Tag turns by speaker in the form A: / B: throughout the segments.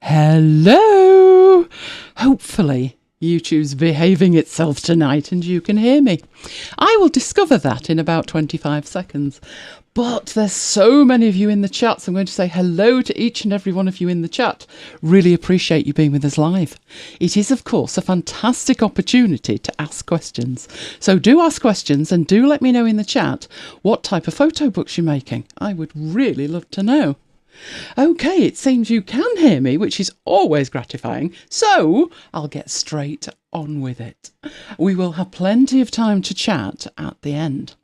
A: Hello! Hopefully YouTube's behaving itself tonight and you can hear me. I will discover that in about 25 seconds. But there's so many of you in the chat, so I'm going to say hello to each and every one of you in the chat. Really appreciate you being with us live. It is, of course, a fantastic opportunity to ask questions. So do ask questions and do let me know in the chat what type of photo books you're making. I would really love to know. Okay, it seems you can hear me, which is always gratifying, so I'll get straight on with it. We will have plenty of time to chat at the end.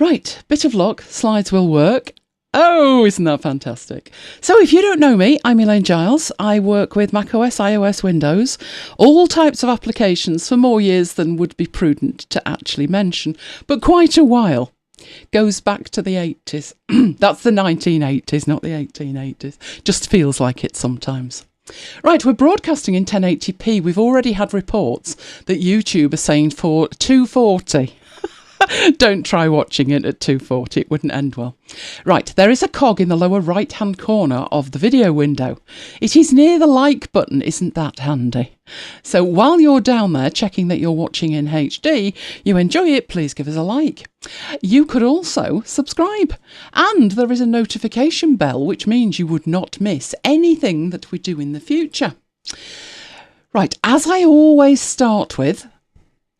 A: Right, bit of luck, slides will work. Oh, isn't that fantastic? So if you don't know me, I'm Elaine Giles. I work with macOS, iOS, Windows, all types of applications for more years than would be prudent to actually mention, but quite a while. Goes back to the 80s. That's the 1980s, not the 1880s. Just feels like it sometimes. Right, we're broadcasting in 1080p. We've already had reports that YouTube are saying for 240. Don't try watching it at 240, it wouldn't end well. Right, there is a cog in the lower right-hand corner of the video window. It is near the like button, isn't that handy? So while you're down there checking that you're watching in HD, you enjoy it, please give us a like. You could also subscribe. And there is a notification bell, which means you would not miss anything that we do in the future. Right, as I always start with,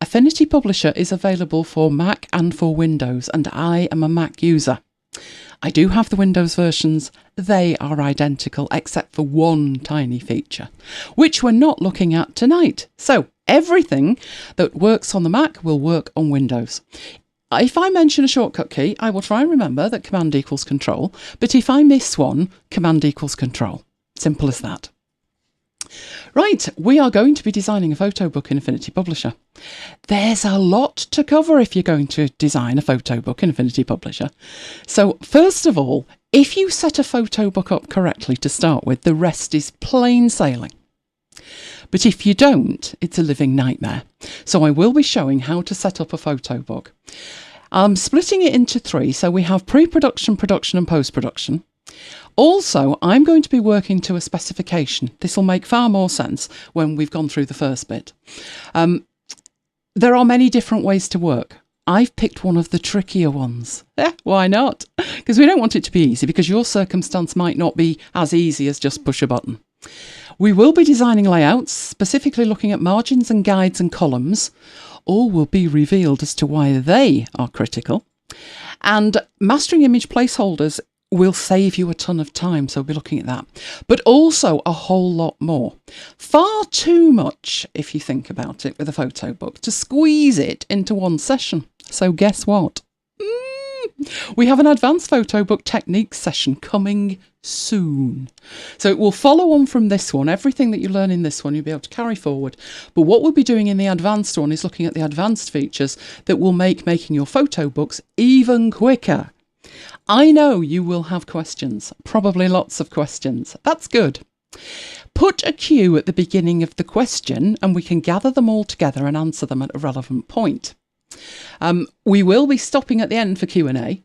A: Affinity Publisher is available for Mac and for Windows, and I am a Mac user. I do have the Windows versions. They are identical, except for one tiny feature, which we're not looking at tonight. So everything that works on the Mac will work on Windows. If I mention a shortcut key, I will try and remember that Command equals Control, but if I miss one, Command equals Control. Simple as that. Right, we are going to be designing a photo book in Affinity Publisher. There's a lot to cover if you're going to design a photo book in Affinity Publisher. So first of all, if you set a photo book up correctly to start with, the rest is plain sailing. But if you don't, it's a living nightmare. So I will be showing how to set up a photo book. I'm splitting it into three, so we have pre-production, production and post-production. Also, I'm going to be working to a specification. This will make far more sense when we've gone through the first bit. There are many different ways to work. I've picked one of the trickier ones. Why not? Because we don't want it to be easy, because your circumstance might not be as easy as just push a button. We will be designing layouts, specifically looking at margins and guides and columns. All will be revealed as to why they are critical. And mastering image placeholders will save you a ton of time, so we'll be looking at that. But also a whole lot more. Far too much, if you think about it, with a photo book, to squeeze it into one session. So guess what? We have an advanced photo book techniques session coming soon. So it will follow on from this one. Everything that you learn in this one, you'll be able to carry forward. But what we'll be doing in the advanced one is looking at the advanced features that will make making your photo books even quicker. I know you will have questions, probably lots of questions. That's good. Put a cue at the beginning of the question and we can gather them all together and answer them at a relevant point. We will be stopping at the end for Q&A.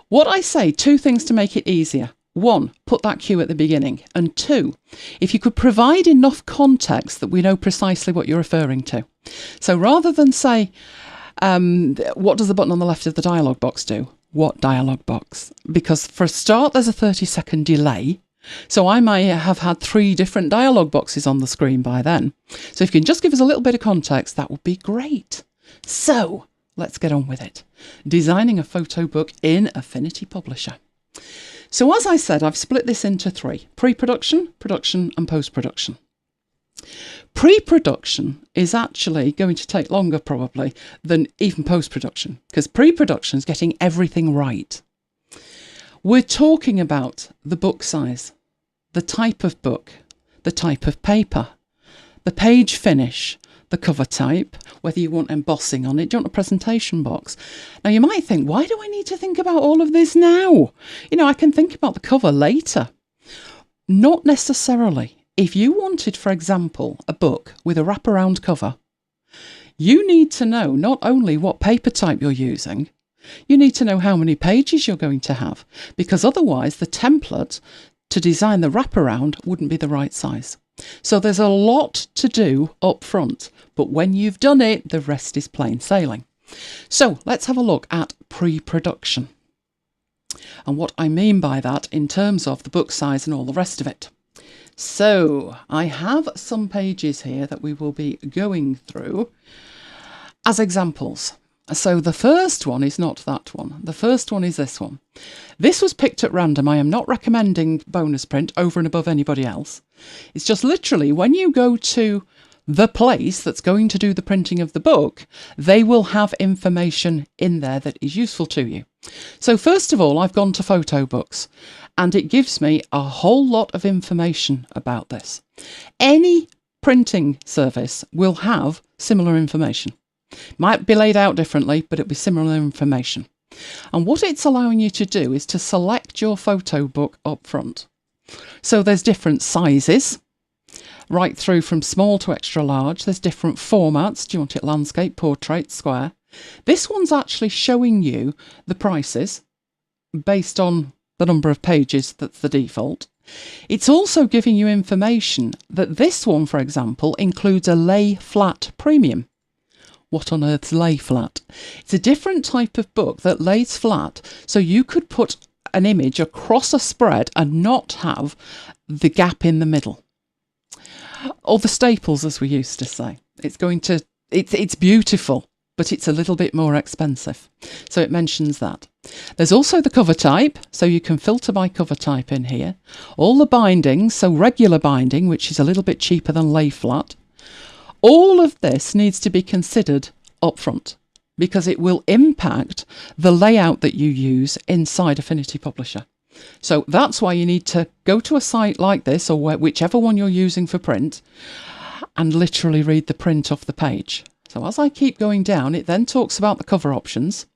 A: What I say, two things to make it easier. One, put that cue at the beginning. And two, if you could provide enough context that we know precisely what you're referring to. So rather than say, what does the button on the left of the dialog box do? What dialog box? Because for a start, there's a 30-second delay. So I might have had 3 different dialog boxes on the screen by then. So if you can just give us a little bit of context, that would be great. So let's get on with it. Designing a photo book in Affinity Publisher. So as I said, I've split this into 3. Pre-production, production and post-production. Pre-production is actually going to take longer probably than even post-production, because pre-production is getting everything right. We're talking about the book size, the type of book, the type of paper, the page finish, the cover type, whether you want embossing on it, do you want a presentation box? Now you might think, why do I need to think about all of this now? You know, I can think about the cover later. Not necessarily. If you wanted, for example, a book with a wraparound cover, you need to know not only what paper type you're using, you need to know how many pages you're going to have, because otherwise the template to design the wraparound wouldn't be the right size. So there's a lot to do up front, but when you've done it, the rest is plain sailing. So let's have a look at pre-production and what I mean by that in terms of the book size and all the rest of it. So I have some pages here that we will be going through as examples. So the first one is not that one. The first one is this one. This was picked at random. I am not recommending bonus print over and above anybody else. It's just literally when you go to the place that's going to do the printing of the book, they will have information in there that is useful to you. So first of all, I've gone to photobooks and it gives me a whole lot of information about this. Any printing service will have similar information. Might be laid out differently, but it'll be similar information. And what it's allowing you to do is to select your photo book up front. So there's different sizes, right through from small to extra large. There's different formats. Do you want it landscape, portrait, square? This one's actually showing you the prices based on the number of pages that's the default. It's also giving you information that this one, for example, includes a lay flat premium. What on earth's lay flat? It's a different type of book that lays flat, so you could put an image across a spread and not have the gap in the middle. Or the staples, as we used to say. It's beautiful, but it's a little bit more expensive. So it mentions that. There's also the cover type, so you can filter by cover type in here. All the bindings, so regular binding, which is a little bit cheaper than lay flat. All of this needs to be considered up front because it will impact the layout that you use inside Affinity Publisher. So that's why you need to go to a site like this or whichever one you're using for print and literally read the print off the page. So as I keep going down, it then talks about the cover options.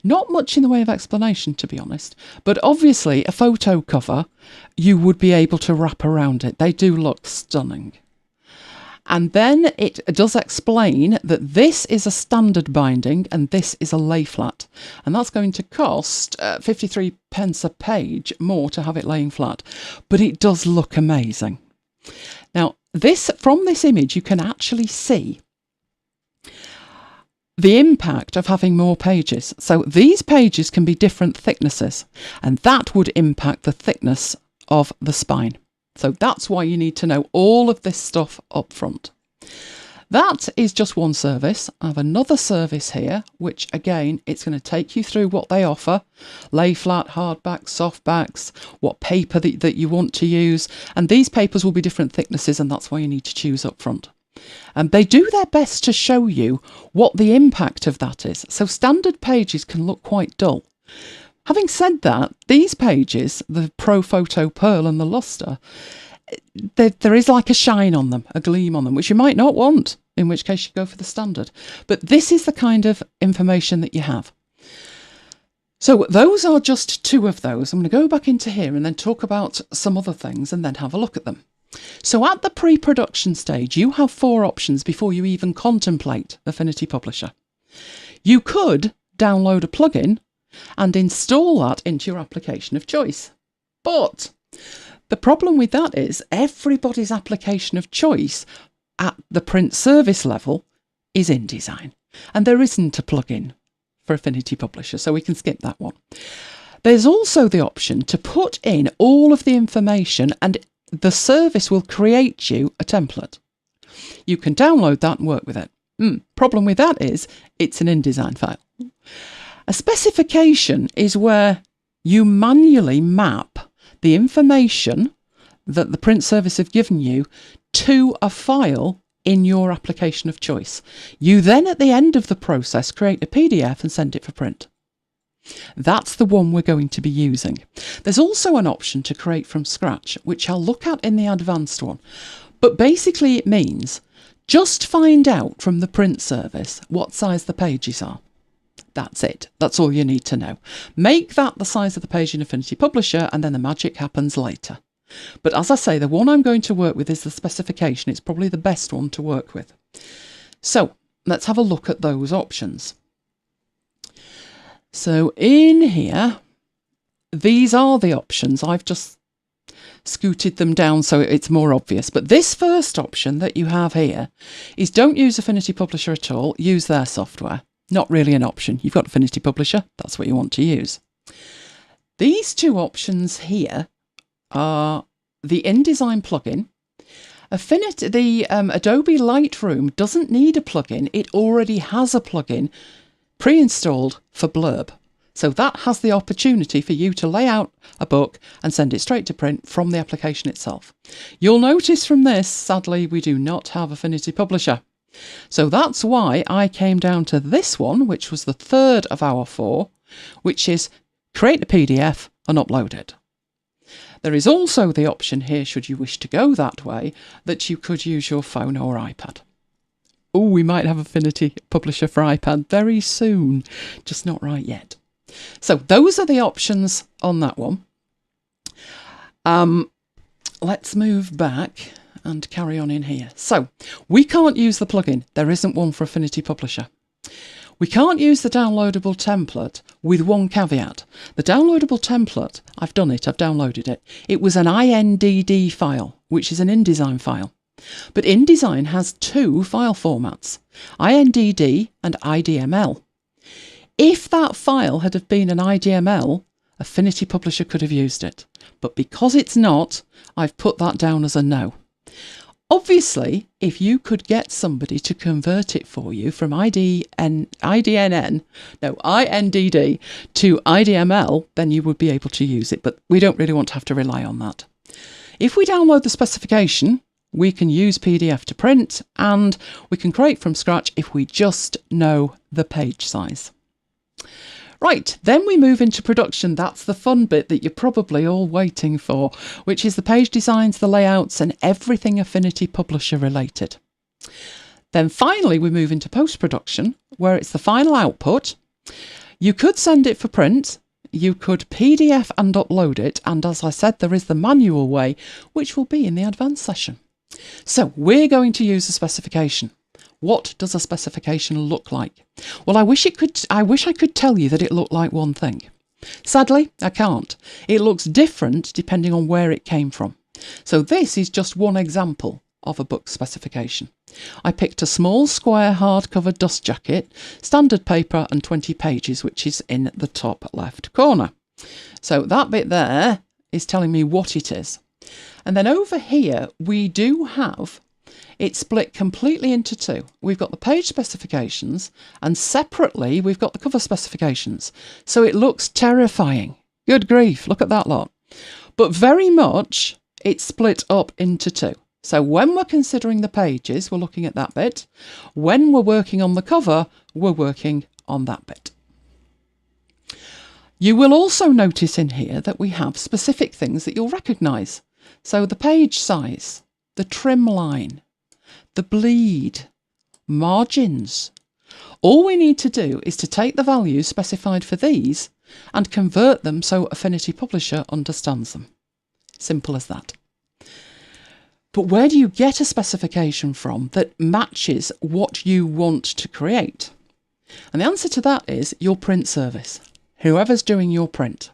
A: Not much in the way of explanation, to be honest, but obviously a photo cover, you would be able to wrap around it. They do look stunning. And then it does explain that this is a standard binding and this is a lay flat. And that's going to cost 53 pence a page more to have it laying flat. But it does look amazing. Now, from this image, you can actually see the impact of having more pages. So these pages can be different thicknesses, and that would impact the thickness of the spine. So that's why you need to know all of this stuff up front. That is just one service. I have another service here, which again, it's going to take you through what they offer. Lay flat, hardbacks, softbacks, what paper that you want to use. And these papers will be different thicknesses, and that's why you need to choose up front. And they do their best to show you what the impact of that is. So standard pages can look quite dull. Having said that, these pages, the Pro Photo Pearl and the Luster, there is like a shine on them, a gleam on them, which you might not want, in which case you go for the standard. But this is the kind of information that you have. So those are just two of those. I'm going to go back into here and then talk about some other things and then have a look at them. So at the pre-production stage, you have 4 options before you even contemplate Affinity Publisher. You could download a plugin and install that into your application of choice. But the problem with that is everybody's application of choice at the print service level is InDesign, and there isn't a plugin for Affinity Publisher, so we can skip that one. There's also the option to put in all of the information and the service will create you a template. You can download that and work with it. Problem with that is it's an InDesign file. A specification is where you manually map the information that the print service have given you to a file in your application of choice. You then, at the end of the process, create a PDF and send it for print. That's the one we're going to be using. There's also an option to create from scratch, which I'll look at in the advanced one. But basically it means just find out from the print service what size the pages are. That's it. That's all you need to know. Make that the size of the page in Affinity Publisher and then the magic happens later. But as I say, the one I'm going to work with is the specification. It's probably the best one to work with. So let's have a look at those options. So in here, these are the options. I've just scooted them down so it's more obvious. But this first option that you have here is don't use Affinity Publisher at all, use their software. Not really an option. You've got Affinity Publisher, that's what you want to use. These two options here are the InDesign plugin. The Adobe Lightroom doesn't need a plugin, it already has a plugin pre-installed for Blurb. So that has the opportunity for you to lay out a book and send it straight to print from the application itself. You'll notice from this, sadly, we do not have Affinity Publisher. So that's why I came down to this one, which was the third of our four, which is create a PDF and upload it. There is also the option here, should you wish to go that way, that you could use your phone or iPad. Oh, we might have Affinity Publisher for iPad very soon, just not right yet. So those are the options on that one. Let's move back and carry on in here. So we can't use the plugin. There isn't one for Affinity Publisher. We can't use the downloadable template with one caveat. The downloadable template, I've done it, I've downloaded it. It was an INDD file, which is an InDesign file. But InDesign has two file formats, INDD and IDML. If that file had have been an IDML, Affinity Publisher could have used it. But because it's not, I've put that down as a no. Obviously, if you could get somebody to convert it for you from INDD to IDML, then you would be able to use it. But we don't really want to have to rely on that. If we download the specification, we can use PDF to print, and we can create from scratch if we just know the page size. Right, then we move into production. That's the fun bit that you're probably all waiting for, which is the page designs, the layouts, and everything Affinity Publisher related. Then finally, we move into post-production, where it's the final output. You could send it for print, you could PDF and upload it, and as I said, there is the manual way, which will be in the advanced session. So we're going to use a specification. What does a specification look like? Well, I wish I could tell you that it looked like one thing. Sadly, I can't. It looks different depending on where it came from. So this is just one example of a book specification. I picked a small square hardcover dust jacket, standard paper and 20 pages, which is in the top left corner. So that bit there is telling me what it is. And then over here, we do have it split completely into two. We've got the page specifications, and separately we've got the cover specifications. So it looks terrifying. Good grief, look at that lot. But very much it's split up into two. So when we're considering the pages, we're looking at that bit. When we're working on the cover, we're working on that bit. You will also notice in here that we have specific things that you'll recognise. So the page size, the trim line, the bleed, margins. All we need to do is to take the values specified for these and convert them so Affinity Publisher understands them. Simple as that. But where do you get a specification from that matches what you want to create? And the answer to that is your print service, whoever's doing your print.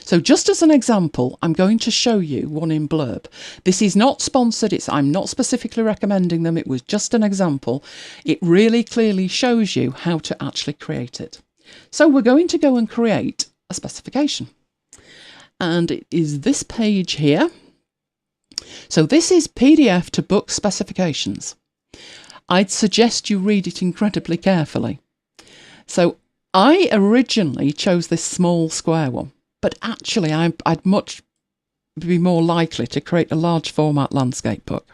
A: So just as an example, I'm going to show you one in Blurb. This is not sponsored, I'm not specifically recommending them, it was just an example. It really clearly shows you how to actually create it. So we're going to go and create a specification. And it is this page here. So this is PDF to book specifications. I'd suggest you read it incredibly carefully. So I originally chose this small square one. But actually, I'd much be more likely to create a large format landscape book.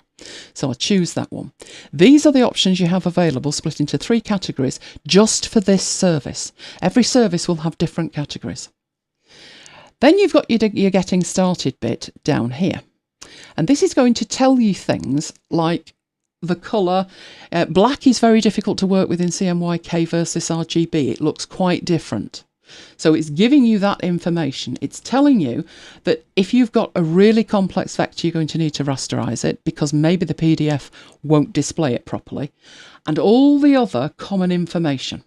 A: So I choose that one. These are the options you have available, split into 3 categories, just for this service. Every service will have different categories. Then you've got your getting started bit down here. And this is going to tell you things like the colour. Black is very difficult to work with in CMYK versus RGB. It looks quite different. So it's giving you that information. It's telling you that if you've got a really complex vector, you're going to need to rasterize it because maybe the PDF won't display it properly, and all the other common information.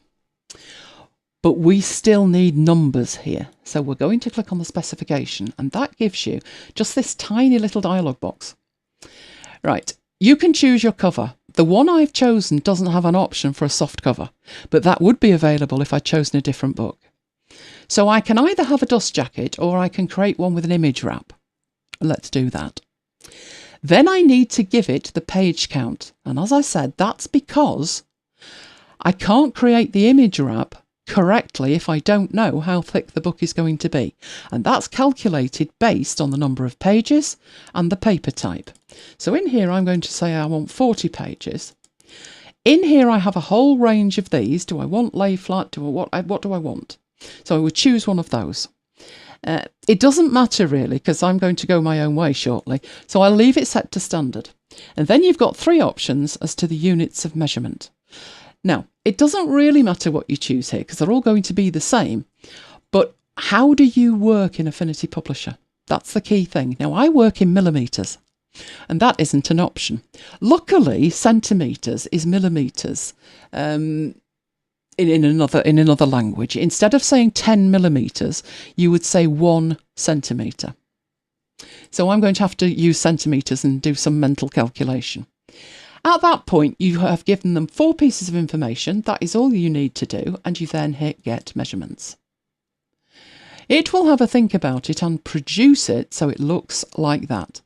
A: but we still need numbers here. So we're going to click on the specification, and that gives you just this tiny little dialog box. Right, you can choose your cover. The one I've chosen doesn't have an option for a soft cover, but that would be available if I'd chosen a different book. So I can either have a dust jacket or I can create one with an image wrap. Let's do that. Then I need to give it the page count. And as I said, that's because I can't create the image wrap correctly if I don't know how thick the book is going to be. And that's calculated based on the number of pages and the paper type. So in here, I'm going to say I want 40 pages. In here, I have a whole range of these. Do I want lay flat? What do I want? So I would choose one of those. It doesn't matter really, because I'm going to go my own way shortly. So I'll leave it set to standard. And then you've got 3 options as to the units of measurement. Now, it doesn't really matter what you choose here, because they're all going to be the same. But how do you work in Affinity Publisher? That's the key thing. Now, I work in millimetres, and that isn't an option. Luckily, centimetres is millimetres. In another language, instead of saying 10 millimetres, you would say 1 centimetre. So I'm going to have to use centimetres and do some mental calculation. At that point, you have given them 4 pieces of information. That is all you need to do, and you then hit Get Measurements. It will have a think about it and produce it so it looks like that.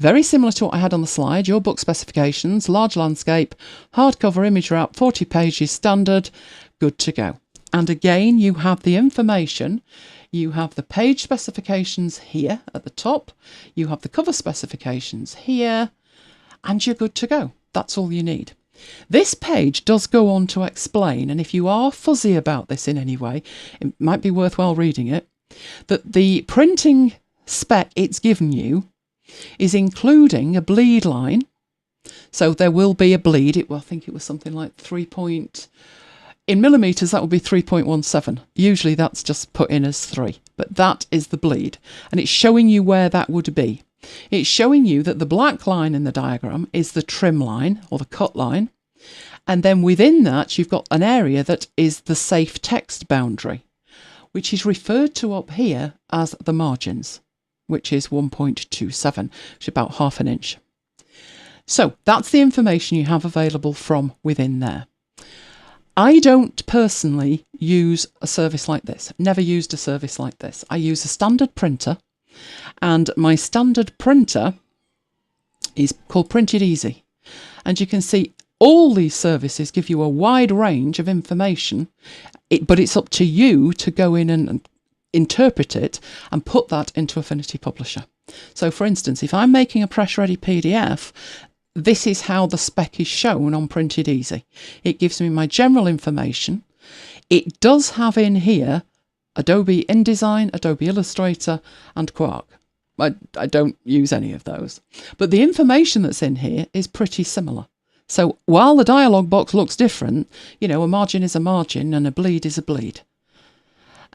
A: Very similar to what I had on the slide, your book specifications, large landscape, hardcover image wrap, 40 pages standard, good to go. And again, you have the information, you have the page specifications here at the top, you have the cover specifications here, and you're good to go. That's all you need. This page does go on to explain, and if you are fuzzy about this in any way, it might be worthwhile reading it, that the printing spec it's given you is including a bleed line. So there will be a bleed. I think it was something like in millimetres, that would be 3.17. Usually that's just put in as 3, but that is the bleed. And it's showing you where that would be. It's showing you that the black line in the diagram is the trim line or the cut line. And then within that, you've got an area that is the safe text boundary, which is referred to up here as the margins, which is 1.27, which is about ½ an inch. So that's the information you have available from within there. I don't personally use a service like this. Never used a service like this. I use a standard printer, and my standard printer is called Printed Easy. And you can see all these services give you a wide range of information, but it's up to you to go in and interpret it and put that into Affinity Publisher. So for instance, if I'm making a press ready PDF, this is how the spec is shown on Printed Easy. It gives me my general information. It does have in here Adobe InDesign, Adobe Illustrator and Quark. I don't use any of those. But the information that's in here is pretty similar. So while the dialog box looks different, you know, a margin is a margin and a bleed is a bleed.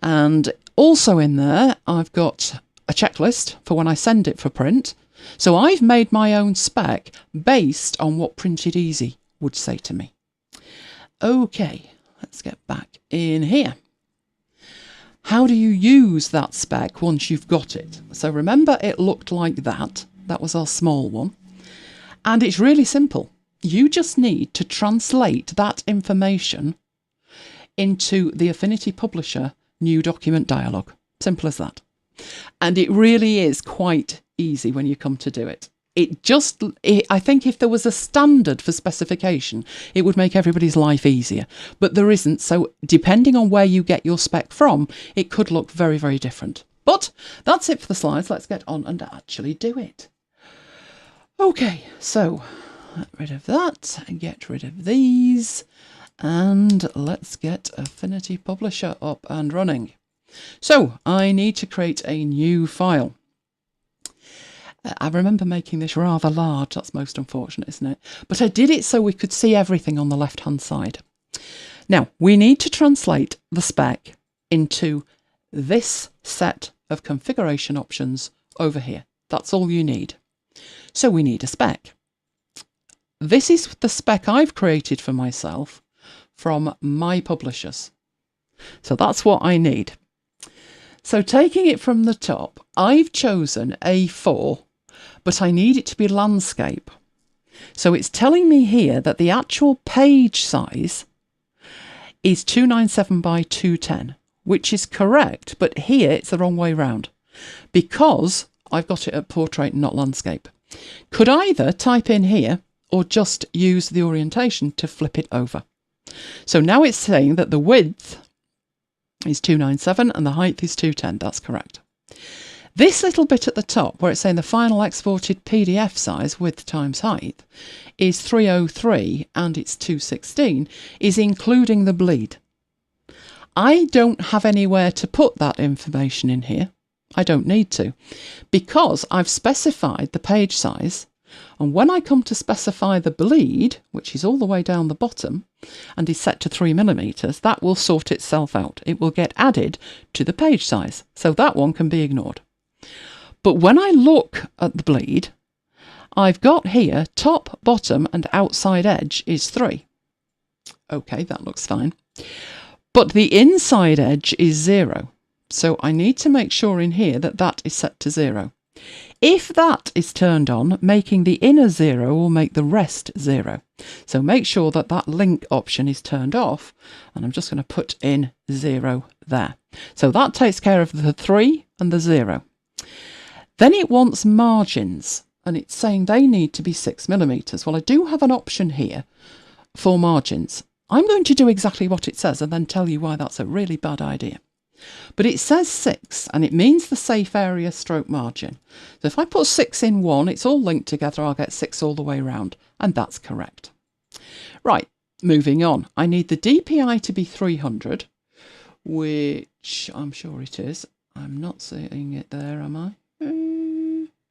A: And also in there, I've got a checklist for when I send it for print. So I've made my own spec based on what Printed Easy would say to me. Okay, let's get back in here. How do you use that spec once you've got it? So remember, it looked like that. That was our small one. And it's really simple. You just need to translate that information into the Affinity Publisher new document dialog. Simple as that. And it really is quite easy when you come to do it. I think if there was a standard for specification, it would make everybody's life easier. But there isn't, so depending on where you get your spec from, it could look very, very different. But that's it for the slides. Let's get on and actually do it. Okay, so get rid of that and get rid of these. And let's get Affinity Publisher up and running. So I need to create a new file. I remember making this rather large. That's most unfortunate, isn't it? But I did it so we could see everything on the left-hand side. Now, we need to translate the spec into this set of configuration options over here. That's all you need. So we need a spec. This is the spec I've created for myself from my publishers. So that's what I need. So taking it from the top, I've chosen A4, but I need it to be landscape. So it's telling me here that the actual page size is 297 by 210, which is correct, but here it's the wrong way round because I've got it at portrait and not landscape. Could either type in here or just use the orientation to flip it over. So now it's saying that the width is 297 and the height is 210. That's correct. This little bit at the top where it's saying the final exported PDF size, width times height, is 303 and it's 216, is including the bleed. I don't have anywhere to put that information in here. I don't need to, because I've specified the page size, and when I come to specify the bleed, which is all the way down the bottom and is set to 3mm, that will sort itself out. It will get added to the page size, so that one can be ignored. But when I look at the bleed, I've got here top, bottom and outside edge is 3. Okay, that looks fine. But the inside edge is 0. So I need to make sure in here that that is set to 0. If that is turned on, making the inner 0 will make the rest 0. So make sure that that link option is turned off, and I'm just going to put in 0 there. So that takes care of the 3 and the 0. Then it wants margins, and it's saying they need to be 6mm. Well, I do have an option here for margins. I'm going to do exactly what it says and then tell you why that's a really bad idea. But it says 6 and it means the safe area stroke margin. So if I put 6 in one, it's all linked together, I'll get 6 all the way around, and that's correct. Right, moving on. I need the DPI to be 300, which I'm sure it is. I'm not seeing it there, am I?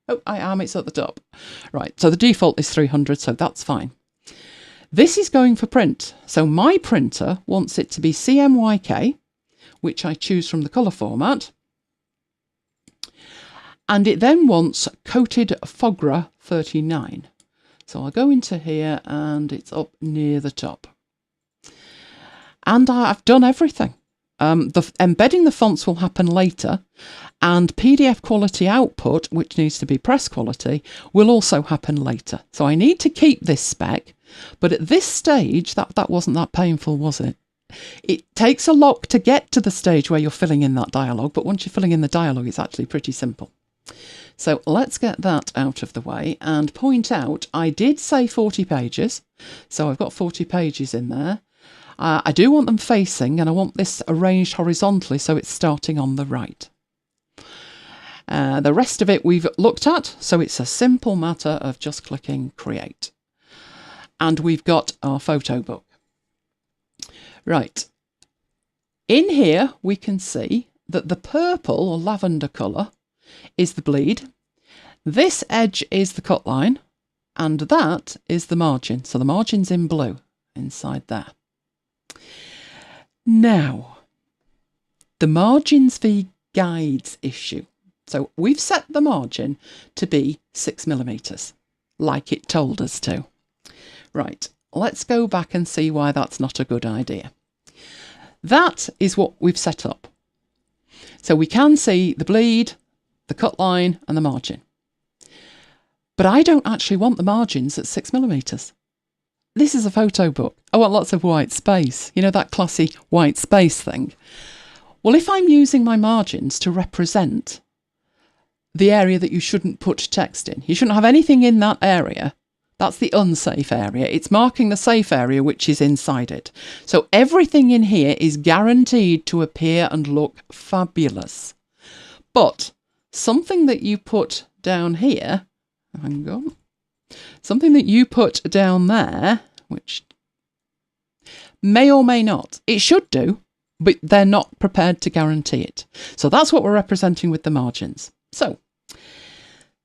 A: Oh, I am, it's at the top. Right, so the default is 300, so that's fine. This is going for print. So my printer wants it to be CMYK, which I choose from the colour format. And it then wants coated Fogra 39. So I'll go into here and it's up near the top. And I've done everything. Embedding the fonts will happen later, and PDF quality output, which needs to be press quality, will also happen later. So I need to keep this spec, but at this stage, that wasn't that painful, was it? It takes a lot to get to the stage where you're filling in that dialogue, but once you're filling in the dialogue, it's actually pretty simple. So let's get that out of the way and point out I did say 40 pages, so I've got 40 pages in there. I do want them facing, and I want this arranged horizontally so it's starting on the right. The rest of it we've looked at, so it's a simple matter of just clicking create. And we've got our photo book. Right, in here we can see that the purple or lavender colour is the bleed, this edge is the cut line, and that is the margin. So the margin's in blue inside there. Now, the margins v guides issue. So we've set the margin to be 6mm, like it told us to. Right, let's go back and see why that's not a good idea. That is what we've set up. So we can see the bleed, the cut line and the margin. But I don't actually want the margins at 6mm. This is a photo book. I want lots of white space. You know, that classy white space thing. Well, if I'm using my margins to represent the area that you shouldn't put text in, you shouldn't have anything in that area. That's the unsafe area. It's marking the safe area which is inside it. So everything in here is guaranteed to appear and look fabulous. But something that you put down here, hang on, something that you put down there, which may or may not, it should do, but they're not prepared to guarantee it. So that's what we're representing with the margins. So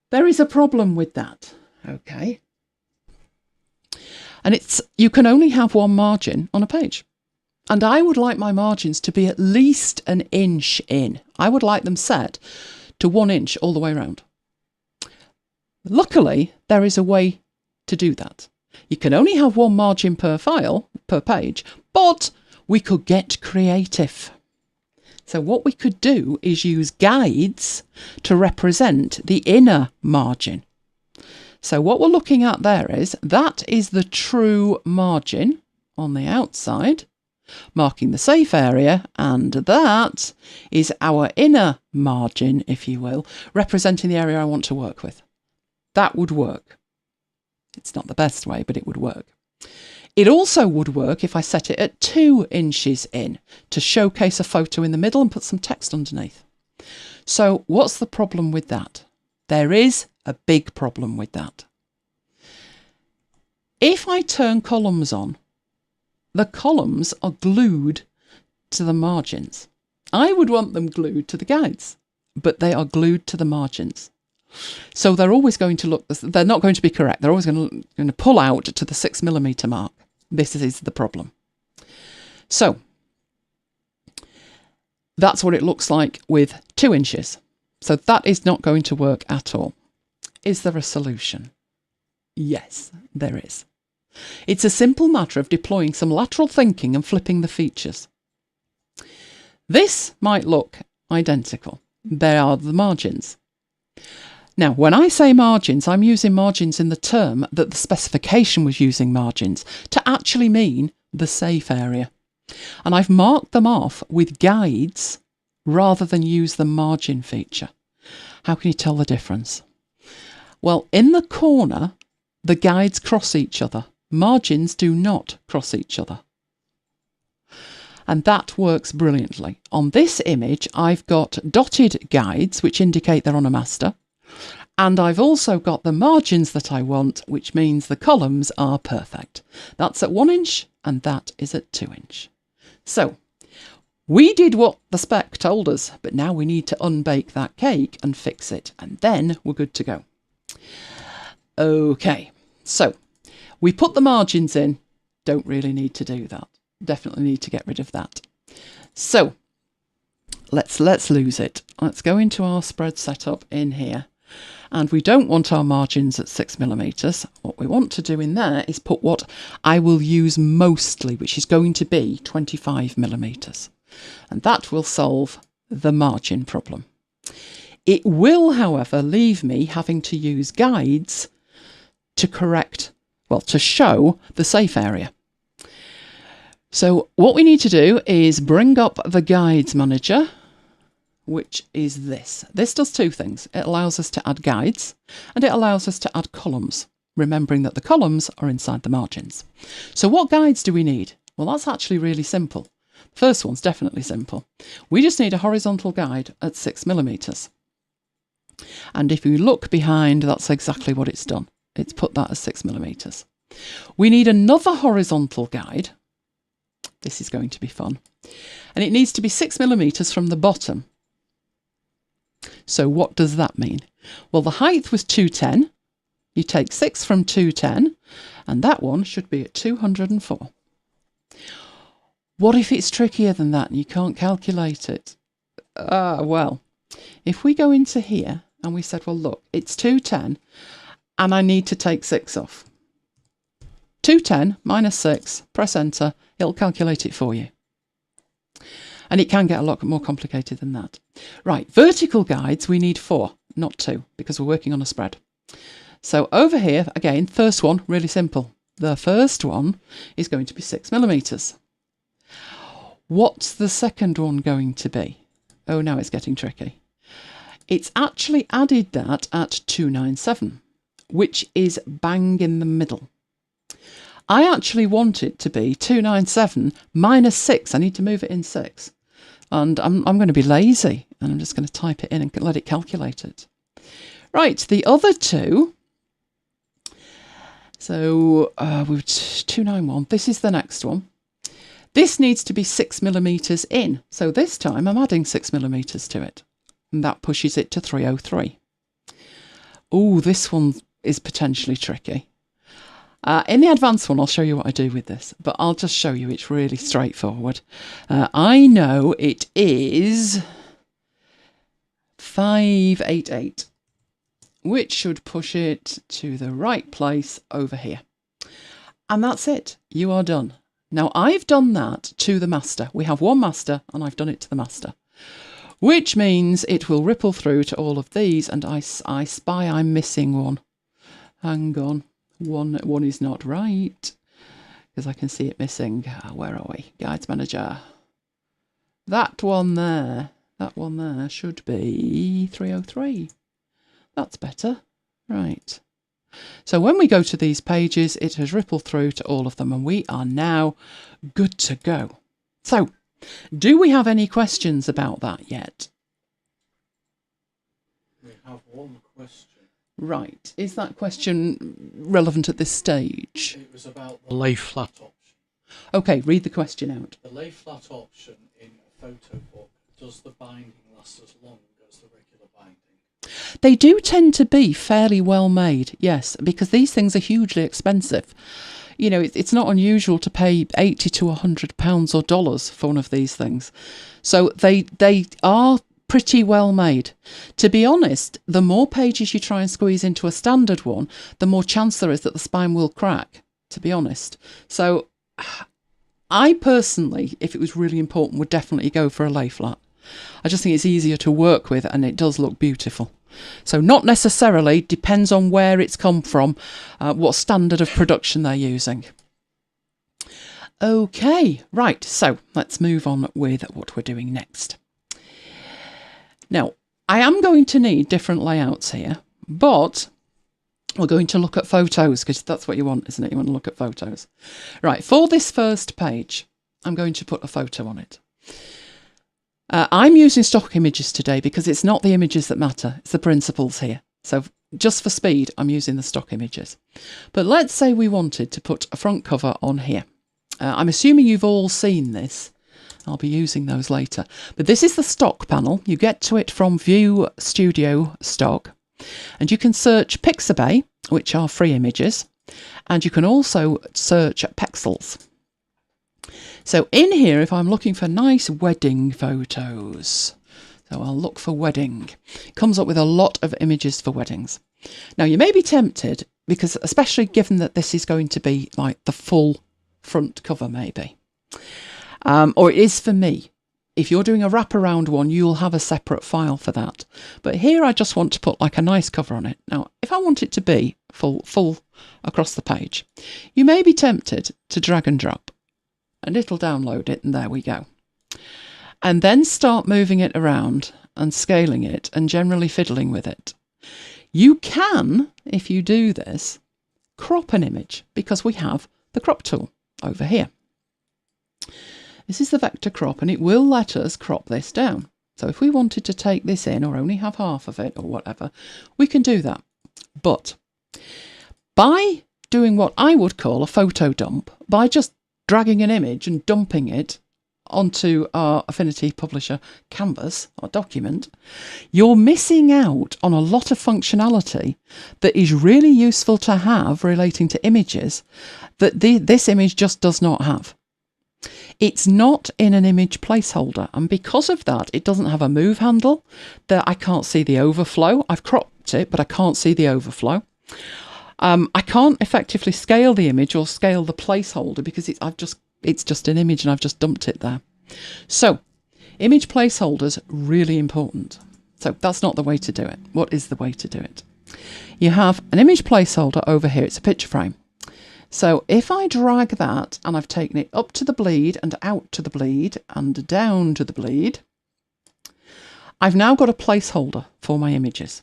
A: there is a problem with that, okay? And it's, you can only have one margin on a page. And I would like my margins to be at least an inch in. I would like them set to 1 inch all the way around. Luckily, there is a way to do that. You can only have one margin per file, per page, but We could get creative. So what we could do is use guides to represent the inner margin. So what we're looking at there is, that is the true margin on the outside, marking the safe area, and that is our inner margin, if you will, representing the area I want to work with. That would work. It's not the best way, but it would work. It also would work if I set it at 2 inches in to showcase a photo in the middle and put some text underneath. So what's the problem with that? There is a big problem with that. If I turn columns on, the columns are glued to the margins. I would want them glued to the guides, but they are glued to the margins. So they're always going to look, they're not going to be correct. They're always going to pull out to the 6mm mark. This is the problem. So that's what it looks like with 2 inches. So that is not going to work at all. Is there a solution? Yes, there is. It's a simple matter of deploying some lateral thinking and flipping the features. This might look identical. They are the margins. Now, when I say margins, I'm using margins in the term that the specification was using margins to actually mean the safe area. And I've marked them off with guides rather than use the margin feature. How can you tell the difference? Well, in the corner, the guides cross each other. Margins do not cross each other. And that works brilliantly. On this image, I've got dotted guides, which indicate they're on a master. And I've also got the margins that I want, which means the columns are perfect. That's at 1 inch and that is at 2 inch. So we did what the spec told us, but now we need to unbake that cake and fix it. And then we're good to go. Okay, so we put the margins in. Don't really need to do that. Definitely need to get rid of that. So let's lose it. Let's go into our spread setup in here. And we don't want our margins at 6mm. What we want to do in there is put what I will use mostly, which is going to be 25mm. And that will solve the margin problem. It will, however, leave me having to use guides to correct, well, to show the safe area. So what we need to do is bring up the guides manager, which is this. This does two things. It allows us to add guides and it allows us to add columns, remembering that the columns are inside the margins. So what guides do we need? Well, that's actually really simple. The first one's definitely simple. We just need a horizontal guide at 6mm. And if you look behind, that's exactly what it's done. It's put that as 6mm. We need another horizontal guide. This is going to be fun. And it needs to be 6mm from the bottom. So what does that mean? Well, the height was 210. You take 6 from 210, and that one should be at 204. What if it's trickier than that and you can't calculate it? Well, if we go into here and we said, well, look, it's 210 and I need to take 6 off. 210 minus 6, press enter, it'll calculate it for you. And it can get a lot more complicated than that. Right, vertical guides, we need 4, not 2, because we're working on a spread. So over here, again, first one, really simple. The first one is going to be 6mm. What's the second one going to be? Oh, now it's getting tricky. It's actually added that at 297, which is bang in the middle. I actually want it to be 297 minus 6. I need to move it in 6. And I'm going to be lazy and I'm just going to type it in and let it calculate it. Right, the other two. So we've 291. This is the next one. This needs to be 6mm in. So this time I'm adding 6mm to it. And that pushes it to 303. Oh, this one is potentially tricky. In the advanced one, I'll show you what I do with this, but I'll just show you it's really straightforward. I know it is 588, which should push it to the right place over here. And that's it. You are done. Now I've done that to the master. We have one master and I've done it to the master, which means it will ripple through to all of these, and I spy I'm missing one. Hang on, one is not right because I can see it missing. Where are we? Guides Manager. That one there should be 303. That's better. Right. So when we go to these pages, it has rippled through to all of them and we are now good to go. So, do we have any questions about that yet?
B: We have one question.
A: Right. Is that question relevant at this stage?
B: It was about the lay flat option.
A: Okay, read the question out.
B: The lay flat option in a photo book, does the binding last as long as the regular binding?
A: They do tend to be fairly well made, yes, because these things are hugely expensive. You know, it's not unusual to pay £80 to £100 or dollars for one of these things. So they are pretty well made. To be honest, the more pages you try and squeeze into a standard one, the more chance there is that the spine will crack, to be honest. So I personally, if it was really important, would definitely go for a lay flat. I just think it's easier to work with and it does look beautiful. So not necessarily, depends on where it's come from, what standard of production they're using. Okay, right, so let's move on with what we're doing next. Now, I am going to need different layouts here, but we're going to look at photos because that's what you want, isn't it? You want to look at photos. Right, for this first page, I'm going to put a photo on it. I'm using stock images today because it's not the images that matter, it's the principles here. So just for speed, I'm using the stock images. But let's say we wanted to put a front cover on here. I'm assuming you've all seen this. I'll be using those later. But this is the stock panel. You get to it from View Studio Stock. And you can search Pixabay, which are free images. And you can also search Pexels. So in here, if I'm looking for nice wedding photos, so I'll look for wedding. It comes up with a lot of images for weddings. Now you may be tempted, because especially given that this is going to be like the full front cover maybe, or it is for me. If you're doing a wraparound one, you'll have a separate file for that. But here I just want to put like a nice cover on it. Now, if I want it to be full across the page, you may be tempted to drag and drop. And it'll download it, and there we go. And then start moving it around and scaling it and generally fiddling with it. You can, if you do this, crop an image because we have the crop tool over here. This is the vector crop and it will let us crop this down. So if we wanted to take this in or only have half of it or whatever, we can do that. But by doing what I would call a photo dump, by just dragging an image and dumping it onto our Affinity Publisher canvas or document, you're missing out on a lot of functionality that is really useful to have relating to images that this image just does not have. It's not in an image placeholder, and because of that, it doesn't have a move handle. That I can't see the overflow. I've cropped it, but I can't see the overflow. I can't effectively scale the image or scale the placeholder because it's just an image and I've just dumped it there. So, image placeholders, really important. So that's not the way to do it. What is the way to do it? You have an image placeholder over here. It's a picture frame. So if I drag that and I've taken it up to the bleed and out to the bleed and down to the bleed, I've now got a placeholder for my images.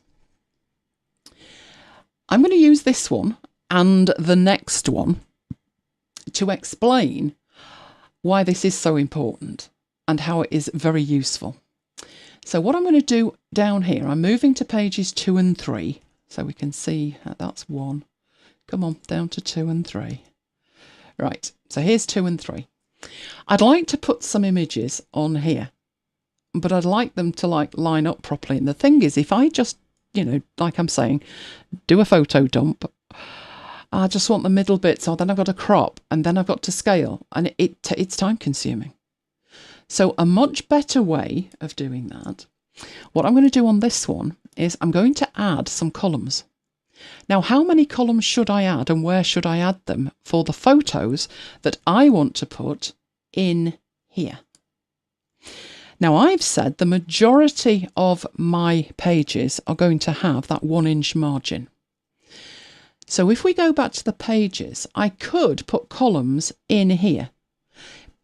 A: I'm going to use this one and the next one to explain why this is so important and how it is very useful. So what I'm going to do down here, I'm moving to pages 2 and 3 so we can see that's 1. Come on, down to 2 and 3. Right, so here's 2 and 3. I'd like to put some images on here, but I'd like them to line up properly. And the thing is, if I just, like I'm saying, do a photo dump, I just want the middle bits, so then I've got to crop, and then I've got to scale, and it's time consuming. So a much better way of doing that, what I'm going to do on this one is I'm going to add some columns. Now, how many columns should I add and where should I add them for the photos that I want to put in here? Now, I've said the majority of my pages are going to have that 1-inch margin. So if we go back to the pages, I could put columns in here.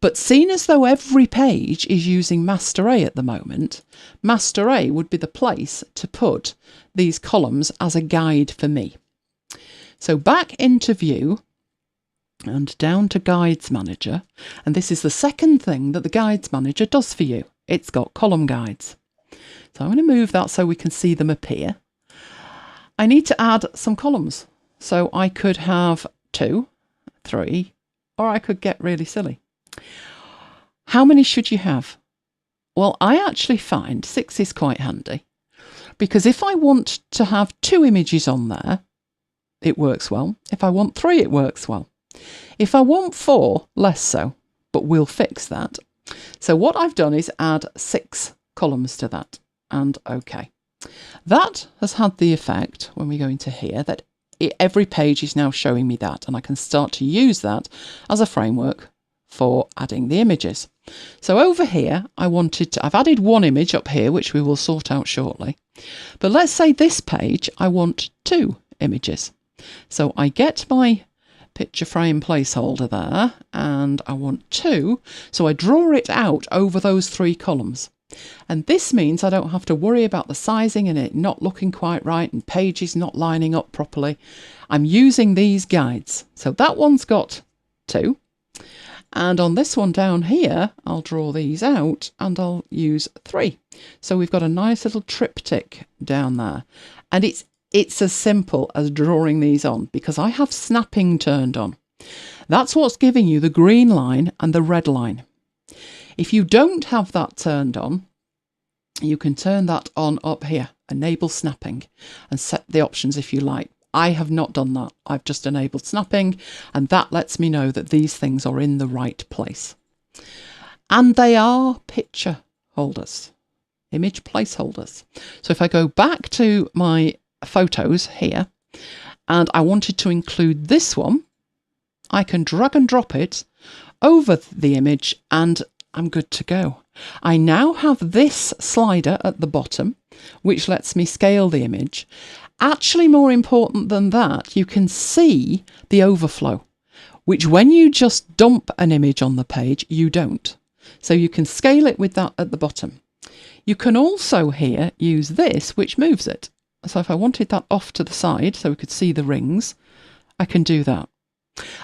A: But seeing as though every page is using Master A at the moment, Master A would be the place to put these columns as a guide for me. So back into View and down to Guides Manager. And this is the second thing that the Guides Manager does for you. It's got column guides. So I'm going to move that so we can see them appear. I need to add some columns. So I could have 2, 3, or I could get really silly. How many should you have? Well, I actually find 6 is quite handy, because if I want to have 2 images on there, it works well. If I want 3, it works well. If I want 4, less so, but we'll fix that. So what I've done is add 6 columns to that, and OK. That has had the effect, when we go into here, that every page is now showing me that, and I can start to use that as a framework for adding the images. So over here, I've added 1 image up here, which we will sort out shortly. But let's say this page, I want 2 images. So I get my picture frame placeholder there, and I want 2. So I draw it out over those 3 columns. And this means I don't have to worry about the sizing and it not looking quite right and pages not lining up properly. I'm using these guides. So that one's got 2. And on this one down here, I'll draw these out and I'll use 3. So we've got a nice little triptych down there. And it's as simple as drawing these on, because I have snapping turned on. That's what's giving you the green line and the red line. If you don't have that turned on, you can turn that on up here, enable snapping, and set the options if you like. I have not done that. I've just enabled snapping, and that lets me know that these things are in the right place. And they are picture holders, image placeholders. So if I go back to my photos here, and I wanted to include this one, I can drag and drop it over the image and I'm good to go. I now have this slider at the bottom, which lets me scale the image. Actually, more important than that, you can see the overflow, which when you just dump an image on the page, you don't. So you can scale it with that at the bottom. You can also here use this, which moves it. So if I wanted that off to the side so we could see the rings, I can do that.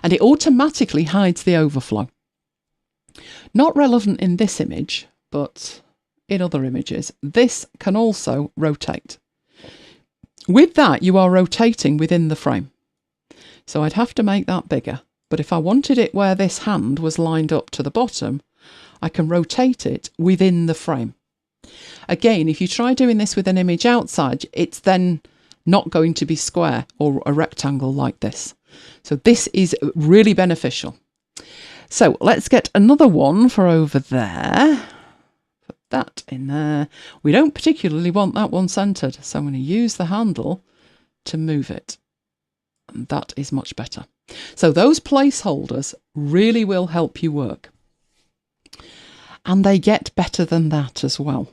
A: And it automatically hides the overflow. Not relevant in this image, but in other images, this can also rotate. With that, you are rotating within the frame. So I'd have to make that bigger. But if I wanted it where this hand was lined up to the bottom, I can rotate it within the frame. Again, if you try doing this with an image outside, it's then not going to be square or a rectangle like this. So this is really beneficial. So let's get another one for over there. Put that in there. We don't particularly want that one centered, so I'm going to use the handle to move it. And that is much better. So those placeholders really will help you work. And they get better than that as well.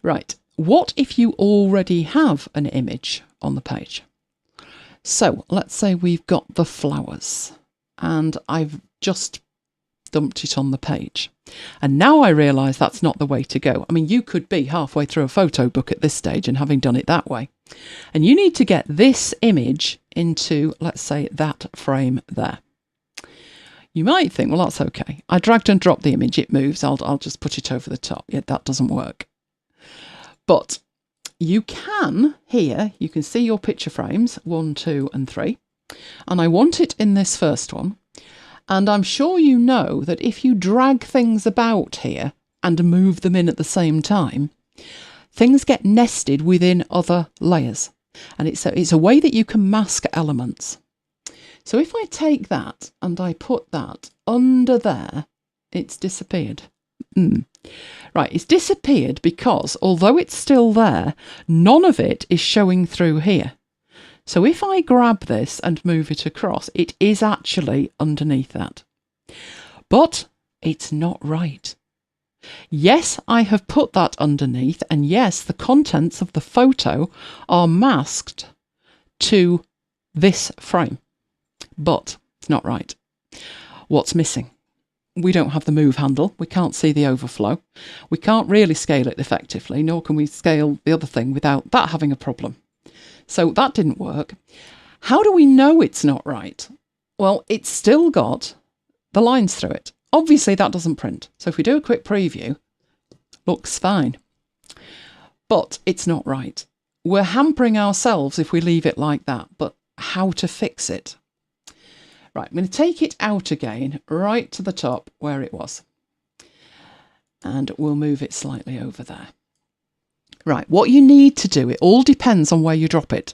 A: Right, what if you already have an image on the page? So let's say we've got the flowers and I've just dumped it on the page. And now I realise that's not the way to go. I mean, you could be halfway through a photo book at this stage and having done it that way. And you need to get this image into, let's say, that frame there. You might think, well, that's okay. I dragged and dropped the image, it moves, I'll just put it over the top. Yeah, that doesn't work. But you can, here, you can see your picture frames, 1, 2 and 3. And I want it in this first one. And I'm sure you know that if you drag things about here and move them in at the same time, things get nested within other layers. And it's a way that you can mask elements. So if I take that and I put that under there, it's disappeared. Right, it's disappeared because although it's still there, none of it is showing through here. So if I grab this and move it across, it is actually underneath that. But it's not right. Yes, I have put that underneath, and yes, the contents of the photo are masked to this frame, but it's not right. What's missing? We don't have the move handle. We can't see the overflow. We can't really scale it effectively, nor can we scale the other thing without that having a problem. So that didn't work. How do we know it's not right? Well, it's still got the lines through it. Obviously, that doesn't print. So if we do a quick preview, looks fine. But it's not right. We're hampering ourselves if we leave it like that, but how to fix it? Right, I'm going to take it out again, right to the top where it was. And we'll move it slightly over there. Right, what you need to do, it all depends on where you drop it.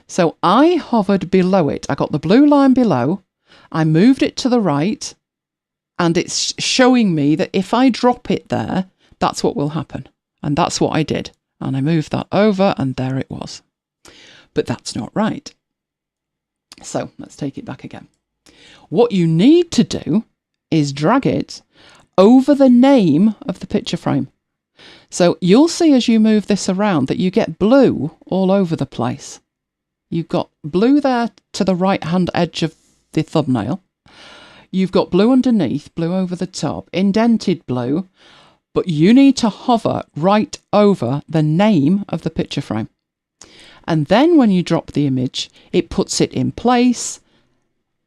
A: So I hovered below it. I got the blue line below. I moved it to the right. And it's showing me that if I drop it there, that's what will happen. And that's what I did. And I moved that over and there it was. But that's not right. So let's take it back again. What you need to do is drag it over the name of the picture frame. So you'll see as you move this around that you get blue all over the place. You've got blue there to the right hand edge of the thumbnail. You've got blue underneath, blue over the top, indented blue, but you need to hover right over the name of the picture frame. And then when you drop the image, it puts it in place,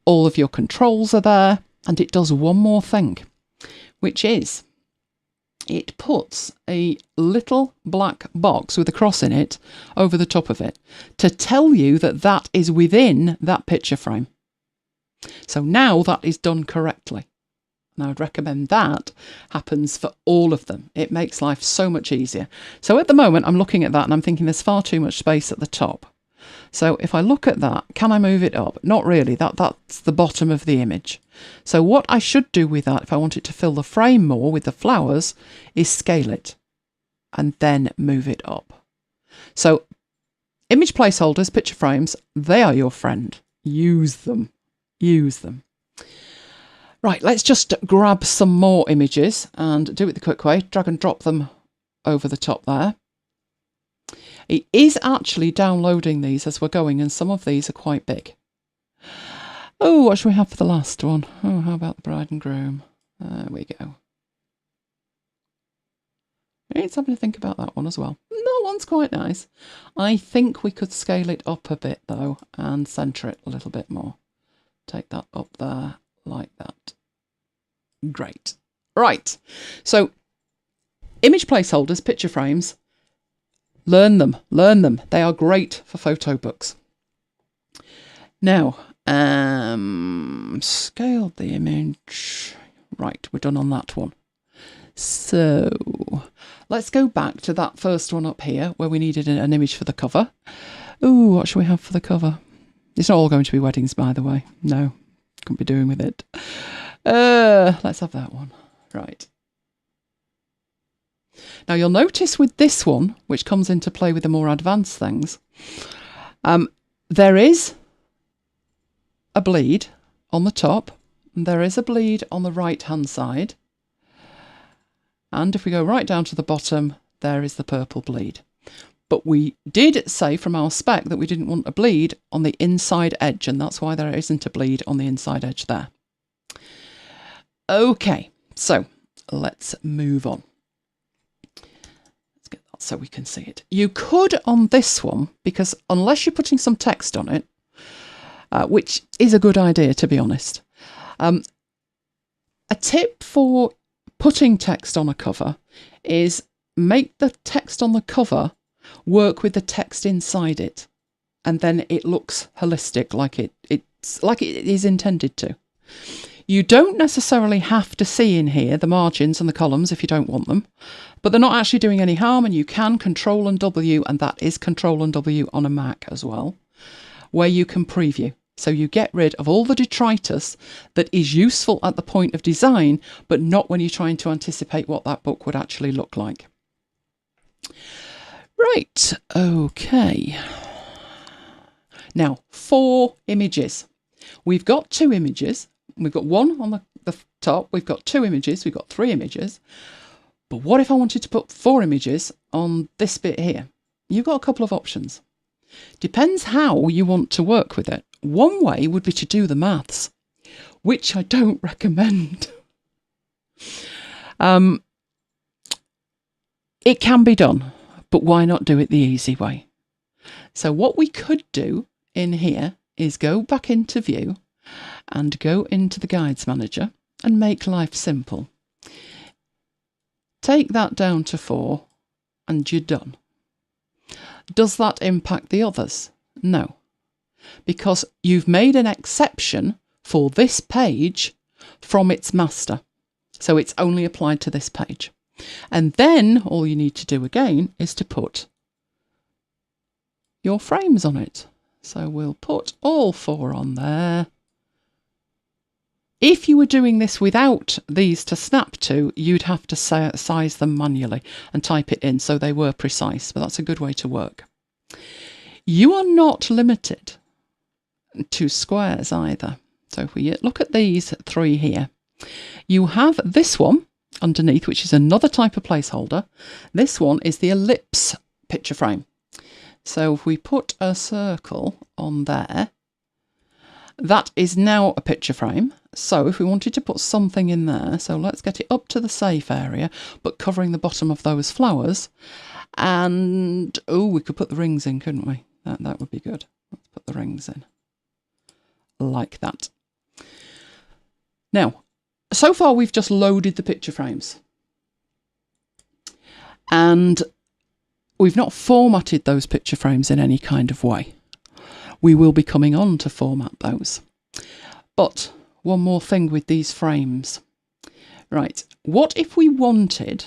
A: all of your controls are there, and it does one more thing, which is it puts a little black box with a cross in it over the top of it to tell you that that is within that picture frame. So now that is done correctly. And I would recommend that happens for all of them. It makes life so much easier. So at the moment, I'm looking at that and I'm thinking there's far too much space at the top. So if I look at that, can I move it up? Not really. That's the bottom of the image. So what I should do with that, if I want it to fill the frame more with the flowers, is scale it and then move it up. So image placeholders, picture frames, they are your friend. Use them. Use them. Right, let's just grab some more images and do it the quick way. Drag and drop them over the top there. It is actually downloading these as we're going, and some of these are quite big. Oh, what should we have for the last one? Oh, how about the bride and groom? There we go. It's having to think about that one as well. That one's quite nice. I think we could scale it up a bit, though, and centre it a little bit more. Take that up there like that. Great. Right. So image placeholders, picture frames, learn them. Learn them. They are great for photo books. Now, scaled the image. Right, we're done on that one. So let's go back to that first one up here where we needed an image for the cover. Ooh, what should we have for the cover? It's not all going to be weddings, by the way. No, couldn't be doing with it. Let's have that one. Right. Now you'll notice with this one, which comes into play with the more advanced things, there is a bleed on the top, and there is a bleed on the right-hand side. And if we go right down to the bottom, there is the purple bleed. But we did say from our spec that we didn't want a bleed on the inside edge, and that's why there isn't a bleed on the inside edge there. Okay, so let's move on. Let's get that so we can see it. You could on this one, because unless you're putting some text on it, which is a good idea, to be honest. A tip for putting text on a cover is make the text on the cover work with the text inside it, and then it looks holistic, like it's like it is intended to. You don't necessarily have to see in here the margins and the columns if you don't want them, but they're not actually doing any harm, and you can Control and W, and that is Control and W on a Mac as well, where you can preview. So you get rid of all the detritus that is useful at the point of design, but not when you're trying to anticipate what that book would actually look like. Right, okay. Now, 4 images. We've got 2 images. We've got one on the top. We've got 2 images. We've got 3 images. But what if I wanted to put 4 images on this bit here? You've got a couple of options. Depends how you want to work with it. One way would be to do the maths, which I don't recommend. It can be done, but why not do it the easy way? So what we could do in here is go back into View and go into the Guides Manager and make life simple. Take that down to 4 and you're done. Does that impact the others? No, because you've made an exception for this page from its master. So it's only applied to this page. And then all you need to do again is to put your frames on it. So we'll put all 4 on there. If you were doing this without these to snap to, you'd have to size them manually and type it in so they were precise, but that's a good way to work. You are not limited to squares either. So if we look at these 3 here, you have this one underneath, which is another type of placeholder. This one is the ellipse picture frame. So if we put a circle on there, that is now a picture frame. So if we wanted to put something in there, so let's get it up to the safe area, but covering the bottom of those flowers. And, oh, we could put the rings in, couldn't we? That would be good. Let's put the rings in. Like that. Now, so far we've just loaded the picture frames. And we've not formatted those picture frames in any kind of way. We will be coming on to format those. But one more thing with these frames. Right, what if we wanted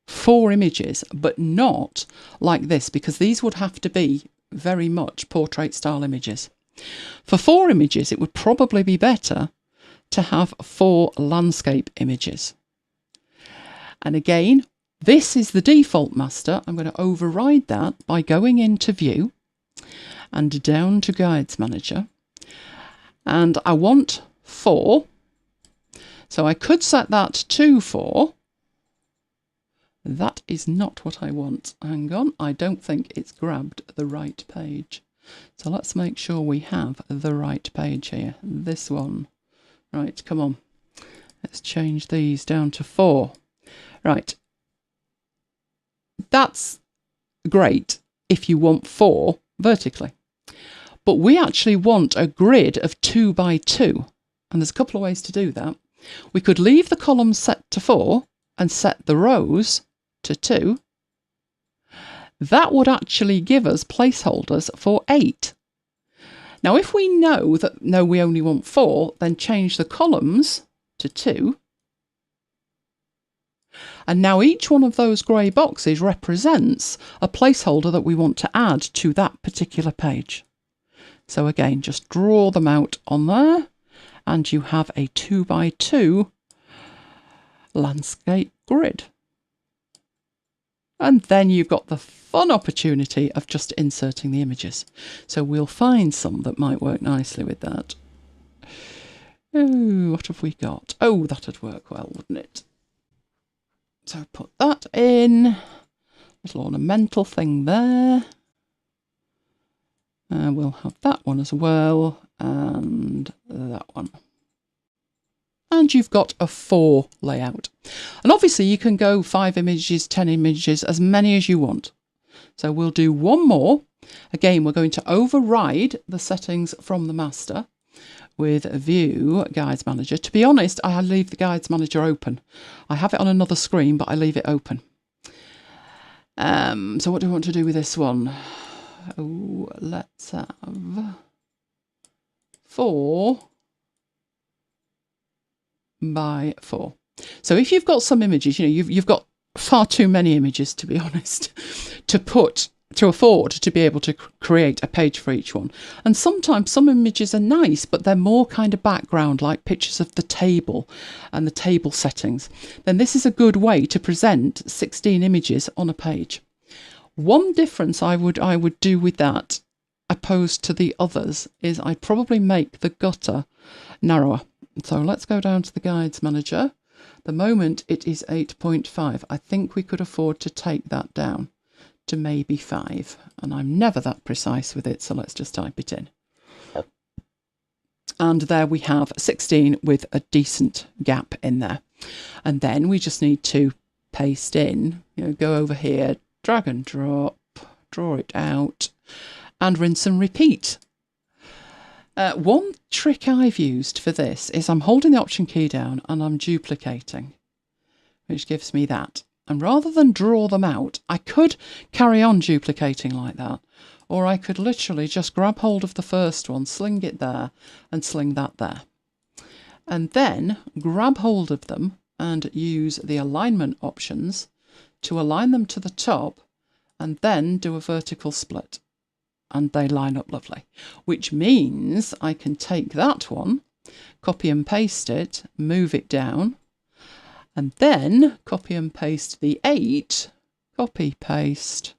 A: 4 images, but not like this? Because these would have to be very much portrait style images. For 4 images, it would probably be better to have 4 landscape images. And again, this is the default master. I'm going to override that by going into View and down to Guides Manager. And I want 4. So I could set that to 4. That is not what I want. Hang on, I don't think it's grabbed the right page. So let's make sure we have the right page here. This one. Right, come on. Let's change these down to 4. Right. That's great if you want 4 vertically. But we actually want a grid of 2 by 2. And there's a couple of ways to do that. We could leave the columns set to 4 and set the rows to 2. That would actually give us placeholders for 8. Now, if we know that, no, we only want 4, then change the columns to 2. And now each one of those grey boxes represents a placeholder that we want to add to that particular page. So again, just draw them out on there, and you have a 2 by 2 landscape grid. And then you've got the fun opportunity of just inserting the images. So we'll find some that might work nicely with that. Oh, what have we got? Oh, that'd work well, wouldn't it? So put that in. Little ornamental thing there. We'll have that one as well, and that one. And you've got a 4 layout. And obviously you can go 5 images, 10 images, as many as you want. So we'll do one more. Again, we're going to override the settings from the master with View Guides Manager. To be honest, I leave the Guides Manager open. I have it on another screen, but I leave it open. So what do we want to do with this one? Oh, let's have 4 by 4. So if you've got some images, you've got far too many images, to be honest, to afford to be able to create a page for each one. And sometimes some images are nice, but they're more kind of background, like pictures of the table and the table settings. Then this is a good way to present 16 images on a page. One difference I would do with that, opposed to the others is I'd probably make the gutter narrower. So let's go down to the guides manager. The moment it is 8.5. I think we could afford to take that down to maybe 5. And I'm never that precise with it, so let's just type it in. And there we have 16 with a decent gap in there. And then we just need to paste in, go over here, drag and drop, draw it out, and rinse and repeat. One trick I've used for this is I'm holding the Option key down and I'm duplicating, which gives me that. And rather than draw them out, I could carry on duplicating like that, or I could literally just grab hold of the first one, sling it there, and sling that there. And then grab hold of them and use the alignment options to align them to the top, and then do a vertical split. And they line up lovely, which means I can take that one, copy and paste it, move it down, and then copy and paste the 8, copy, paste,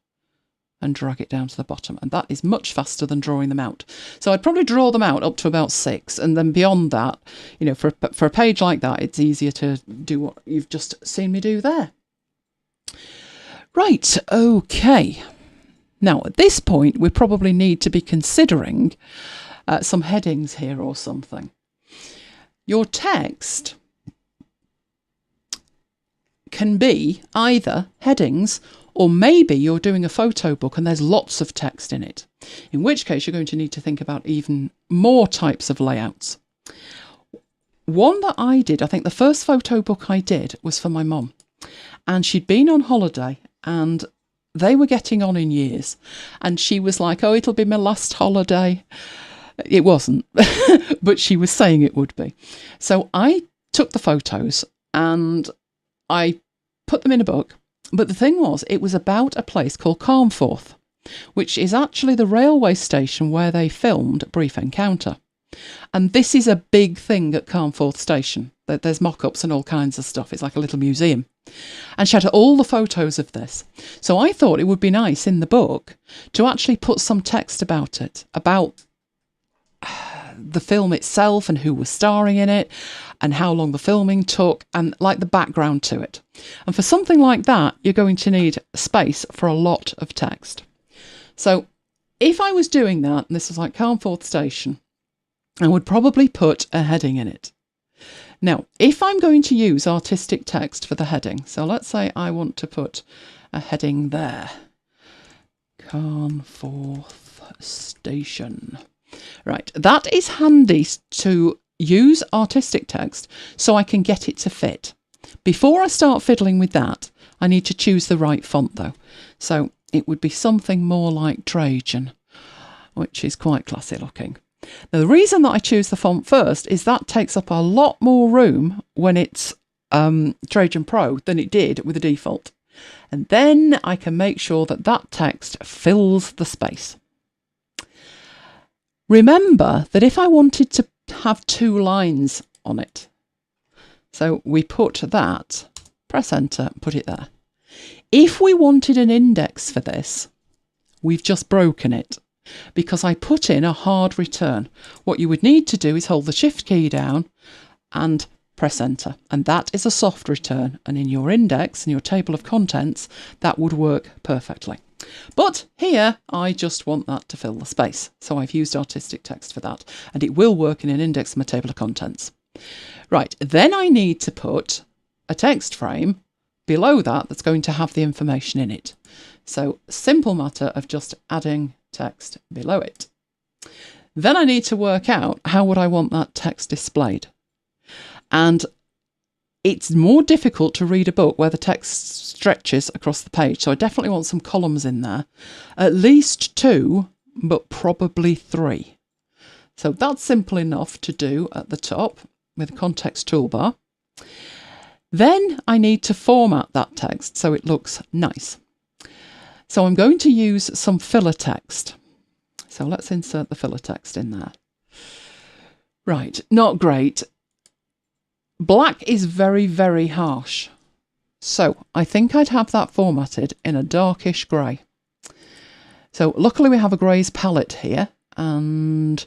A: and drag it down to the bottom. And that is much faster than drawing them out. So I'd probably draw them out up to about 6. And then beyond that, for a page like that, it's easier to do what you've just seen me do there. Right, okay. Now, at this point, we probably need to be considering some headings here or something. Your text can be either headings, or maybe you're doing a photo book and there's lots of text in it, in which case you're going to need to think about even more types of layouts. One that I did, I think the first photo book I did was for my mum, and she'd been on holiday and they were getting on in years, and she was like, oh, it'll be my last holiday. It wasn't, but she was saying it would be. So I took the photos and I put them in a book. But the thing was, it was about a place called Carnforth, which is actually the railway station where they filmed Brief Encounter. And this is a big thing at Carnforth Station. There's mock-ups and all kinds of stuff. It's like a little museum. And she had all the photos of this. So I thought it would be nice in the book to actually put some text about it, about the film itself and who was starring in it and how long the filming took and like the background to it. And for something like that, you're going to need space for a lot of text. So if I was doing that, and this was like Carnforth Station, I would probably put a heading in it. Now, if I'm going to use artistic text for the heading, so let's say I want to put a heading there. Carnforth Station. Right, that is handy to use artistic text so I can get it to fit. Before I start fiddling with that, I need to choose the right font though. So it would be something more like Trajan, which is quite classy looking. Now, the reason that I choose the font first is that takes up a lot more room when it's Trajan Pro than it did with the default. And then I can make sure that that text fills the space. Remember that if I wanted to have 2 lines on it, so we put that, press enter, put it there. If we wanted an index for this, we've just broken it because I put in a hard return. What you would need to do is hold the shift key down and press enter, and that is a soft return, and in your index and your table of contents that would work perfectly. But here I just want that to fill the space, so I've used artistic text for that, and it will work in an index and my table of contents. Right, then I need to put a text frame below that that's going to have the information in it. So simple matter of just adding text below it. Then I need to work out how would I want that text displayed. And it's more difficult to read a book where the text stretches across the page. So I definitely want some columns in there. At least 2, but probably 3. So that's simple enough to do at the top with a context toolbar. Then I need to format that text so it looks nice. So I'm going to use some filler text. So let's insert the filler text in there. Right, not great. Black is very, very harsh. So I think I'd have that formatted in a darkish grey. So luckily we have a greys palette here, and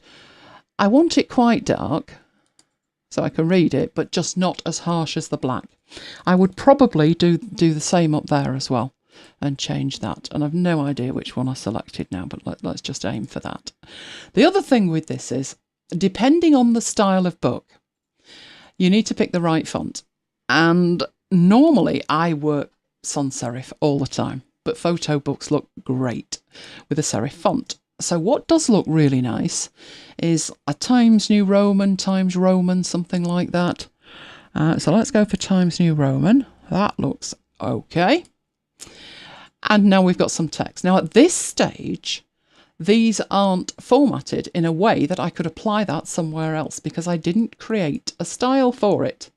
A: I want it quite dark so I can read it, but just not as harsh as the black. I would probably do the same up there as well and change that. And I've no idea which one I selected now, but let's just aim for that. The other thing with this is, depending on the style of book, you need to pick the right font. And normally I work sans serif all the time, but photo books look great with a serif font. So what does look really nice is a Times New Roman, Times Roman, something like that. So let's go for Times New Roman. That looks okay. And now we've got some text. Now at this stage, these aren't formatted in a way that I could apply that somewhere else because I didn't create a style for it.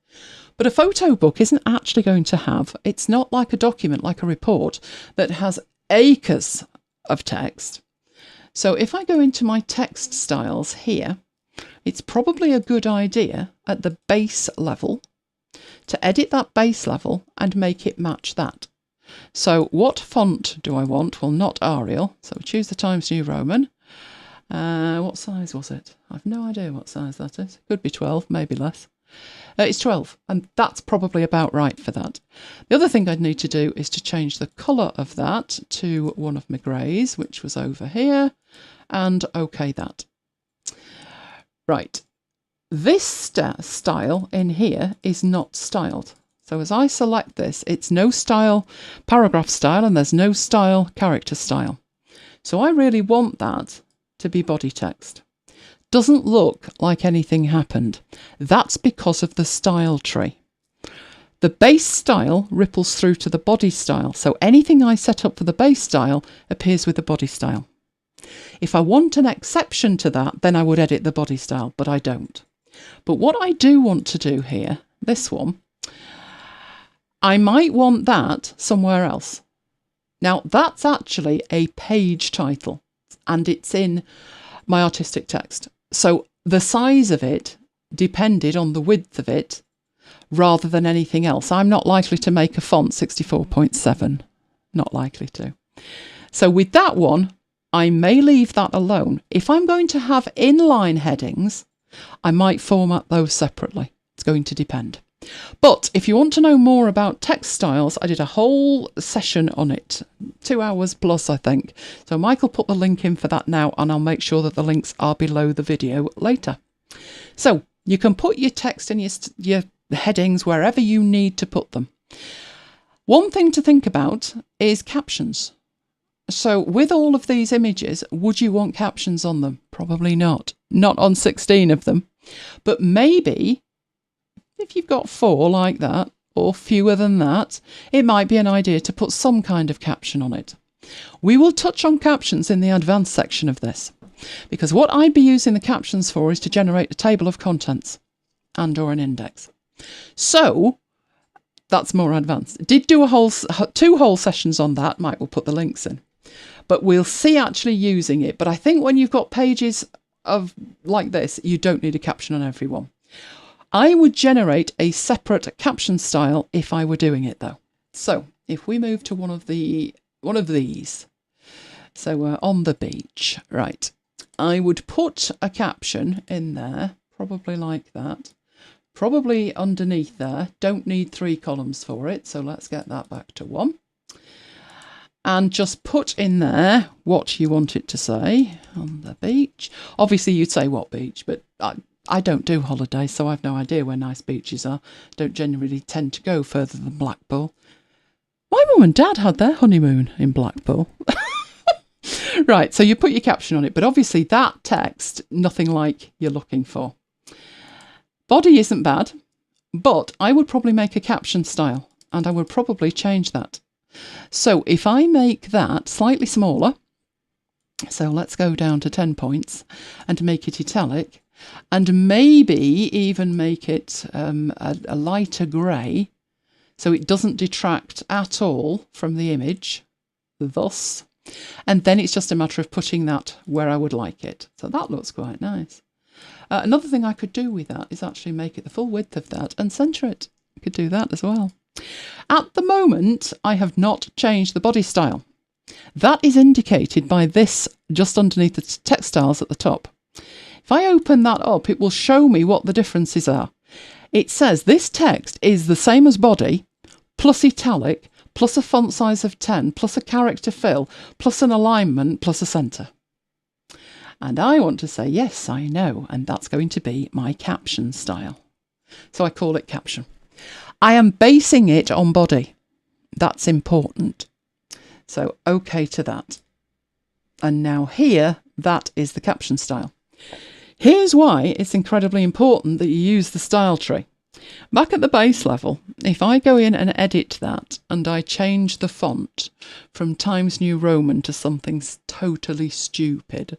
A: But a photo book isn't actually going to have, it's not like a document, like a report that has acres of text. So if I go into my text styles here, it's probably a good idea at the base level to edit that base level and make it match that. So what font do I want? Well, not Arial. So choose the Times New Roman. What size was it? I've no idea what size that is. Could be 12, maybe less. It's 12, and that's probably about right for that. The other thing I'd need to do is to change the colour of that to one of my greys, which was over here, and OK that. Right, this style in here is not styled. So as I select this, it's no style paragraph style and there's no style character style. So I really want that to be body text. Doesn't look like anything happened. That's because of the style tree. The base style ripples through to the body style. So anything I set up for the base style appears with the body style. If I want an exception to that, then I would edit the body style, but I don't. But what I do want to do here, this one, I might want that somewhere else. Now that's actually a page title and it's in my artistic text. So the size of it depended on the width of it rather than anything else. I'm not likely to make a font 64.7, not likely to. So with that one, I may leave that alone. If I'm going to have inline headings, I might format those separately. It's going to depend. But if you want to know more about text styles, I did a whole session on it, 2 hours plus, I think. So Michael put the link in for that now, and I'll make sure that the links are below the video later. So you can put your text and your headings wherever you need to put them. One thing to think about is captions. So with all of these images, would you want captions on them? Probably not. Not on 16 of them. But maybe if you've got 4 like that, or fewer than that, it might be an idea to put some kind of caption on it. We will touch on captions in the advanced section of this, because what I'd be using the captions for is to generate a table of contents and or an index. So that's more advanced. Did do 2 whole sessions on that. Mike will put the links in. But we'll see actually using it. But I think when you've got pages of like this, you don't need a caption on every one. I would generate a separate caption style if I were doing it though. So if we move to one of these, so we're on the beach, right? I would put a caption in there, probably like that, probably underneath there. Don't need 3 columns for it, so let's get that back to 1. And just put in there what you want it to say on the beach. Obviously you'd say what beach, but I don't do holidays, so I've no idea where nice beaches are. Don't generally tend to go further than Blackpool. My mum and dad had their honeymoon in Blackpool. Right, so you put your caption on it, but obviously that text, nothing like you're looking for. Body isn't bad, but I would probably make a caption style, and I would probably change that. So if I make that slightly smaller, so let's go down to 10 points and make it italic, and maybe even make it a lighter grey so it doesn't detract at all from the image, thus. And then it's just a matter of putting that where I would like it. So that looks quite nice. Another thing I could do with that is actually make it the full width of that and centre it. I could do that as well. At the moment, I have not changed the body style. That is indicated by this just underneath the text styles at the top. If I open that up, it will show me what the differences are. It says this text is the same as body, plus italic, plus a font size of 10, plus a character fill, plus an alignment, plus a centre. And I want to say, yes, I know, and that's going to be my caption style. So I call it caption. I am basing it on body. That's important. So OK to that. And now here, that is the caption style. Here's why it's incredibly important that you use the style tree. Back at the base level, if I go in and edit that and I change the font from Times New Roman to something totally stupid.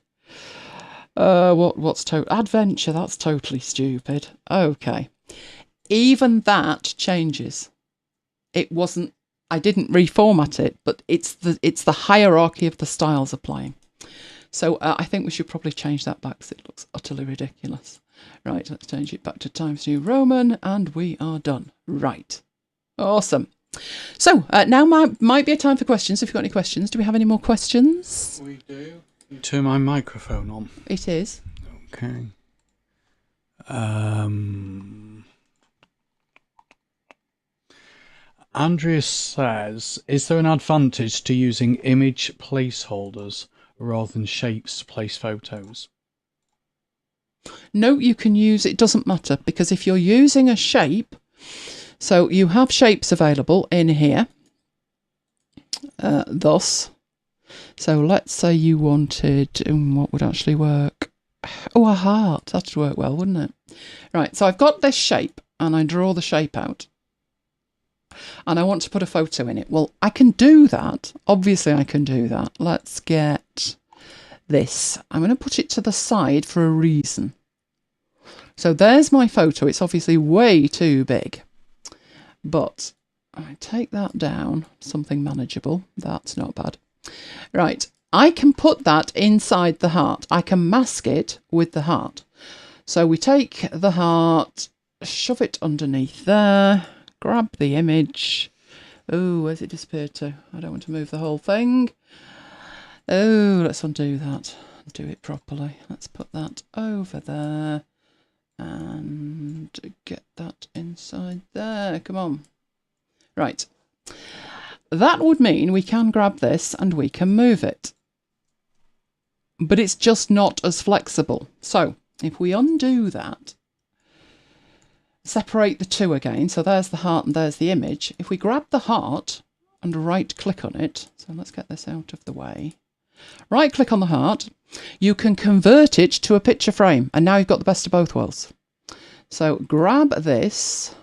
A: What's Adventure, that's totally stupid. Okay. Even that changes. It wasn't, I didn't reformat it, but it's the hierarchy of the styles applying. So I think we should probably change that back because it looks utterly ridiculous. Right, let's change it back to Times New Roman and we are done. Right. Awesome. So now might be a time for questions. If you've got any questions, do we have any more questions?
B: We do. You turn my microphone on.
A: It is.
B: Okay. Andrea says, is there an advantage to using image placeholders rather than shapes to place photos?
A: No, you can use, it doesn't matter, because if you're using a shape, so you have shapes available in here, thus. So let's say you wanted, what would actually work? Oh, a heart, that'd work well, wouldn't it? Right, so I've got this shape and I draw the shape out. And I want to put a photo in it. Well, I can do that. Obviously, I can do that. Let's get this. I'm going to put it to the side for a reason. So there's my photo. It's obviously way too big. But I take that down, something manageable. That's not bad. Right. I can put that inside the heart. I can mask it with the heart. So we take the heart, shove it underneath there. Grab the image. Oh, where's it disappeared to? I don't want to move the whole thing. Oh, let's undo that. Do it properly. Let's put that over there and get that inside there. Come on. Right. That would mean we can grab this and we can move it. But it's just not as flexible. So if we undo that, separate the two again. So there's the heart and there's the image. If we grab the heart and right click on it, so let's get this out of the way. Right click on the heart, you can convert it to a picture frame and now you've got the best of both worlds. So grab this,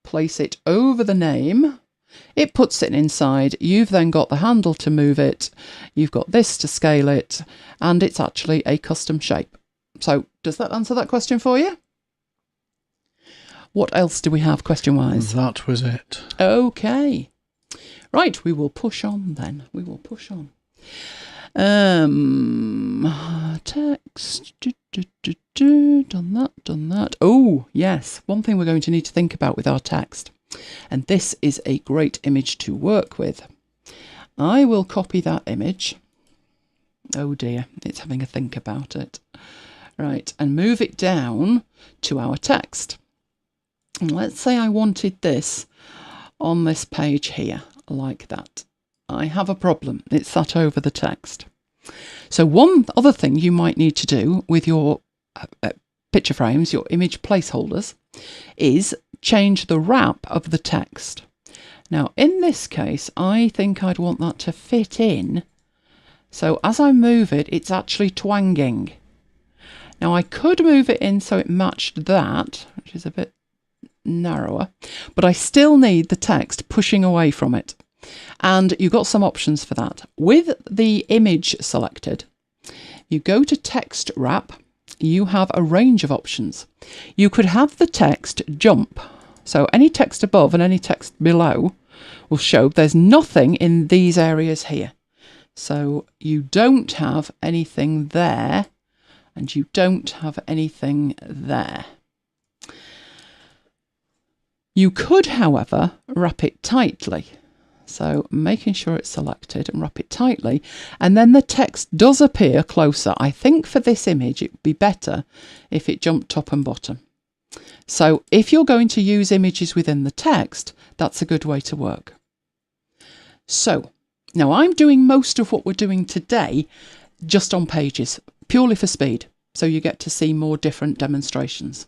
A: place it over the name, it puts it inside, you've then got the handle to move it, you've got this to scale it, and it's actually a custom shape. So does that answer that question for you? What else do we have question-wise?
B: That was it.
A: Okay. Right, we will push on then. We will push on. Text. Done that. Oh, yes. One thing we're going to need to think about with our text. And this is a great image to work with. I will copy that image. Oh dear, it's having a think about it. Right, and move it down to our text. And let's say I wanted this on this page here, like that. I have a problem. It's sat over the text. So one other thing you might need to do with your picture frames, your image placeholders, is change the wrap of the text. Now, in this case, I think I'd want that to fit in. So as I move it, it's actually twanging. Now, I could move it in so it matched that, which is a bit narrower, but I still need the text pushing away from it. And you've got some options for that. With the image selected, you go to text wrap, you have a range of options. You could have the text jump. So any text above and any text below will show there's nothing in these areas here. So you don't have anything there and you don't have anything there. You could, however, wrap it tightly. So making sure it's selected and wrap it tightly, and then the text does appear closer. I think for this image it would be better if it jumped top and bottom. So if you're going to use images within the text, that's a good way to work. So now I'm doing most of what we're doing today just on pages, purely for speed, so you get to see more different demonstrations.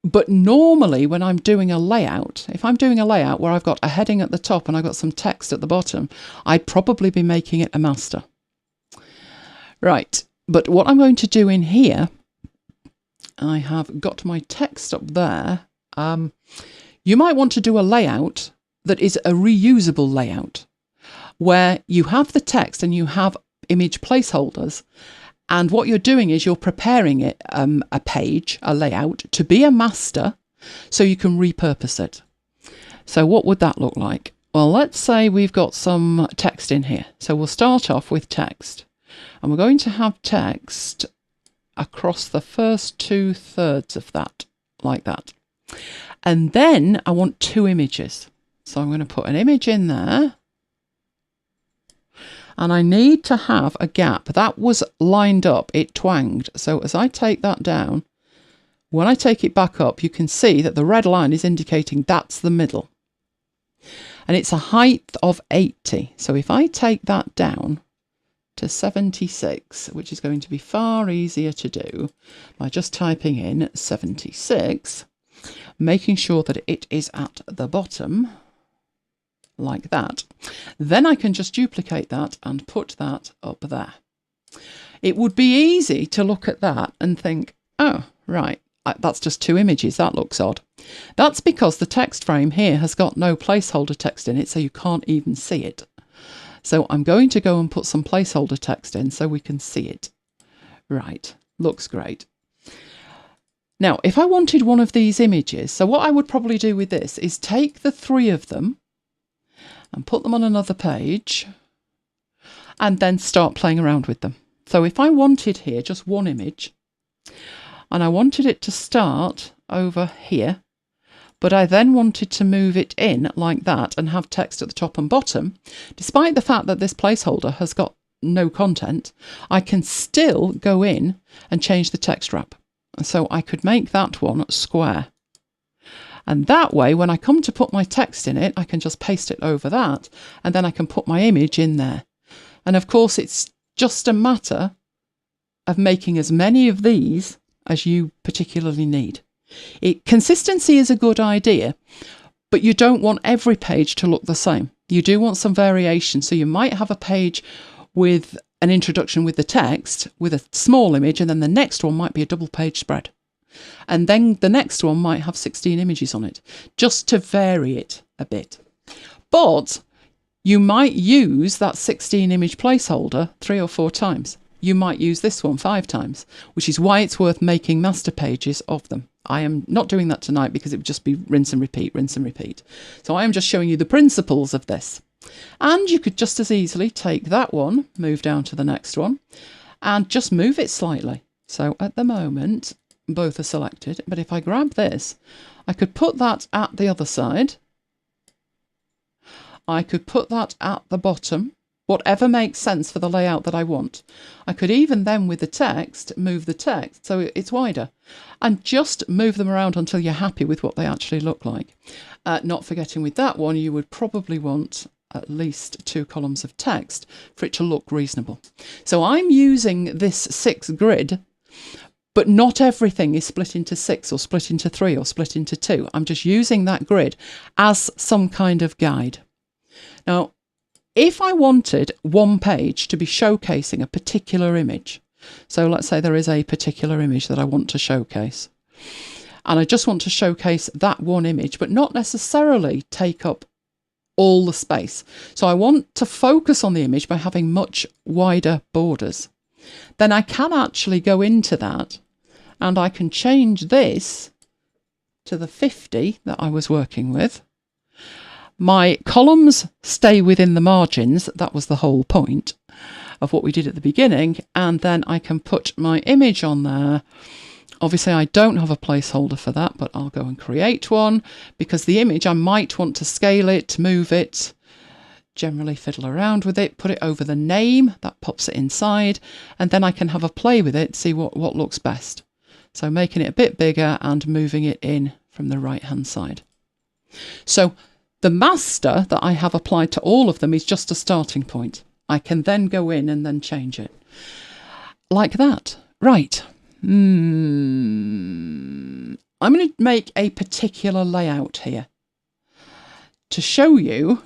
A: But normally when I'm doing a layout, if I'm doing a layout where I've got a heading at the top and I've got some text at the bottom, I'd probably be making it a master. Right, but what I'm going to do in here, I have got my text up there. You might want to do a layout that is a reusable layout, where you have the text and you have image placeholders. And what you're doing is you're preparing it, a page, a layout, to be a master so you can repurpose it. So what would that look like? Well, let's say we've got some text in here. So we'll start off with text. And we're going to have text across the first 2/3 of that, like that. And then I want 2 images. So I'm going to put an image in there. And I need to have a gap. That was lined up, it twanged. So as I take that down, when I take it back up, you can see that the red line is indicating that's the middle. And it's a height of 80. So if I take that down to 76, which is going to be far easier to do by just typing in 76, making sure that it is at the bottom, like that, then I can just duplicate that and put that up there. It would be easy to look at that and think, oh, right, that's just 2 images, that looks odd. That's because the text frame here has got no placeholder text in it, so you can't even see it. So I'm going to go and put some placeholder text in so we can see it. Right, looks great. Now, if I wanted one of these images, so what I would probably do with this is take the 3 of them and put them on another page and then start playing around with them. So if I wanted here just one image and I wanted it to start over here, but I then wanted to move it in like that and have text at the top and bottom, despite the fact that this placeholder has got no content, I can still go in and change the text wrap. So I could make that one square. And that way, when I come to put my text in it, I can just paste it over that, and then I can put my image in there. And of course, it's just a matter of making as many of these as you particularly need. Consistency is a good idea, but you don't want every page to look the same. You do want some variation. So you might have a page with an introduction with the text, with a small image, and then the next one might be a double page spread. And then the next one might have 16 images on it, just to vary it a bit. But you might use that 16 image placeholder 3 or 4 times. You might use this one 5 times, which is why it's worth making master pages of them. I am not doing that tonight because it would just be rinse and repeat, rinse and repeat. So I am just showing you the principles of this. And you could just as easily take that one, move down to the next one, and just move it slightly. So at the moment, both are selected, but if I grab this, I could put that at the other side. I could put that at the bottom, whatever makes sense for the layout that I want. I could even then with the text, move the text so it's wider, and just move them around until you're happy with what they actually look like. Not forgetting with that one, you would probably want at least 2 columns of text for it to look reasonable. So I'm using this 6 grid, but not everything is split into 6 or split into 3 or split into 2. I'm just using that grid as some kind of guide. Now, if I wanted one page to be showcasing a particular image, so let's say there is a particular image that I want to showcase, and I just want to showcase that one image, but not necessarily take up all the space. So I want to focus on the image by having much wider borders. Then I can actually go into that and I can change this to the 50 that I was working with. My columns stay within the margins. That was the whole point of what we did at the beginning. And then I can put my image on there Obviously, I don't have a placeholder for that, but I'll go and create one because the image, I might want to scale it, move it, generally fiddle around with it, put it over the name, that pops it inside, and then I can have a play with it, see what looks best. So making it a bit bigger and moving it in from the right-hand side. So the master that I have applied to all of them is just a starting point. I can then go in and then change it. Like that. Right. I'm going to make a particular layout here to show you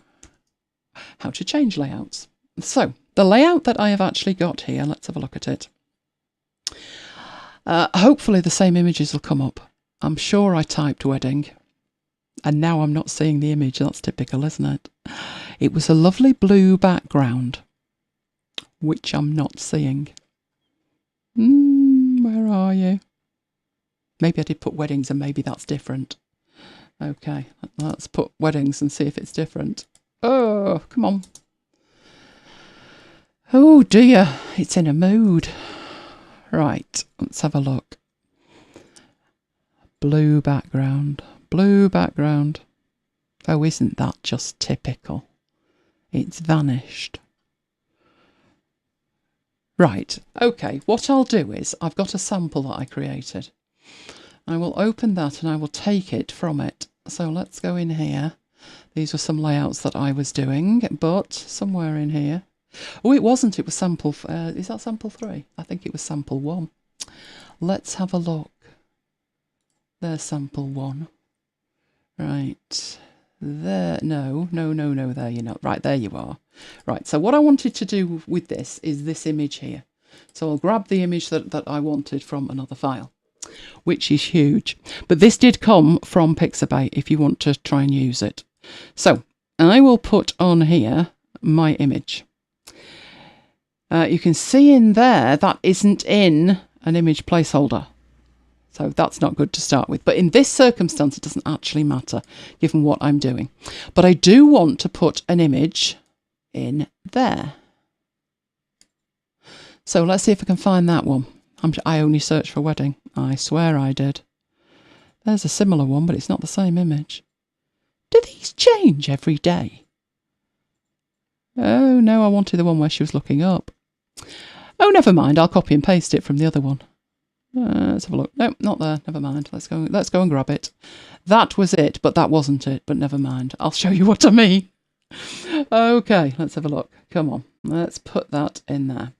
A: how to change layouts. So the layout that I have actually got here, let's have a look at it. Hopefully the same images will come up. I'm sure I typed wedding and now I'm not seeing the image. That's typical, isn't it? It was a lovely blue background, which I'm not seeing. Where are you? Maybe I did put weddings and maybe that's different. Okay, let's put weddings and see if it's different. Oh, come on. Oh dear, it's in a mood. Right, let's have a look. Blue background, blue background. Oh, isn't that just typical? It's vanished. Right, okay, what I'll do is, I've got a sample that I created. I will open that and I will take it from it. So let's go in here. These were some layouts that I was doing, but somewhere in here. Oh, it wasn't, it was sample, is that sample 3? I think it was sample 1. Let's have a look. There's sample 1. Right, there, no, there you're not. Right, there you are. Right, so what I wanted to do with this is this image here. So I'll grab the image that I wanted from another file, which is huge. But this did come from Pixabay if you want to try and use it. So I will put on here my image. You can see in there that isn't in an image placeholder. So that's not good to start with. But in this circumstance, it doesn't actually matter, given what I'm doing. But I do want to put an image in there. So let's see if I can find that one. I only searched for wedding. I swear I did. There's a similar one, but it's not the same image. Do these change every day? Oh, no, I wanted the one where she was looking up. Oh, never mind. I'll copy and paste it from the other one. Let's have a look. No, not there. Never mind. Let's go and grab it. That was it, but that wasn't it. But never mind. I'll show you what I mean. Okay, let's have a look. Come on. Let's put that in there.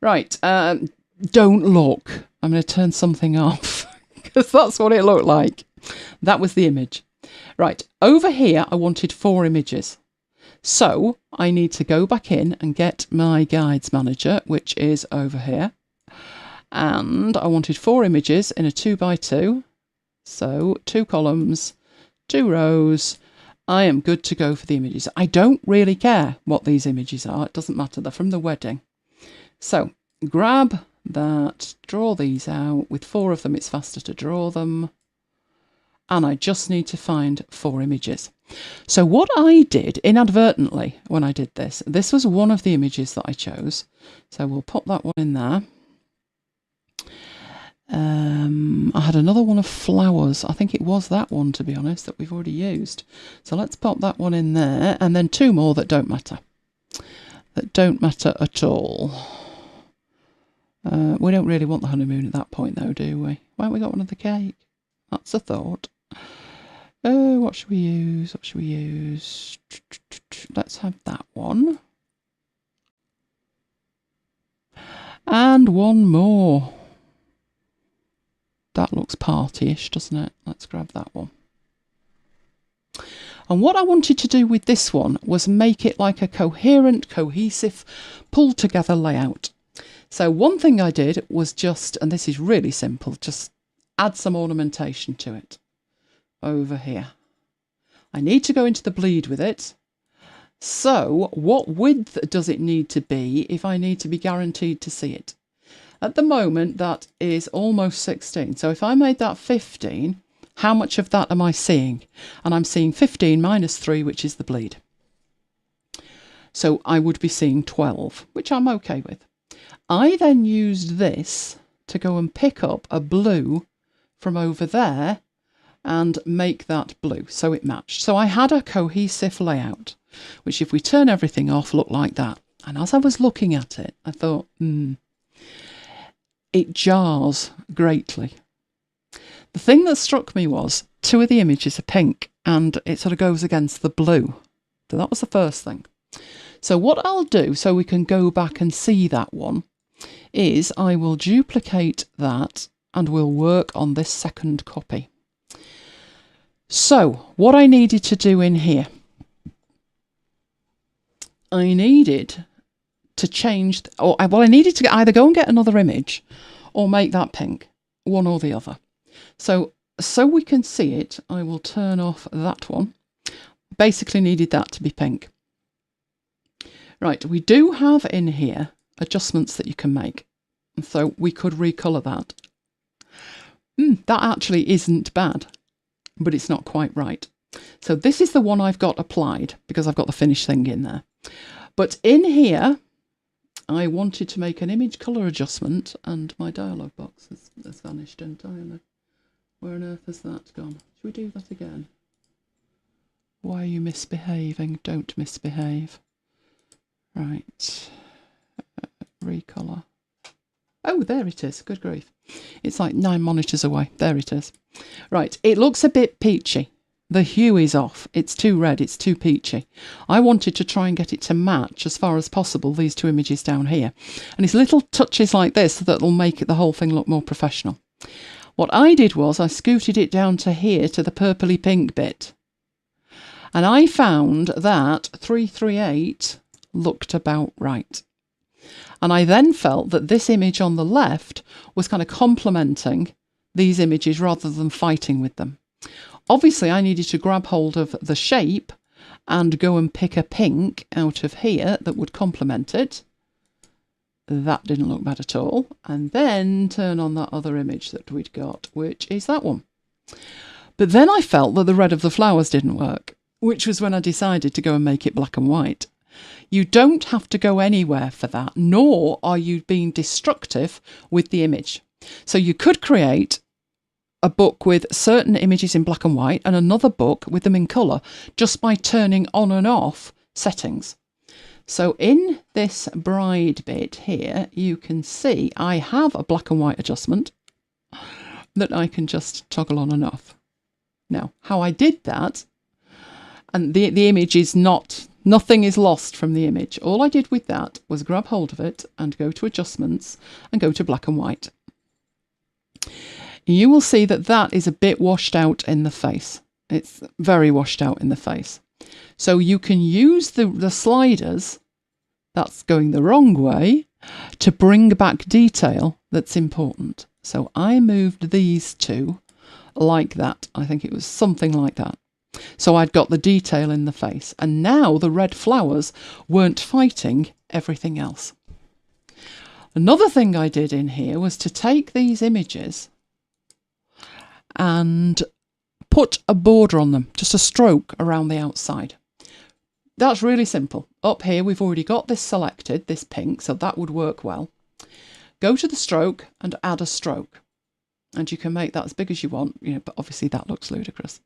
A: Right. Don't look. I'm going to turn something off because that's what it looked like. That was the image. Right. Over here, I wanted 4 images. So I need to go back in and get my guides manager, which is over here. And I wanted 4 images in a 2x2. So 2 columns, 2 rows. I am good to go for the images. I don't really care what these images are. It doesn't matter. They're from the wedding. So grab that, draw these out. With 4 of them, it's faster to draw them. And I just need to find 4 images. So what I did inadvertently when I did this, this was one of the images that I chose. So we'll pop that one in there. I had another one of flowers. I think it was that one, to be honest, that we've already used. So let's pop that one in there. And then 2 more that don't matter. That don't matter at all. We don't really want the honeymoon at that point, though, do we? Why haven't we got one of the cake? That's a thought. What should we use? What should we use? Let's have that one. And one more. That looks party-ish, doesn't it? Let's grab that one. And what I wanted to do with this one was make it like a coherent, cohesive, pulled-together layout. So one thing I did was just, and this is really simple, just add some ornamentation to it over here. I need to go into the bleed with it. So what width does it need to be if I need to be guaranteed to see it? At the moment, that is almost 16. So if I made that 15, how much of that am I seeing? And I'm seeing 15 minus 3, which is the bleed. So I would be seeing 12, which I'm okay with. I then used this to go and pick up a blue from over there and make that blue so it matched. So I had a cohesive layout, which if we turn everything off, looked like that. And as I was looking at it, I thought, it jars greatly. The thing that struck me was 2 of the images are pink and it sort of goes against the blue. So that was the first thing. So what I'll do, so we can go back and see that one, is I will duplicate that and we'll work on this second copy. So what I needed to do in here, I needed to change, I needed to either go and get another image or make that pink, one or the other. So we can see it, I will turn off that one. Basically needed that to be pink. Right, we do have in here adjustments that you can make. So we could recolour that. That actually isn't bad, but it's not quite right. So this is the one I've got applied because I've got the finished thing in there. But in here, I wanted to make an image colour adjustment and my dialog box has vanished entirely. Where on earth has that gone? Should we do that again? Why are you misbehaving? Don't misbehave. Right. Recolour. Oh, there it is. Good grief. It's like 9 monitors away. There it is. Right. It looks a bit peachy. The hue is off. It's too red. It's too peachy. I wanted to try and get it to match as far as possible these 2 images down here. And it's little touches like this that will make it the whole thing look more professional. What I did was I scooted it down to here to the purpley pink bit. And I found that 338 looked about right. And I then felt that this image on the left was kind of complementing these images rather than fighting with them. Obviously, I needed to grab hold of the shape and go and pick a pink out of here that would complement it. That didn't look bad at all. And then turn on that other image that we'd got, which is that one. But then I felt that the red of the flowers didn't work, which was when I decided to go and make it black and white. You don't have to go anywhere for that, nor are you being destructive with the image. So you could create a book with certain images in black and white and another book with them in colour just by turning on and off settings. So in this bride bit here, you can see I have a black and white adjustment that I can just toggle on and off. Now, how I did that, and the image is nothing is lost from the image. All I did with that was grab hold of it and go to adjustments and go to black and white. You will see that that is a bit washed out in the face. It's very washed out in the face. So you can use the sliders, that's going the wrong way, to bring back detail that's important. So I moved these 2 like that. I think it was something like that. So I'd got the detail in the face. And now the red flowers weren't fighting everything else. Another thing I did in here was to take these images and put a border on them, just a stroke around the outside. That's really simple. Up here, we've already got this selected, this pink, so that would work well. Go to the stroke and add a stroke. And you can make that as big as you want, but obviously that looks ludicrous.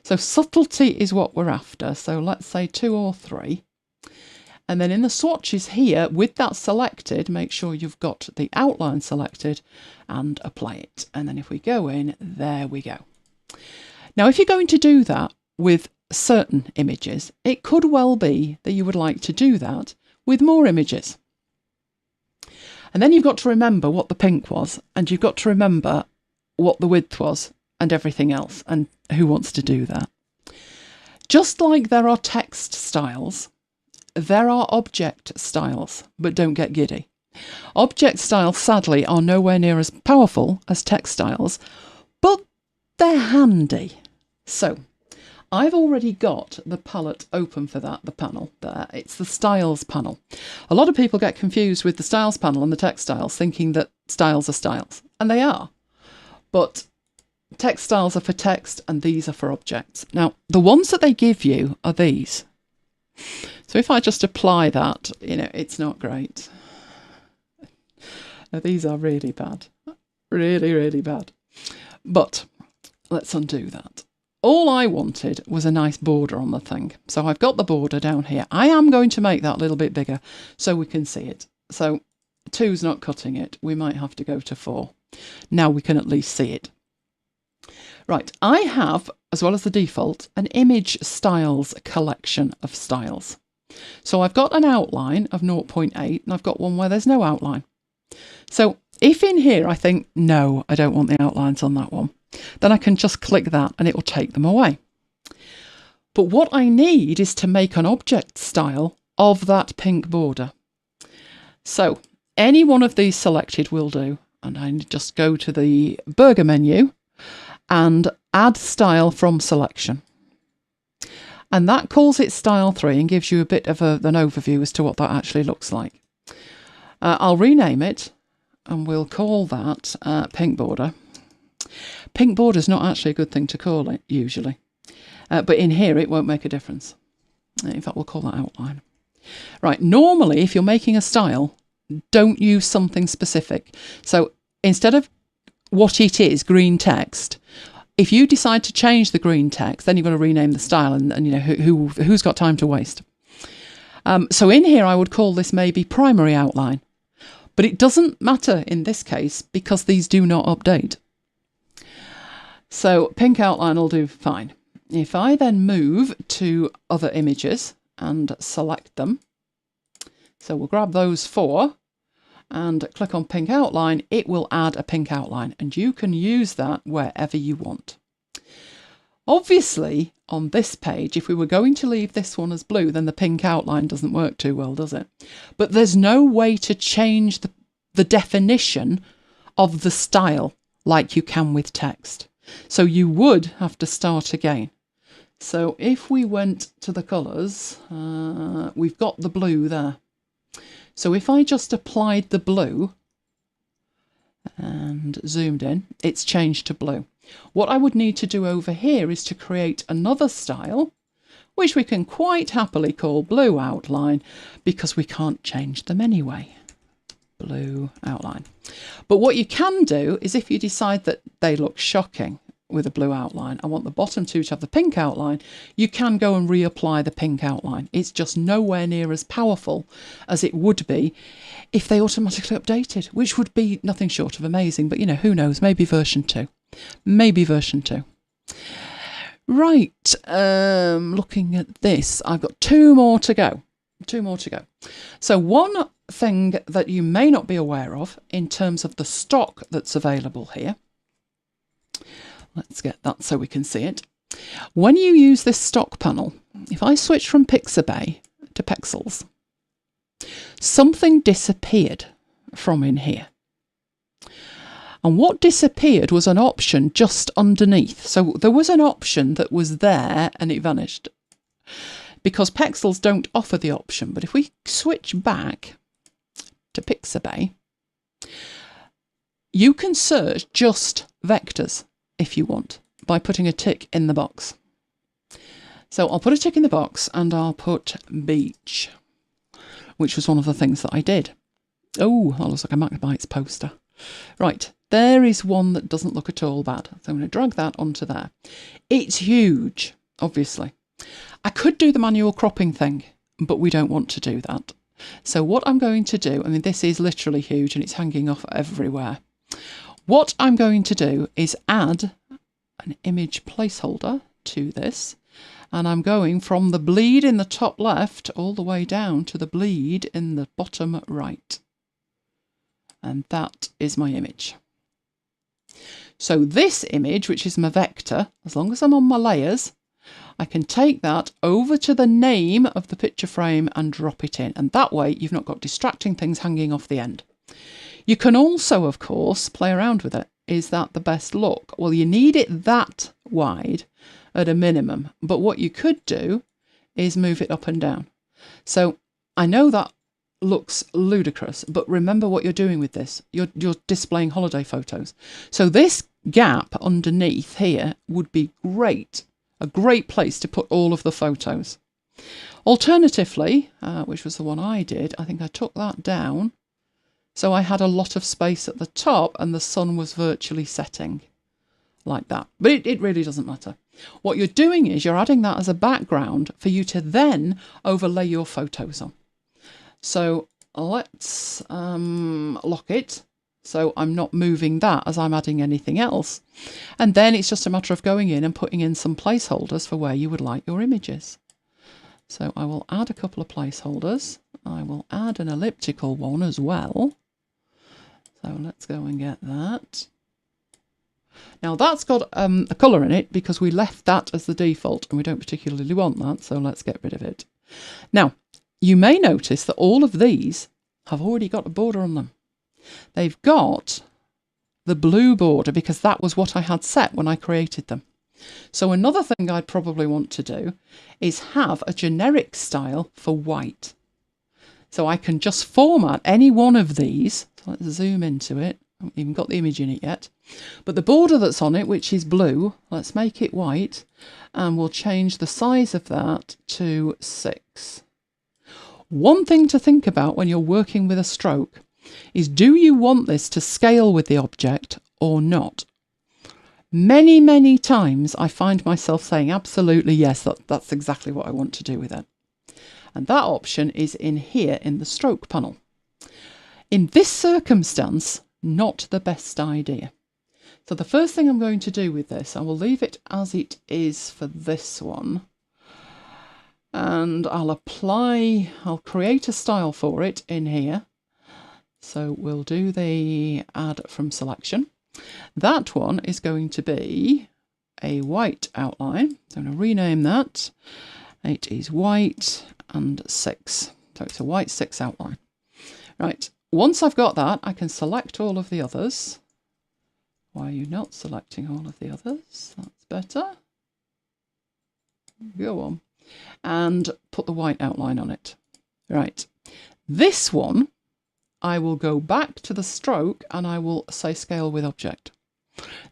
A: So subtlety is what we're after. So let's say 2 or 3. And then in the swatches here, with that selected, make sure you've got the outline selected and apply it. And then if we go in, there we go. Now, if you're going to do that with certain images, it could well be that you would like to do that with more images. And then you've got to remember what the pink was, and you've got to remember what the width was and everything else, and who wants to do that. Just like there are text styles, there are object styles, but don't get giddy. Object styles, sadly, are nowhere near as powerful as text styles, but they're handy. So I've already got the palette open for that, the panel there. It's the styles panel. A lot of people get confused with the styles panel and the text styles, thinking that styles are styles, and they are. But text styles are for text and these are for objects. Now, the ones that they give you are these. So if I just apply that, it's not great. Now, these are really bad. Really, really bad. But let's undo that. All I wanted was a nice border on the thing. So I've got the border down here. I am going to make that a little bit bigger so we can see it. So 2's not cutting it. We might have to go to 4. Now we can at least see it. Right, I have, as well as the default, an image styles collection of styles. So I've got an outline of 0.8 and I've got one where there's no outline. So if in here I think, no, I don't want the outlines on that one, then I can just click that and it will take them away. But what I need is to make an object style of that pink border. So any one of these selected will do. And I just go to the burger menu and add style from selection. And that calls it style 3 and gives you a bit of an overview as to what that actually looks like. I'll rename it and we'll call that pink border. Pink border is not actually a good thing to call it usually, but in here it won't make a difference. In fact, we'll call that outline. Right, normally if you're making a style, don't use something specific. So instead of what it is, green text, if you decide to change the green text, then you've got to rename the style, and you know who's got time to waste. So in here I would call this maybe primary outline, but it doesn't matter in this case because these do not update. So pink outline will do fine. If I then move to other images and select them, so we'll grab those 4 and click on pink outline, it will add a pink outline and you can use that wherever you want. Obviously on this page, if we were going to leave this one as blue, then the pink outline doesn't work too well, does it? But there's no way to change the definition of the style like you can with text. So you would have to start again. So if we went to the colours, we've got the blue there. So if I just applied the blue and zoomed in, it's changed to blue. What I would need to do over here is to create another style, which we can quite happily call blue outline because we can't change them anyway. Blue outline. But what you can do is if you decide that they look shocking with a blue outline, I want the bottom 2 to have the pink outline, you can go and reapply the pink outline. It's just nowhere near as powerful as it would be if they automatically updated, which would be nothing short of amazing. But you know, who knows, maybe version 2. Maybe version 2. Right, looking at this, I've got 2 more to go. 2 more to go. So one thing that you may not be aware of in terms of the stock that's available here, let's get that so we can see it. When you use this stock panel, if I switch from Pixabay to Pexels, something disappeared from in here. And what disappeared was an option just underneath. So there was an option that was there and it vanished. Because Pexels don't offer the option. But if we switch back to Pixabay, you can search just vectors if you want, by putting a tick in the box. So I'll put a tick in the box and I'll put beach, which was one of the things that I did. Oh, that looks like a Macbites poster. Right, there is one that doesn't look at all bad. So I'm going to drag that onto there. It's huge, obviously. I could do the manual cropping thing, but we don't want to do that. So what I'm going to do, I mean, this is literally huge and it's hanging off everywhere. What I'm going to do is add an image placeholder to this, and I'm going from the bleed in the top left all the way down to the bleed in the bottom right. And that is my image. So this image, which is my vector, as long as I'm on my layers, I can take that over to the name of the picture frame and drop it in. And that way you've not got distracting things hanging off the end. You can also, of course, play around with it. Is that the best look? Well, you need it that wide at a minimum. But what you could do is move it up and down. So I know that looks ludicrous, but remember what you're doing with this. You're displaying holiday photos. So this gap underneath here would be great. A great place to put all of the photos. Alternatively, which was the one I did, I think I took that down So I had a lot of space at the top and the sun was virtually setting like that. But it really doesn't matter. What you're doing is you're adding that as a background for you to then overlay your photos on. So let's lock it. So I'm not moving that as I'm adding anything else. And then it's just a matter of going in and putting in some placeholders for where you would like your images. So I will add a couple of placeholders. I will add an elliptical one as well. So let's go and get that. Now that's got a colour in it because we left that as the default and we don't particularly want that. So let's get rid of it. Now, you may notice that all of these have already got a border on them. They've got the blue border because that was what I had set when I created them. So another thing I'd probably want to do is have a generic style for white. So I can just format any one of these. So let's zoom into it. I haven't even got the image in it yet. But the border that's on it, which is blue, let's make it white. And we'll change the size of that to 6. One thing to think about when you're working with a stroke is, do you want this to scale with the object or not? Many, many times I find myself saying absolutely yes, that's exactly what I want to do with it. And that option is in here in the stroke panel. In this circumstance, not the best idea. So the first thing I'm going to do with this, I will leave it as it is for this one. And I'll create a style for it in here. So we'll do the add from selection. That one is going to be a white outline. So I'm going to rename that. It is white and 6. So it's a white 6 outline. Right. Once I've got that, I can select all of the others. Why are you not selecting all of the others? That's better. Go on. And put the white outline on it. Right. This one, I will go back to the stroke and I will say scale with object.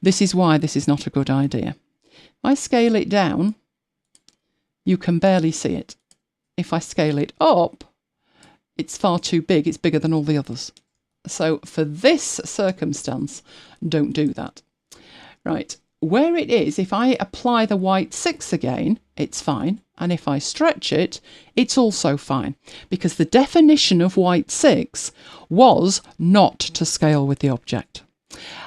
A: This is why this is not a good idea. If I scale it down, you can barely see it. If I scale it up, it's far too big. It's bigger than all the others. So for this circumstance, don't do that. Right. Where it is, if I apply the white 6 again, it's fine. And if I stretch it, it's also fine. Because the definition of white 6 was not to scale with the object.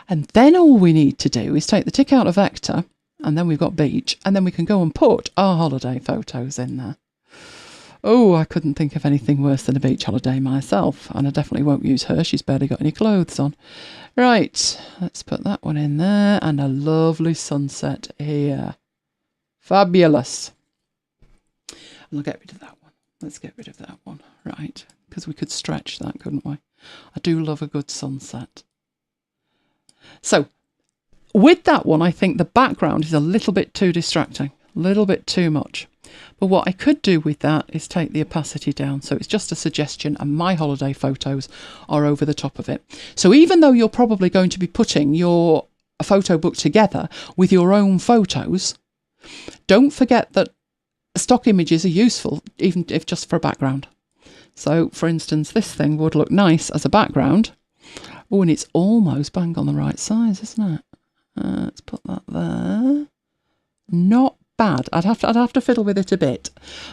A: And then all we need to do is take the tick out of vector, and then we've got beach, and then we can go and put our holiday photos in there. Oh, I couldn't think of anything worse than a beach holiday myself, and I definitely won't use her. She's barely got any clothes on. Right, let's put that one in there, and a lovely sunset here. Fabulous. And we'll get rid of that one. Let's get rid of that one. Right, because we could stretch that, couldn't we? I do love a good sunset. So, with that one, I think the background is a little bit too distracting, a little bit too much. But what I could do with that is take the opacity down. So it's just a suggestion, and my holiday photos are over the top of it. So even though you're probably going to be putting your photo book together with your own photos, don't forget that stock images are useful, even if just for a background. So, for instance, this thing would look nice as a background. Oh, and it's almost bang on the right size, isn't it? Let's put that there. Not bad. I'd have to fiddle with it a bit,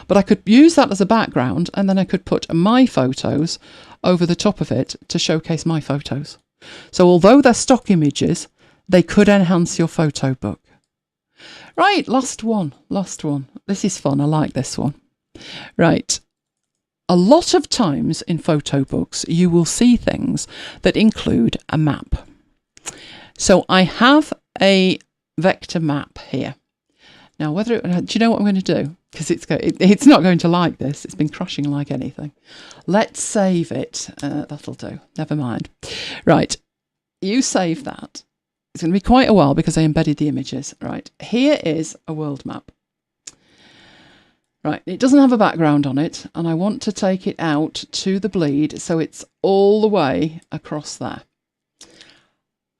A: but I could use that as a background, and then I could put my photos over the top of it to showcase my photos. So although they're stock images, they could enhance your photo book. Right, last one. This is fun. I like this one. Right. A lot of times in photo books, you will see things that include a map. So I have a vector map here. Now, do you know what I'm going to do? Because it's not going to like this. It's been crashing like anything. Let's save it. That'll do. Never mind. Right. You save that. It's going to be quite a while because I embedded the images. Right. Here is a world map. Right. It doesn't have a background on it, and I want to take it out to the bleed so it's all the way across there.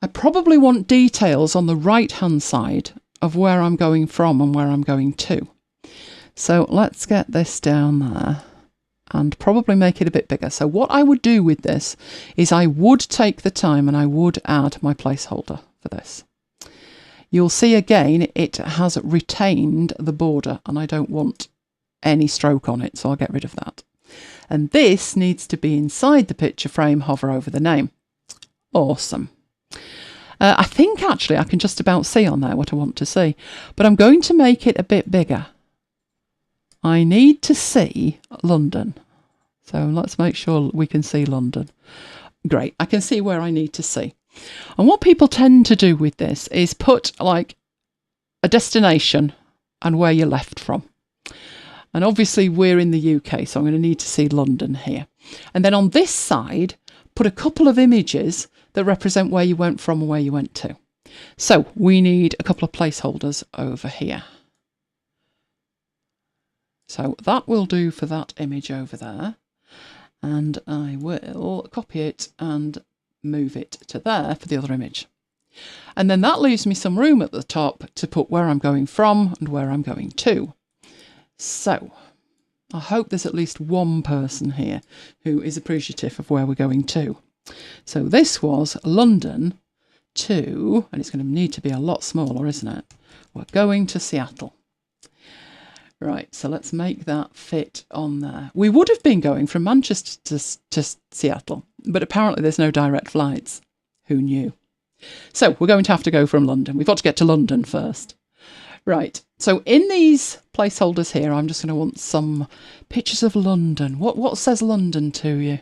A: I probably want details on the right-hand side of where I'm going from and where I'm going to. So let's get this down there, and probably make it a bit bigger. So what I would do with this is I would take the time and I would add my placeholder for this. You'll see again it has retained the border and I don't want any stroke on it, so I'll get rid of that. And this needs to be inside the picture frame, hover over the name. Awesome. I think actually I can just about see on there what I want to see, but I'm going to make it a bit bigger. I need to see London. So let's make sure we can see London. Great, I can see where I need to see. And what people tend to do with this is put like a destination and where you left from. And obviously we're in the UK, so I'm going to need to see London here. And then on this side, put a couple of images that represent where you went from and where you went to. So we need a couple of placeholders over here. So that will do for that image over there. And I will copy it and move it to there for the other image. And then that leaves me some room at the top to put where I'm going from and where I'm going to. So I hope there's at least one person here who is appreciative of where we're going to. So this was London to, and it's going to need to be a lot smaller, isn't it? We're going to Seattle. Right, so let's make that fit on there. We would have been going from Manchester to Seattle, but apparently there's no direct flights. Who knew? So we're going to have to go from London. We've got to get to London first. Right, so in these placeholders here, I'm just going to want some pictures of London. What says London to you?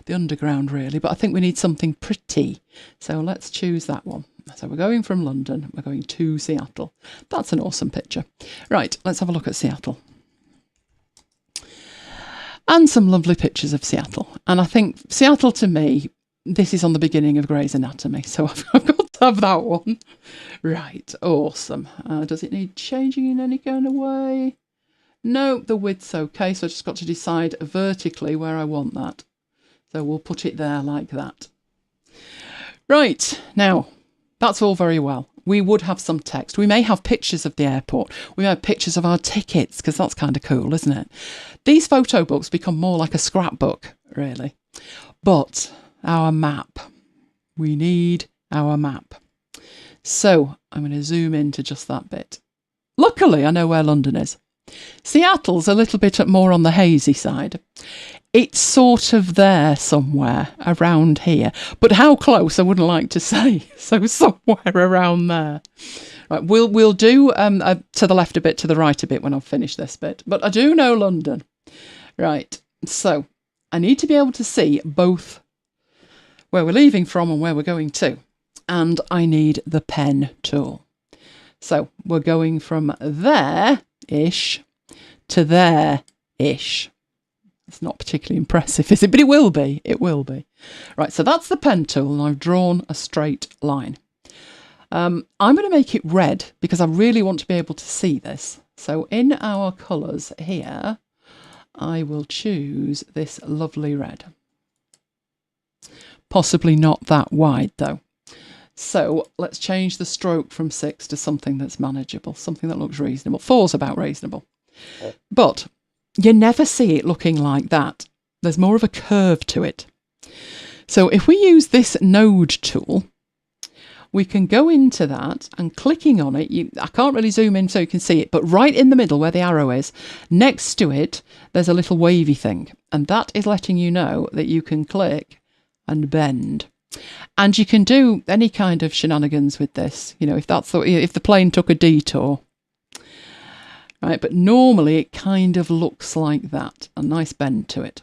A: The underground, really, but I think we need something pretty. So let's choose that one. So we're going from London, we're going to Seattle. That's an awesome picture. Right, let's have a look at Seattle. And some lovely pictures of Seattle. And I think Seattle, to me, this is on the beginning of Grey's Anatomy, so I've got to have that one. Right, awesome. Does it need changing in any kind of way? No, the width's okay, so I've just got to decide vertically where I want that. So we'll put it there like that. Right, now, that's all very well. We would have some text. We may have pictures of the airport. We may have pictures of our tickets, because that's kind of cool, isn't it? These photo books become more like a scrapbook, really. But our map. We need our map. So I'm going to zoom into just that bit. Luckily, I know where London is. Seattle's a little bit more on the hazy side. It's sort of there somewhere around here, but how close I wouldn't like to say. So somewhere around there. Right, we'll do to the left a bit, to the right a bit when I've finished this bit. But I do know London. Right, so I need to be able to see both where we're leaving from and where we're going to. And I need the pen tool. So we're going from there-ish to there-ish. It's not particularly impressive, is it? But it will be. It will be. Right, so that's the pen tool, and I've drawn a straight line. I'm going to make it red because I really want to be able to see this. So in our colours here, I will choose this lovely red. Possibly not that wide, though. So let's change the stroke from 6 to something that's manageable, something that looks reasonable. 4's about reasonable. But you never see it looking like that. There's more of a curve to it. So if we use this node tool, we can go into that and clicking on it, I can't really zoom in so you can see it, but right in the middle where the arrow is, next to it, there's a little wavy thing. And that is letting you know that you can click and bend. And you can do any kind of shenanigans with this, you know, if the plane took a detour. Right, but normally it kind of looks like that, a nice bend to it.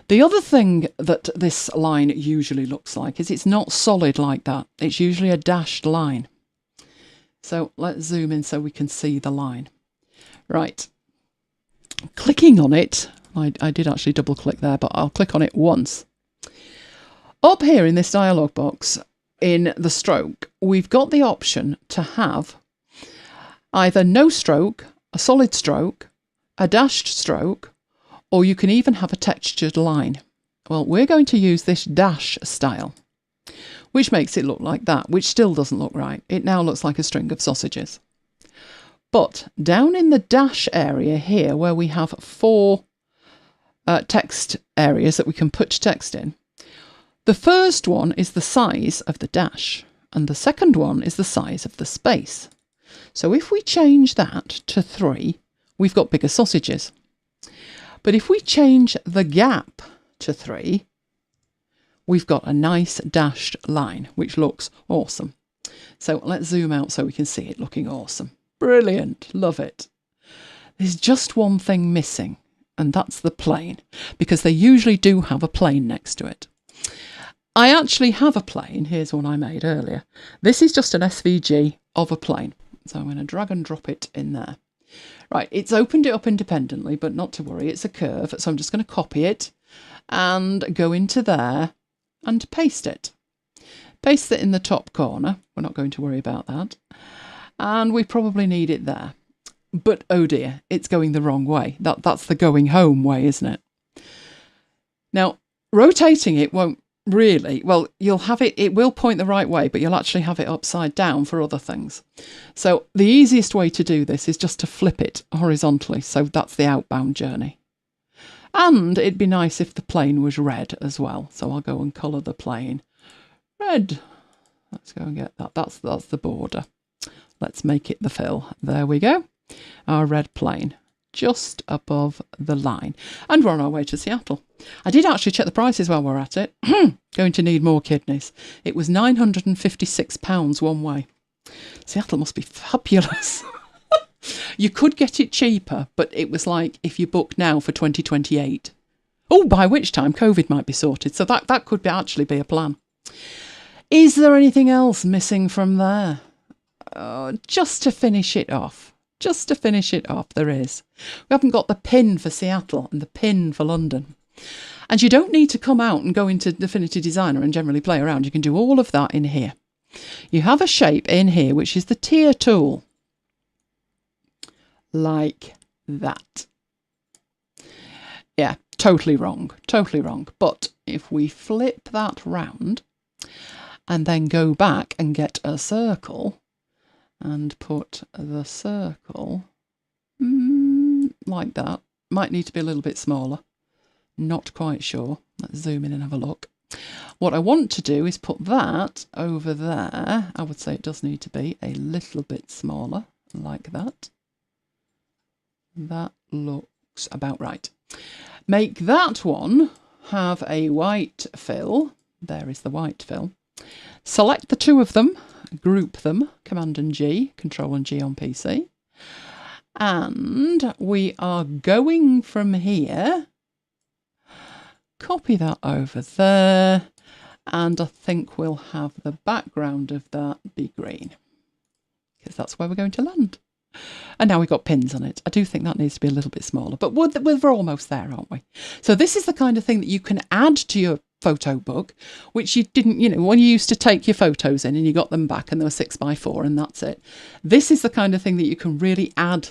A: The other thing that this line usually looks like is it's not solid like that. It's usually a dashed line. So let's zoom in so we can see the line. Right, clicking on it, I did actually double click there, but I'll click on it once. Up here in this dialog box, in the stroke, we've got the option to have either no stroke, a solid stroke, a dashed stroke, or you can even have a textured line. Well, we're going to use this dash style, which makes it look like that, which still doesn't look right. It now looks like a string of sausages. But down in the dash area here, where we have 4 text areas that we can put text in. The first one is the size of the dash, and the second one is the size of the space. So if we change that to 3, we've got bigger sausages. But if we change the gap to 3, we've got a nice dashed line, which looks awesome. So let's zoom out so we can see it looking awesome. Brilliant, love it. There's just one thing missing, and that's the plane, because they usually do have a plane next to it. I actually have a plane. Here's one I made earlier. This is just an SVG of a plane. So I'm going to drag and drop it in there. Right, it's opened it up independently, but not to worry, it's a curve. So I'm just going to copy it and go into there and paste it. Paste it in the top corner. We're not going to worry about that. And we probably need it there. But oh dear, it's going the wrong way. That's the going home way, isn't it? Now, rotating it won't really, well, you'll have it will point the right way, but you'll actually have it upside down for other things. So the easiest way to do this is just to flip it horizontally. So that's the outbound journey. And it'd be nice if the plane was red as well. So I'll go and colour the plane red. Let's go and get that. That's the border. Let's make it the fill. There we go. Our red plane just above the line. And we're on our way to Seattle. I did actually check the prices while we're at it. Going to need more kidneys. It was £956 one way. Seattle must be fabulous. You could get it cheaper, but it was like if you book now for 2028. Oh, by which time COVID might be sorted. So that could actually be a plan. Is there anything else missing from there? Just to finish it off. Just to finish it off, there is. We haven't got the pin for Seattle and the pin for London. And you don't need to come out and go into Affinity Designer and generally play around. You can do all of that in here. You have a shape in here, which is the tier tool. Like that. Yeah, totally wrong. Totally wrong. But if we flip that round and then go back and get a circle and put the circle like that. Might need to be a little bit smaller. Not quite sure. Let's zoom in and have a look. What I want to do is put that over there. I would say it does need to be a little bit smaller, like that. That looks about right. Make that one have a white fill. There is the white fill. Select the two of them, group them, Command and G, Control and G on PC. And we are going from here, copy that over there, and I think we'll have the background of that be green, because that's where we're going to land. And now we've got pins on it. I do think that needs to be a little bit smaller, but we're almost there, aren't we? So this is the kind of thing that you can add to your photo book, which you didn't, when you used to take your photos in and you got them back and they were 6x4 and that's it. This is the kind of thing that you can really add,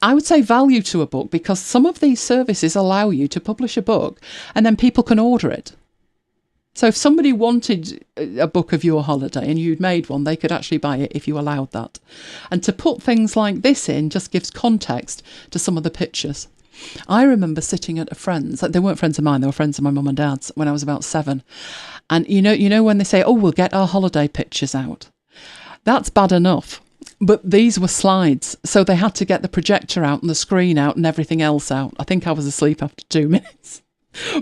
A: I would say, value to a book, because some of these services allow you to publish a book and then people can order it. So if somebody wanted a book of your holiday and you'd made one, they could actually buy it if you allowed that. And to put things like this in just gives context to some of the pictures. I remember sitting at a friend's, they weren't friends of mine, they were friends of my mum and dad's, when I was about 7. And you know when they say, oh, we'll get our holiday pictures out. That's bad enough. But these were slides, so they had to get the projector out and the screen out and everything else out. I think I was asleep after 2 minutes.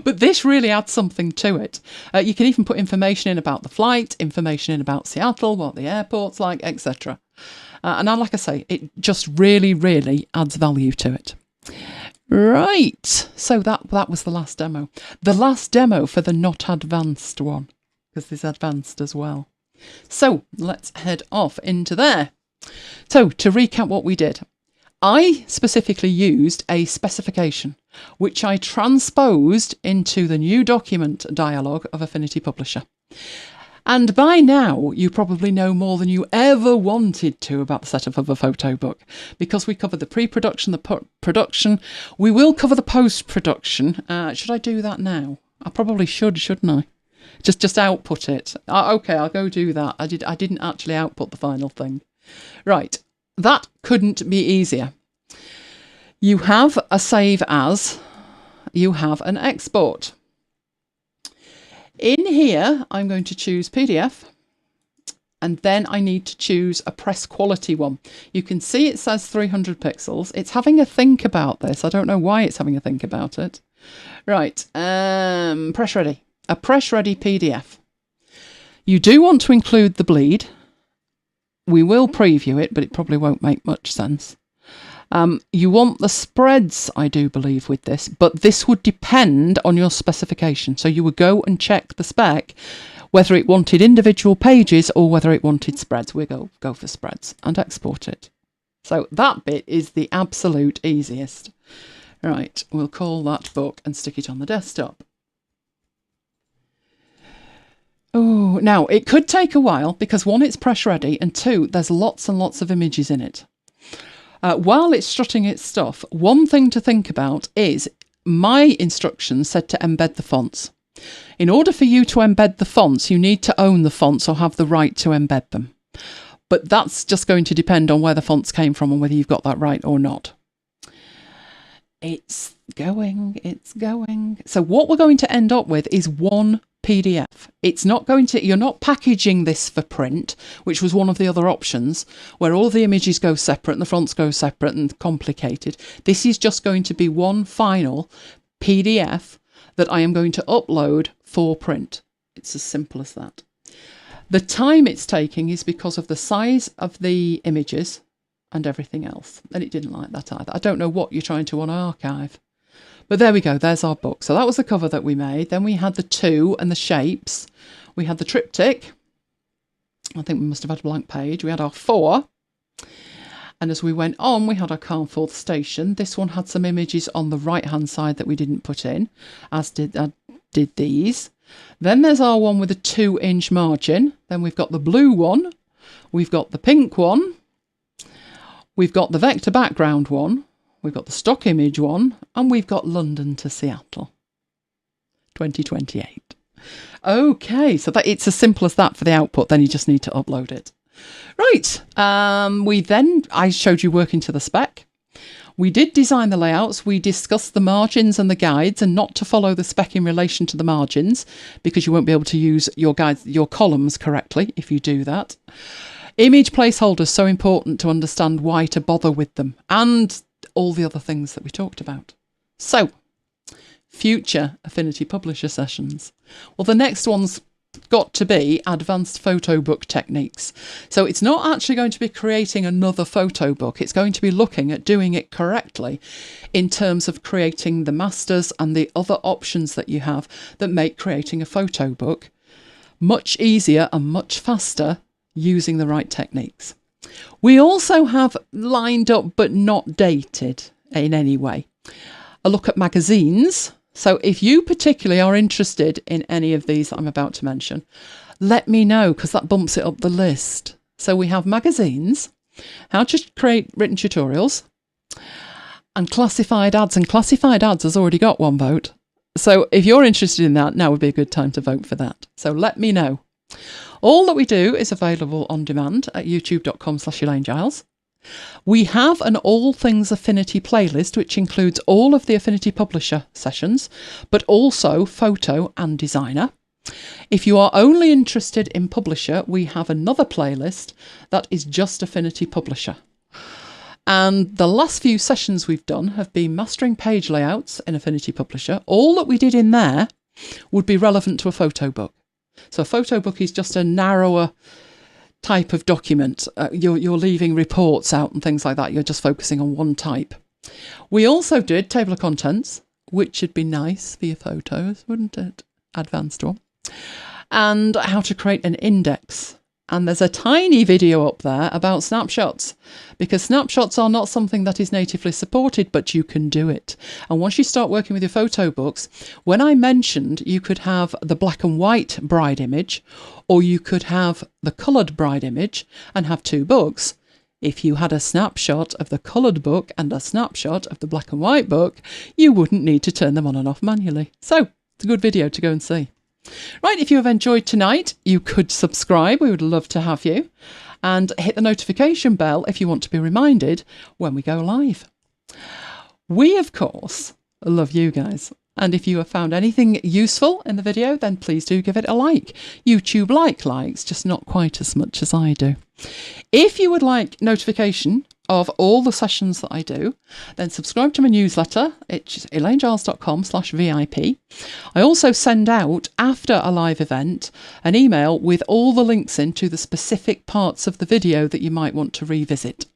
A: But this really adds something to it. You can even put information in about the flight, information in about Seattle, what the airport's like, etc. And like I say, it just really, really adds value to it. Right, so that was the last demo. The last demo for the not advanced one, because there's advanced as well. So let's head off into there. So to recap what we did, I specifically used a specification, which I transposed into the new document dialog of Affinity Publisher. And by now, you probably know more than you ever wanted to about the setup of a photo book, because we covered the pre-production, the production. We will cover the post-production. Should I do that now? I probably should, shouldn't I? Just output it. Okay, I'll go do that. I didn't actually output the final thing. Right, that couldn't be easier. You have a save as. you have an export. In here, I'm going to choose PDF, and then I need to choose a press quality one. You can see it says 300 pixels. It's having a think about this. I don't know why it's having a think about it. Right, press ready. A press ready PDF. You do want to include the bleed. We will preview it, but it probably won't make much sense. You want the spreads, I do believe, with this, but this would depend on your specification. So you would go and check the spec, whether it wanted individual pages or whether it wanted spreads. We'll go for spreads and export it. So that bit is the absolute easiest. Right, we'll call that book and stick it on the desktop. Oh, now it could take a while because one, it's press ready, and two, there's lots and lots of images in it. While it's strutting its stuff, one thing to think about is my instructions said to embed the fonts. In order for you to embed the fonts, you need to own the fonts or have the right to embed them. But that's just going to depend on where the fonts came from and whether you've got that right or not. It's going. So what we're going to end up with is one PDF. It's not going to, you're not packaging this for print, which was one of the other options, where all the images go separate and the fonts go separate and complicated. This is just going to be one final PDF that I am going to upload for print. It's as simple as that. The time it's taking is because of the size of the images and everything else. And it didn't like that either. I don't know what you're trying to archive. But there we go, there's our book. So that was the cover that we made. Then we had the two and the shapes. We had the triptych. I think we must have had a blank page. We had our 4. And as we went on, we had our Carnforth station. This one had some images on the right-hand side that we didn't put in, as did these. Then there's our one with a 2-inch margin. Then we've got the blue one. We've got the pink one. We've got the vector background one. We've got the stock image one, and we've got London to Seattle 2028. Okay, so that it's as simple as that for the output. Then you just need to upload it. Right, I showed you working to the spec. We did design the layouts. We discussed the margins and the guides, and not to follow the spec in relation to the margins, because you won't be able to use your guides, your columns correctly if you do that. Image placeholders, so important to understand why to bother with them, and all the other things that we talked about. So, future Affinity Publisher sessions. Well, the next one's got to be advanced photo book techniques. So it's not actually going to be creating another photo book. It's going to be looking at doing it correctly in terms of creating the masters and the other options that you have that make creating a photo book much easier and much faster using the right techniques. We also have lined up but not dated in any way a look at magazines. So if you particularly are interested in any of these that I'm about to mention, let me know, because that bumps it up the list. So we have magazines, how to create written tutorials, and classified ads. And classified ads has already got 1 vote. So if you're interested in that, now would be a good time to vote for that. So let me know. All that we do is available on demand at youtube.com/ElaineGiles. We have an All Things Affinity playlist, which includes all of the Affinity Publisher sessions, but also photo and designer. If you are only interested in Publisher, we have another playlist that is just Affinity Publisher. And the last few sessions we've done have been mastering page layouts in Affinity Publisher. All that we did in there would be relevant to a photo book. So a photo book is just a narrower type of document. You're leaving reports out and things like that. You're just focusing on one type. We also did table of contents, which would be nice for your photos, wouldn't it? Advanced one. And how to create an index. And there's a tiny video up there about snapshots, because snapshots are not something that is natively supported, but you can do it. And once you start working with your photo books, when I mentioned you could have the black and white bride image, or you could have the coloured bride image and have 2 books, if you had a snapshot of the coloured book and a snapshot of the black and white book, you wouldn't need to turn them on and off manually. So it's a good video to go and see. Right, if you have enjoyed tonight, you could subscribe. We would love to have you. And hit the notification bell if you want to be reminded when we go live. We, of course, love you guys. And if you have found anything useful in the video, then please do give it a like. YouTube likes, just not quite as much as I do. If you would like notification of all the sessions that I do, then subscribe to my newsletter. It's elainegiles.com/VIP. I also send out, after a live event, an email with all the links into the specific parts of the video that you might want to revisit.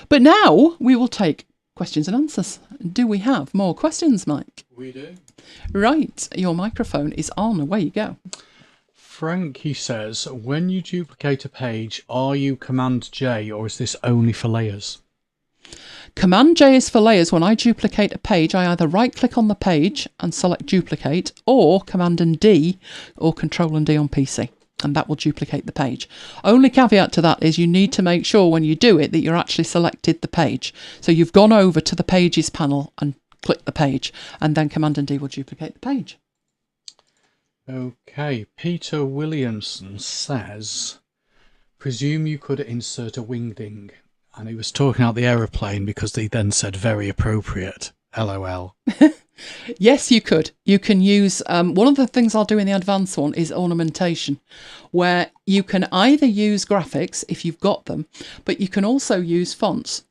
A: But now we will take questions and answers. Do we have more questions, Mike?
B: We do.
A: Right, your microphone is on. Away you go.
B: Frankie says, when you duplicate a page, are you Command J or is this only for layers?
A: Command J is for layers. When I duplicate a page, I either right click on the page and select duplicate, or Command and D or Control and D on PC, and that will duplicate the page. Only caveat to that is you need to make sure when you do it that you're actually selected the page. So you've gone over to the pages panel and click the page, and then Command and D will duplicate the page.
B: Okay, Peter Williamson says, presume you could insert a wingding. And he was talking out the aeroplane because he then said very appropriate. LOL.
A: Yes, you could. You can use, one of the things I'll do in the advanced one is ornamentation, where you can either use graphics if you've got them, but you can also use fonts.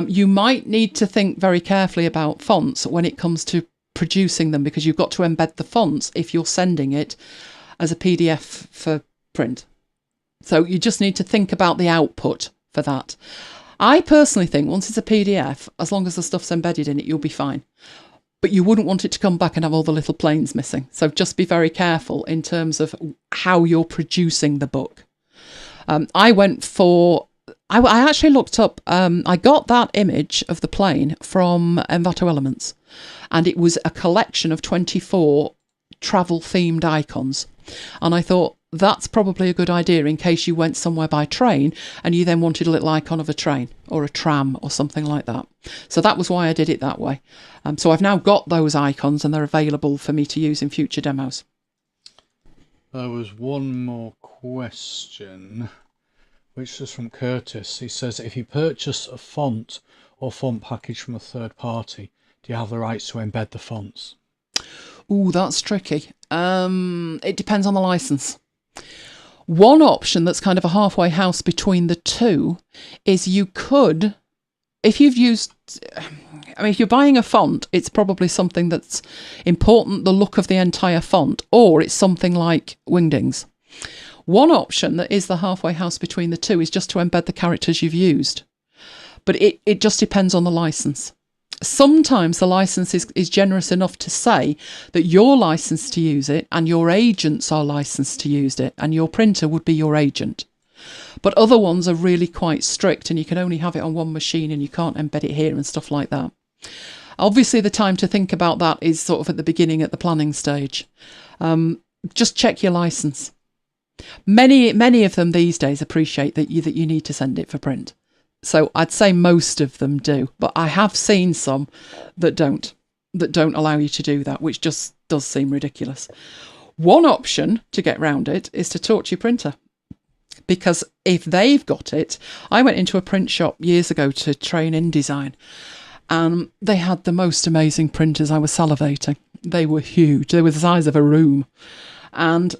A: You might need to think very carefully about fonts when it comes to producing them, because you've got to embed the fonts if you're sending it as a PDF for print. So you just need to think about the output for that. I personally think once it's a PDF, as long as the stuff's embedded in it, you'll be fine. But you wouldn't want it to come back and have all the little planes missing. So just be very careful in terms of how you're producing the book. I actually looked up, I got that image of the plane from Envato Elements, and it was a collection of 24 travel themed icons. And I thought that's probably a good idea in case you went somewhere by train and you then wanted a little icon of a train or a tram or something like that. So that was why I did it that way. So I've now got those icons and they're available for me to use in future demos.
B: There was one more question, which is from Curtis. He says, if you purchase a font or font package from a third party, do you have the rights to embed the fonts?
A: Ooh, that's tricky. It depends on the license. One option that's kind of a halfway house between the two is you could, if you've used, if you're buying a font, it's probably something that's important, the look of the entire font, or it's something like Wingdings. One option that is the halfway house between the two is just to embed the characters you've used. But it just depends on the license. Sometimes the license is generous enough to say that you're licensed to use it and your agents are licensed to use it and your printer would be your agent. But other ones are really quite strict and you can only have it on one machine and you can't embed it here and stuff like that. Obviously the time to think about that is sort of at the beginning, at the planning stage. Just check your license. Many of them these days appreciate that you need to send it for print. So I'd say most of them do, but I have seen some that don't allow you to do that, which just does seem ridiculous. One option to get round it is to talk to your printer, because if they've got it, I went into a print shop years ago to train InDesign, and they had the most amazing printers. I was salivating. They were huge. They were the size of a room, and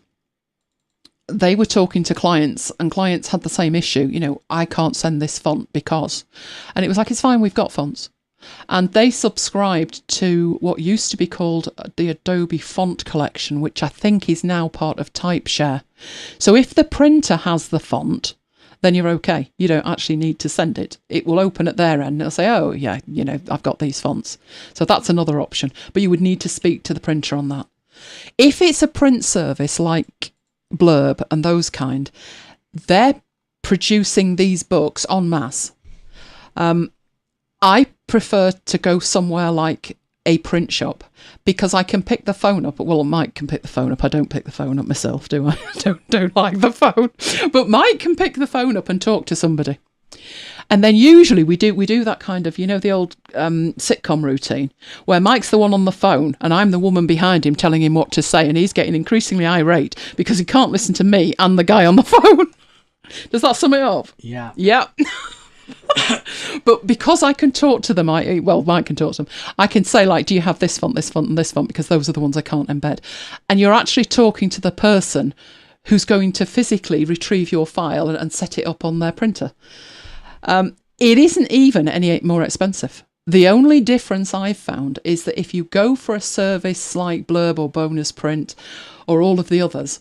A: they were talking to clients and clients had the same issue. You know, I can't send this font because, and it was like, it's fine, we've got fonts. And they subscribed to what used to be called the Adobe Font Collection, which I think is now part of TypeShare. So if the printer has the font, then you're okay. You don't actually need to send it. It will open at their end and it'll say, oh yeah, you know, I've got these fonts. So that's another option, but you would need to speak to the printer on that. If it's a print service like Blurb and those kind, they're producing these books en masse. I prefer to go somewhere like a print shop because I can pick the phone up. Well, Mike can pick the phone up. I don't pick the phone up myself, do I? don't like the phone. But Mike can pick the phone up and talk to somebody. And then usually we do that kind of, you know, the old sitcom routine where Mike's the one on the phone and I'm the woman behind him telling him what to say, and he's getting increasingly irate because he can't listen to me and the guy on the phone. Does that sum it up?
B: Yeah.
A: Yeah. But because I can talk to them, Mike can talk to them. I can say, like, do you have this font, and this font? Because those are the ones I can't embed. And you're actually talking to the person who's going to physically retrieve your file and set it up on their printer. It isn't even any more expensive. The only difference I've found is that if you go for a service like Blurb or Bonus Print or all of the others,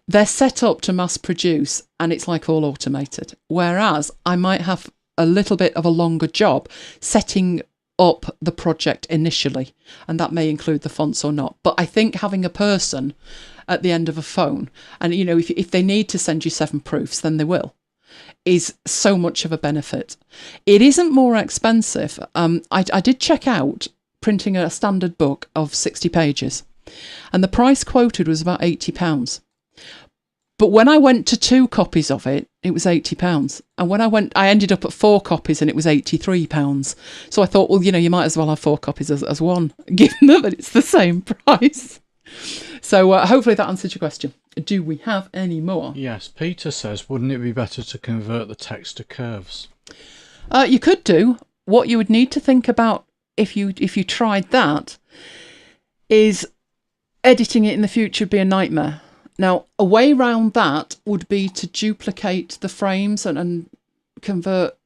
A: they're set up to mass produce and it's like all automated. Whereas I might have a little bit of a longer job setting up the project initially, and that may include the fonts or not. But I think having a person at the end of a phone, and you know, if they need to send you 7 proofs, then they will, is so much of a benefit. It isn't more expensive. I did check out printing a standard book of 60 pages, and the price quoted was about £80. But when I went to 2 copies of it, it was £80. And when I ended up at 4 copies and it was £83. So I thought, well, you know, you might as well have 4 copies as one, given that it's the same price. So hopefully that answered your question. Do we have any more?
B: Yes, Peter says, wouldn't it be better to convert the text to curves?
A: You could do. What you would need to think about if you tried that is editing it in the future would be a nightmare. Now, a way round that would be to duplicate the frames and convert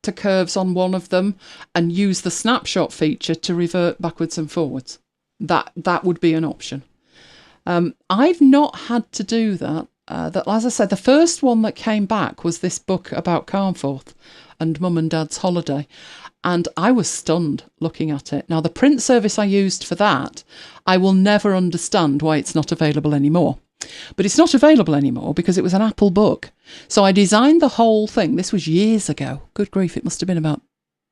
A: to curves on one of them and use the snapshot feature to revert backwards and forwards. That would be an option. I've not had to do that. As I said, the first one that came back was this book about Carnforth and Mum and Dad's holiday. And I was stunned looking at it. Now, the print service I used for that, I will never understand why it's not available anymore. But it's not available anymore because it was an Apple book. So I designed the whole thing. This was years ago. Good grief, it must have been about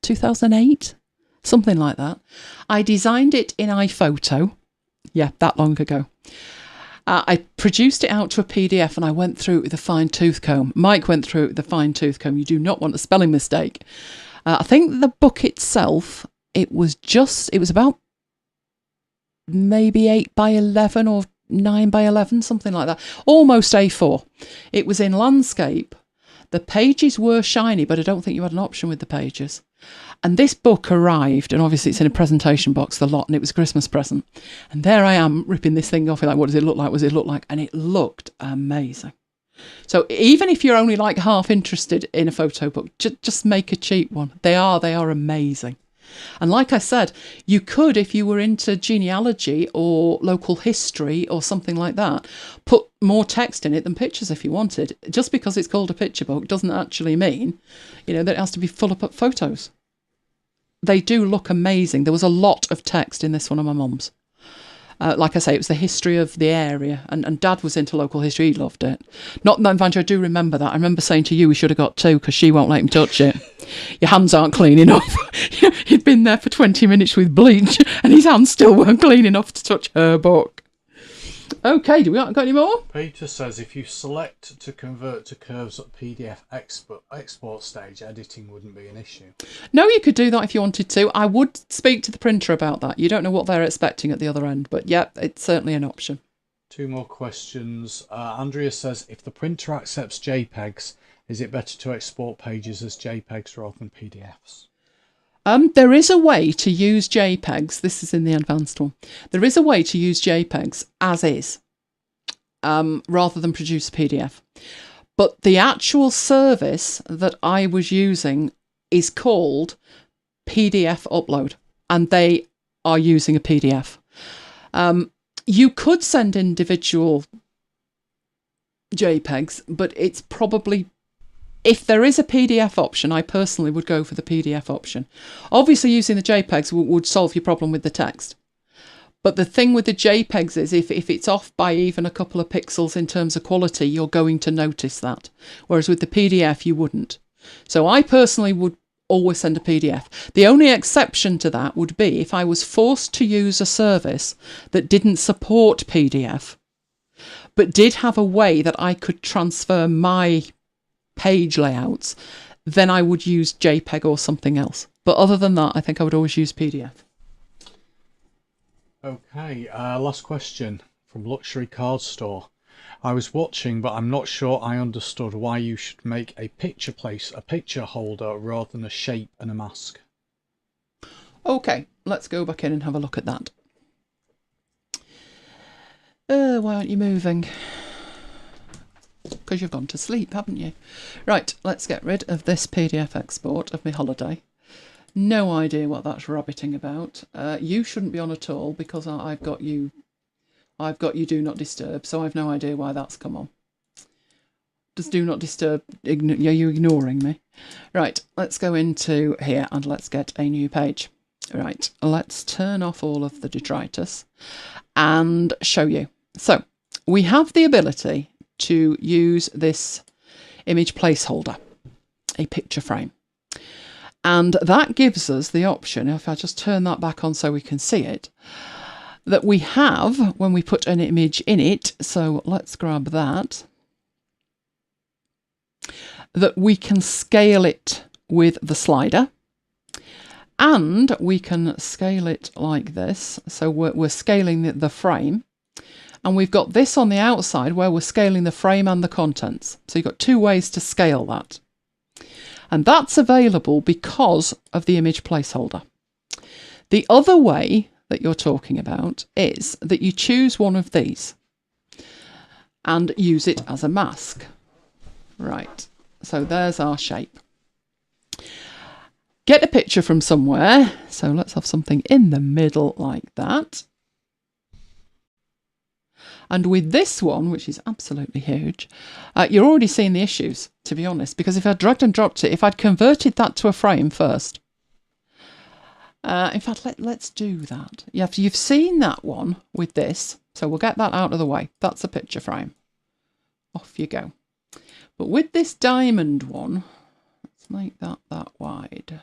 A: 2008, something like that. I designed it in iPhoto. Yeah, that long ago. I produced it out to a PDF and I went through it with a fine-tooth comb. Mike went through it with a fine-tooth comb. You do not want a spelling mistake. I think the book itself, it was about maybe 8 by 11 or 9 by 11, something like that. Almost A4. It was in landscape. The pages were shiny, but I don't think you had an option with the pages. And this book arrived, and obviously it's in a presentation box, the lot, and it was a Christmas present. And there I am ripping this thing off, like, what does it look like? What does it look like? And it looked amazing. So even if you're only like half interested in a photo book, just make a cheap one. They are amazing. And like I said, you could, if you were into genealogy or local history or something like that, put more text in it than pictures if you wanted. Just because it's called a picture book doesn't actually mean, you know, that it has to be full of photos. They do look amazing. There was a lot of text in this one of my mum's. Like I say, it was the history of the area, and Dad was into local history. He loved it. Not that, Vanjo, I do remember that. I remember saying to you, we should have got 2 because she won't let him touch it. Your hands aren't clean enough. He'd been there for 20 minutes with bleach, and his hands still weren't clean enough to touch her book. Okay, do we got any more?
B: Peter says, if you select to convert to curves at PDF export stage, editing wouldn't be an issue.
A: No, you could do that if you wanted to. I would speak to the printer about that. You don't know what they're expecting at the other end, but yeah, it's certainly an option.
B: 2 more questions. Andrea says, if the printer accepts JPEGs, is it better to export pages as JPEGs rather than PDFs?
A: There is a way to use JPEGs. This is in the advanced one. There is a way to use JPEGs as is, rather than produce a PDF. But the actual service that I was using is called PDF Upload, and they are using a PDF. You could send individual JPEGs, but it's probably, if there is a PDF option, I personally would go for the PDF option. Obviously, using the JPEGs would solve your problem with the text. But the thing with the JPEGs is if it's off by even a couple of pixels in terms of quality, you're going to notice that. Whereas with the PDF, you wouldn't. So I personally would always send a PDF. The only exception to that would be if I was forced to use a service that didn't support PDF, but did have a way that I could transfer my page layouts, then I would use JPEG or something else. But other than that, I think I would always use PDF.
B: Okay, last question from Luxury Card Store. I was watching, but I'm not sure I understood why you should make a picture holder rather than a shape and a mask.
A: Okay, let's go back in and have a look at that. Why aren't you moving? Because you've gone to sleep, haven't you? Right, let's get rid of this PDF export of my holiday. No idea what that's rabbiting about. You shouldn't be on at all because I've got you do not disturb, so I've no idea why that's come on. Does do not disturb, are you ignoring me? Right, let's go into here and let's get a new page. Right, let's turn off all of the detritus and show you. So we have the ability to use this image placeholder, a picture frame. And that gives us the option, if I just turn that back on so we can see it, that we have when we put an image in it. So let's grab that we can scale it with the slider. And we can scale it like this. So we're scaling the frame. And we've got this on the outside where we're scaling the frame and the contents. So you've got two ways to scale that. And that's available because of the image placeholder. The other way that you're talking about is that you choose one of these and use it as a mask. Right, so there's our shape. Get a picture from somewhere. So let's have something in the middle like that. And with this one, which is absolutely huge, you're already seeing the issues, to be honest, because if I dragged and dropped it, if I'd converted that to a frame first, in fact, let's do that. Yeah, you've seen that one with this, so we'll get that out of the way. That's a picture frame. Off you go. But with this diamond one, let's make that wide.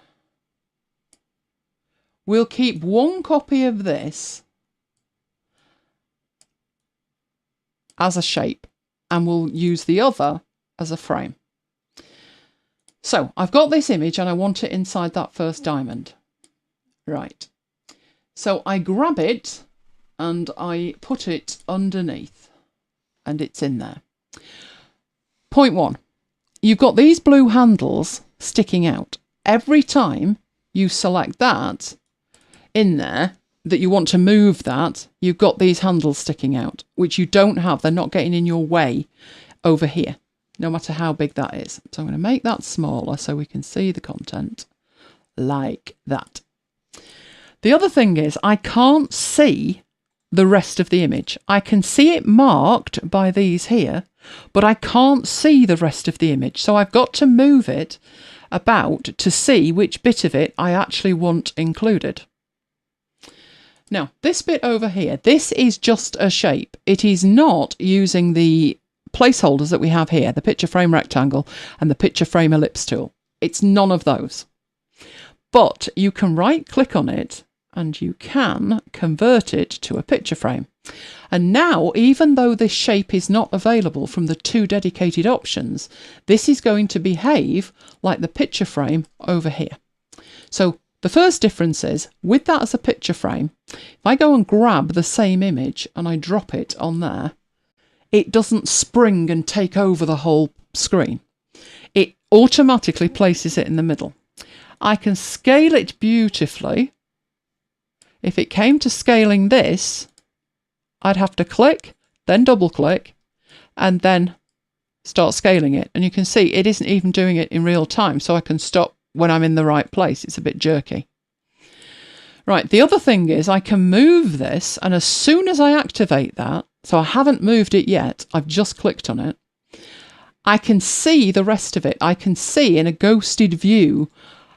A: We'll keep one copy of this as a shape and we'll use the other as a frame. So I've got this image and I want it inside that first diamond. Right. So I grab it and I put it underneath and it's in there. Point one, you've got these blue handles sticking out. Every time you select that in there, that you want to move that, you've got these handles sticking out, which you don't have. They're not getting in your way over here, no matter how big that is. So I'm going to make that smaller so we can see the content like that. The other thing is I can't see the rest of the image. I can see it marked by these here, but I can't see the rest of the image. So I've got to move it about to see which bit of it I actually want included. Now, this bit over here, this is just a shape. It is not using the placeholders that we have here, the picture frame rectangle and the picture frame ellipse tool. It's none of those. But you can right click on it and you can convert it to a picture frame. And now, even though this shape is not available from the two dedicated options, this is going to behave like the picture frame over here. So the first difference is, with that as a picture frame, if I go and grab the same image and I drop it on there, it doesn't spring and take over the whole screen. It automatically places it in the middle. I can scale it beautifully. If it came to scaling this, I'd have to click, then double click, and then start scaling it. And you can see it isn't even doing it in real time, so I can stop when I'm in the right place. It's a bit jerky. Right, the other thing is I can move this, and as soon as I activate that, so I haven't moved it yet, I've just clicked on it, I can see the rest of it. I can see in a ghosted view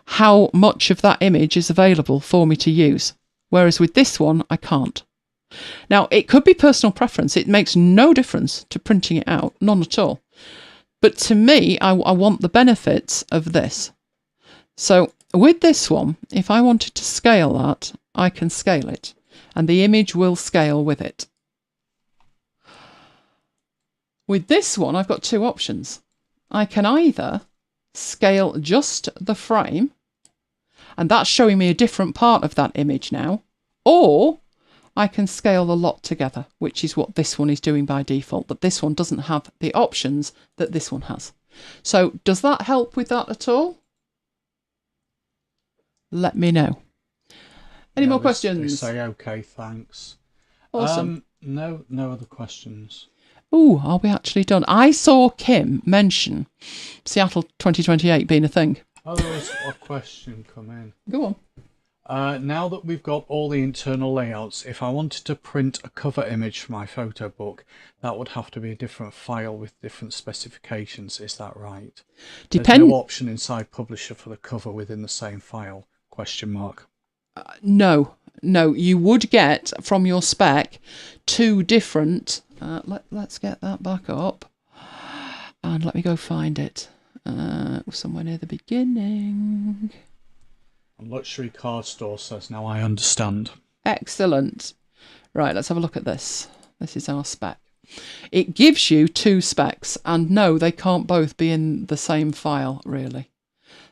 A: how much of that image is available for me to use. Whereas with this one, I can't. Now, it could be personal preference. It makes no difference to printing it out, none at all. But to me, I want the benefits of this. So with this one, if I wanted to scale that, I can scale it, and the image will scale with it. With this one, I've got two options. I can either scale just the frame, and that's showing me a different part of that image now, or I can scale the lot together, which is what this one is doing by default, but this one doesn't have the options that this one has. So does that help with that at all? Let me know. Any more questions?
B: They say okay, thanks.
A: Awesome.
B: No other questions.
A: Oh, are we actually done? I saw Kim mention Seattle 2028 being a thing.
B: Oh, there was a question come in.
A: Go on.
B: Now that we've got all the internal layouts, if I wanted to print a cover image for my photo book, that would have to be a different file with different specifications. Is that right? There's no option inside Publisher for the cover within the same file? Question mark.
A: No, you would get from your spec two different. Let's get that back up, and let me go find it. Somewhere near the beginning.
B: Luxury Card Store says, now I understand.
A: Excellent. Right, let's have a look at this. This is our spec. It gives you two specs, and no, they can't both be in the same file, really.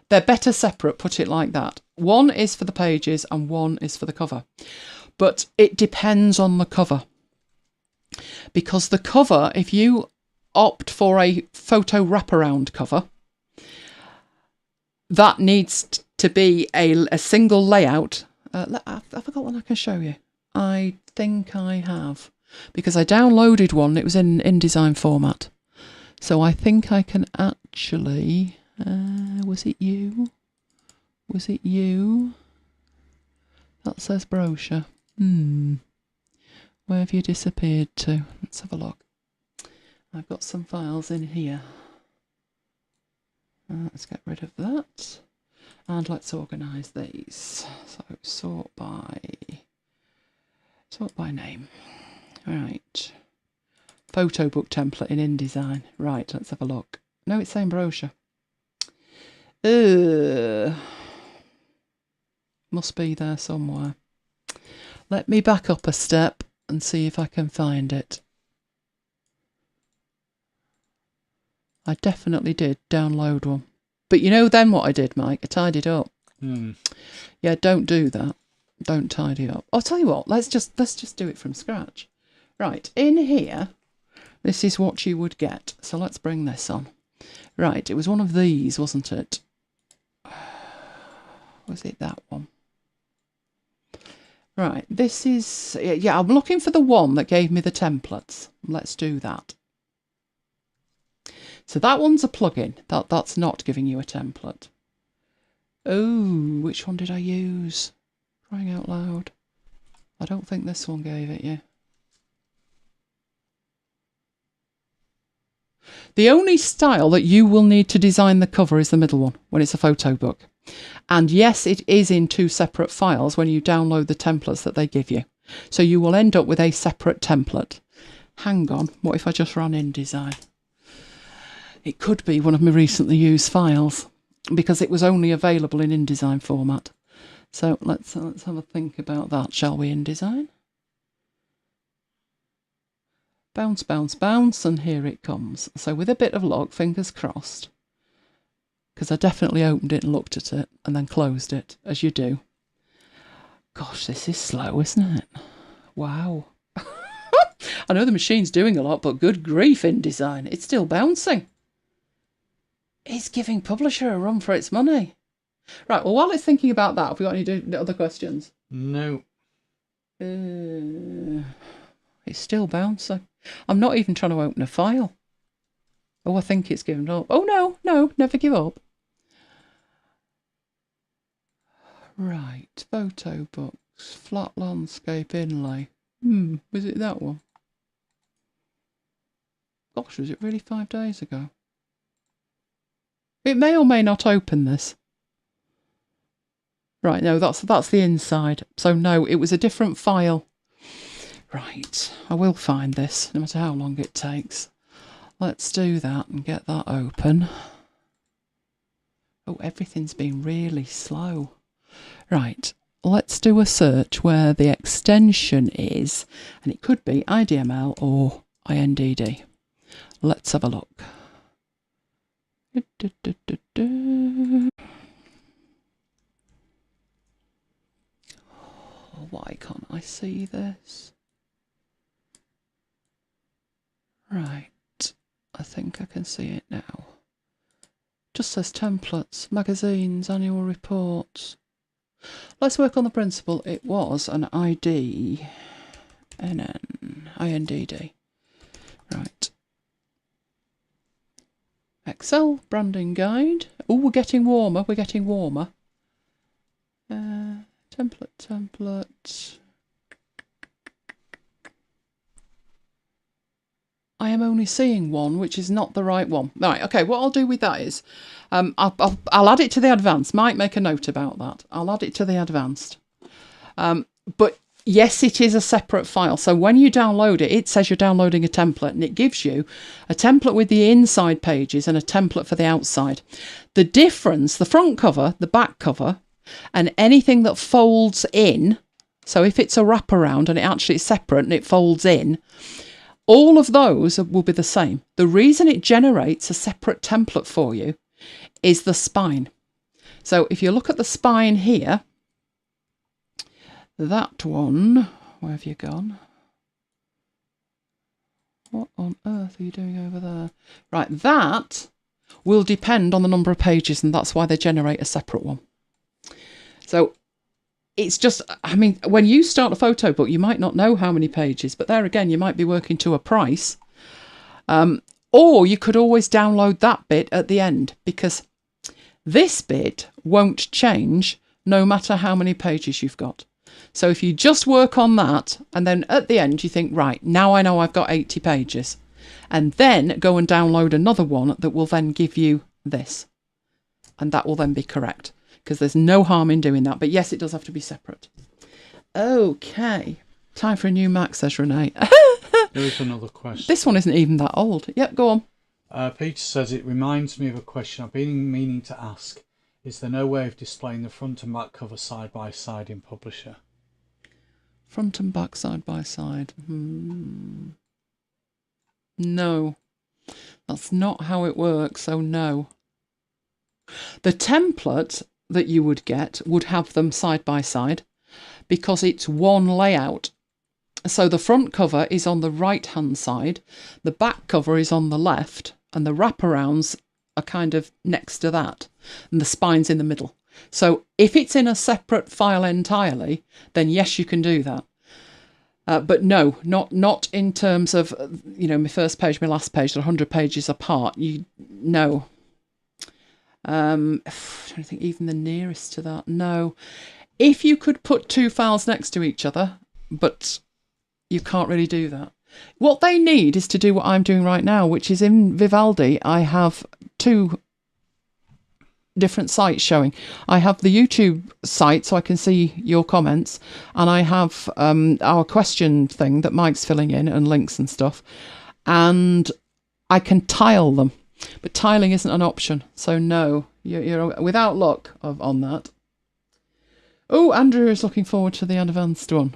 A: They're better separate, put it like that. One is for the pages and one is for the cover. But it depends on the cover. Because the cover, if you opt for a photo wraparound cover, that needs to be a single layout. I forgot one I can show you. I think I have. Because I downloaded one, it was in InDesign format. So I think I can actually... was it you? Was it you? That says brochure. Where have you disappeared to? Let's have a look. I've got some files in here. Let's get rid of that. And let's organise these. So sort by name. Right. Photo book template in InDesign. Right, let's have a look. No, it's saying brochure. Must be there somewhere. Let me back up a step and see if I can find it. I definitely did download one. But you know then what I did, Mike? I tidied up. Yeah, don't do that. Don't tidy up. I'll tell you what, let's just do it from scratch. Right, in here, this is what you would get. So let's bring this on. Right, it was one of these, wasn't it? Was it that one? Right, this is... Yeah, I'm looking for the one that gave me the templates. Let's do that. So that one's a plugin. That's not giving you a template. Oh, which one did I use? Crying out loud. I don't think this one gave it you. The only style that you will need to design the cover is the middle one when it's a photo book. And yes, it is in two separate files when you download the templates that they give you. So you will end up with a separate template. Hang on, what if I just ran InDesign? It could be one of my recently used files because it was only available in InDesign format. So let's have a think about that, shall we, InDesign? Bounce, bounce, bounce, and here it comes. So with a bit of luck, fingers crossed, because I definitely opened it and looked at it and then closed it, as you do. Gosh, this is slow, isn't it? Wow. I know the machine's doing a lot, but good grief, InDesign, it's still bouncing. It's giving Publisher a run for its money. Right, well, while it's thinking about that, have we got any other questions?
B: No.
A: It's still bouncing. I'm not even trying to open a file. Oh, I think it's given up. Oh, no, never give up. Right, photo books, flat landscape inlay. Was it that one? Gosh, was it really 5 days ago? It may or may not open this. Right, no, that's the inside. So no, it was a different file. Right, I will find this, no matter how long it takes. Let's do that and get that open. Oh, everything's been really slow. Right, let's do a search where the extension is, and it could be IDML or INDD. Let's have a look. Oh, why can't I see this? Right. I think I can see it now. Just says templates, magazines, annual reports. Let's work on the principle. It was an ID, NN, INDD. Right. Excel branding guide. Oh, we're getting warmer. We're getting warmer. Template. I am only seeing one, which is not the right one. Right, okay, what I'll do with that is, I'll add it to the advanced. Might make a note about that. I'll add it to the advanced. But yes, it is a separate file. So when you download it, it says you're downloading a template, and it gives you a template with the inside pages and a template for the outside. The difference, the front cover, the back cover, and anything that folds in, so if it's a wraparound and it actually is separate and it folds in, all of those will be the same. The reason it generates a separate template for you is the spine. So if you look at the spine here, that one, where have you gone? What on earth are you doing over there? Right, that will depend on the number of pages, and that's why they generate a separate one. So it's just, I mean, when you start a photo book, you might not know how many pages, but there again, you might be working to a price. Or you could always download that bit at the end, because this bit won't change no matter how many pages you've got. So if you just work on that, and then at the end you think, right, now I know I've got 80 pages, and then go and download another one that will then give you this. And that will then be correct, because there's no harm in doing that. But yes, it does have to be separate. Okay. Time for a new Mac, says Renee.
B: There is another question.
A: This one isn't even that old. Yep, go on.
B: Peter says, it reminds me of a question I've been meaning to ask. Is there no way of displaying the front and back cover side by side in Publisher?
A: Front and back side by side. No. That's not how it works, so no. The template that you would get would have them side by side because it's one layout. So the front cover is on the right hand side, the back cover is on the left, and the wraparounds are kind of next to that, and the spine's in the middle. So if it's in a separate file entirely, then yes, you can do that. But no, not in terms of, you know, my first page, my last page, they're 100 pages apart. No. I don't think even the nearest to that. No. If you could put two files next to each other, but you can't really do that. What they need is to do what I'm doing right now, which is in Vivaldi, I have two different sites showing. I have the YouTube site so I can see your comments, and I have our question thing that Mike's filling in and links and stuff, and I can tile them, but tiling isn't an option, so no, you're without luck on that. Oh, Andrew is looking forward to the advanced one.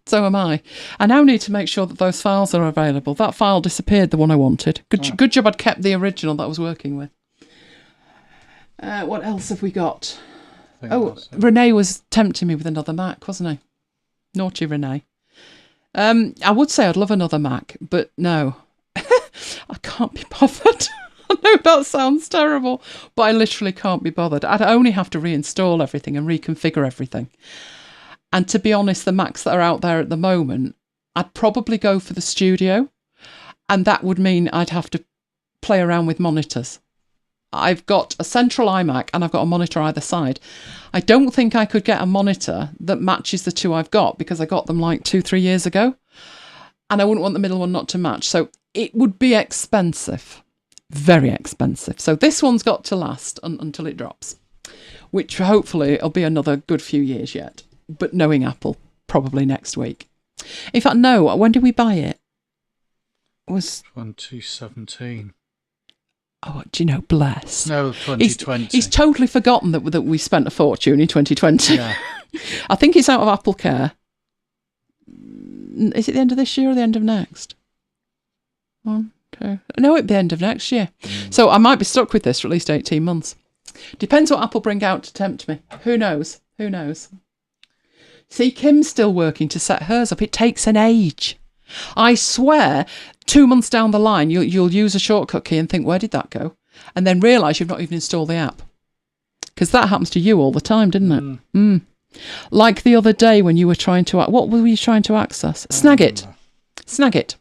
A: So am I. I now need to make sure that those files are available. That file disappeared, the one I wanted. Good job I'd kept the original that I was working with. What else have we got? Renee was tempting me with another Mac, wasn't he? Naughty Renee. I would say I'd love another Mac, but no. I can't be bothered. I know that sounds terrible, but I literally can't be bothered. I'd only have to reinstall everything and reconfigure everything. And to be honest, the Macs that are out there at the moment, I'd probably go for the Studio, and that would mean I'd have to play around with monitors. I've got a central iMac and I've got a monitor either side. I don't think I could get a monitor that matches the two I've got, because I got them like 2-3 years ago, and I wouldn't want the middle one not to match. So it would be expensive. Very expensive. So this one's got to last until it drops, which hopefully it'll be another good few years yet. But knowing Apple, probably next week. In fact, no, when did we buy it? It was
B: 2017.
A: Oh, do you know, bless.
B: No, 2020.
A: He's totally forgotten that we spent a fortune in 2020.
B: Yeah.
A: I think it's out of Apple Care. Is it the end of this year or the end of next? 1, 2. No, it'd be the end of next year. So I might be stuck with this for at least 18 months. Depends what Apple bring out to tempt me. Who knows? Who knows? See, Kim's still working to set hers up. It takes an age. I swear, 2 months down the line, you'll use a shortcut key and think, where did that go? And then realise you've not even installed the app. Because that happens to you all the time, didn't it? Mm. Like the other day when you were trying to... What were you trying to access? Snagit. Snagit.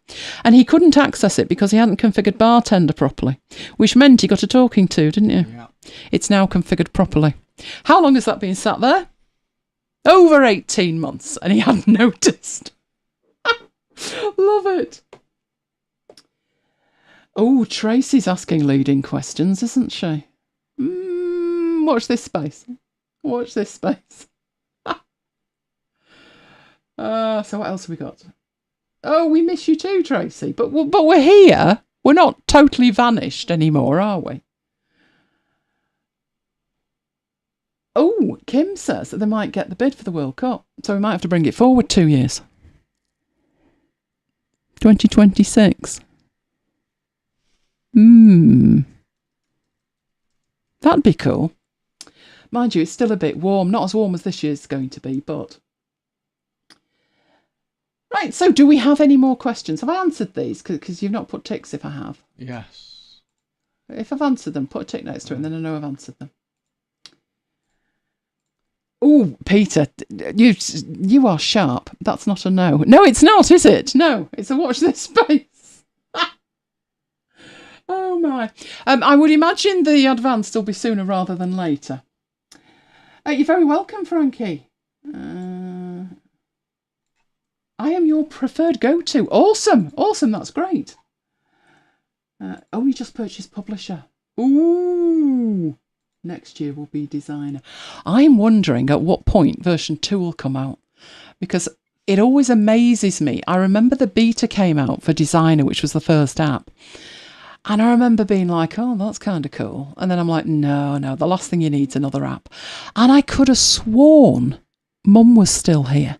A: And he couldn't access it because he hadn't configured Bartender properly, which meant he got a talking to, didn't you?
B: Yeah. It's
A: now configured properly. How long has that been sat there? Over 18 months, and he hadn't noticed. Love it. Oh, Tracy's asking leading questions, isn't she? Watch this space. Watch this space. So what else have we got? Oh, we miss you too, Tracy. But we're here. We're not totally vanished anymore, are we? Oh, Kim says that they might get the bid for the World Cup. So we might have to bring it forward 2 years. 2026. That'd be cool. Mind you, it's still a bit warm. Not as warm as this year's going to be, but... Right, so do we have any more questions? Have I answered these? Because you've not put ticks if I have.
B: Yes.
A: If I've answered them, put a tick next to it and then I know I've answered them. Oh, Peter, you are sharp. That's not a no. No, it's not, is it? No, it's a watch this space. Oh, my. I would imagine the advanced will be sooner rather than later. You're very welcome, Frankie. I am your preferred go-to. Awesome. Awesome. That's great. Only just purchased Publisher. Ooh. Next year will be Designer. I'm wondering at what point version 2 will come out. Because it always amazes me. I remember the beta came out for Designer, which was the first app. And I remember being like, oh, that's kind of cool. And then I'm like, no, the last thing you need is another app. And I could have sworn Mum was still here.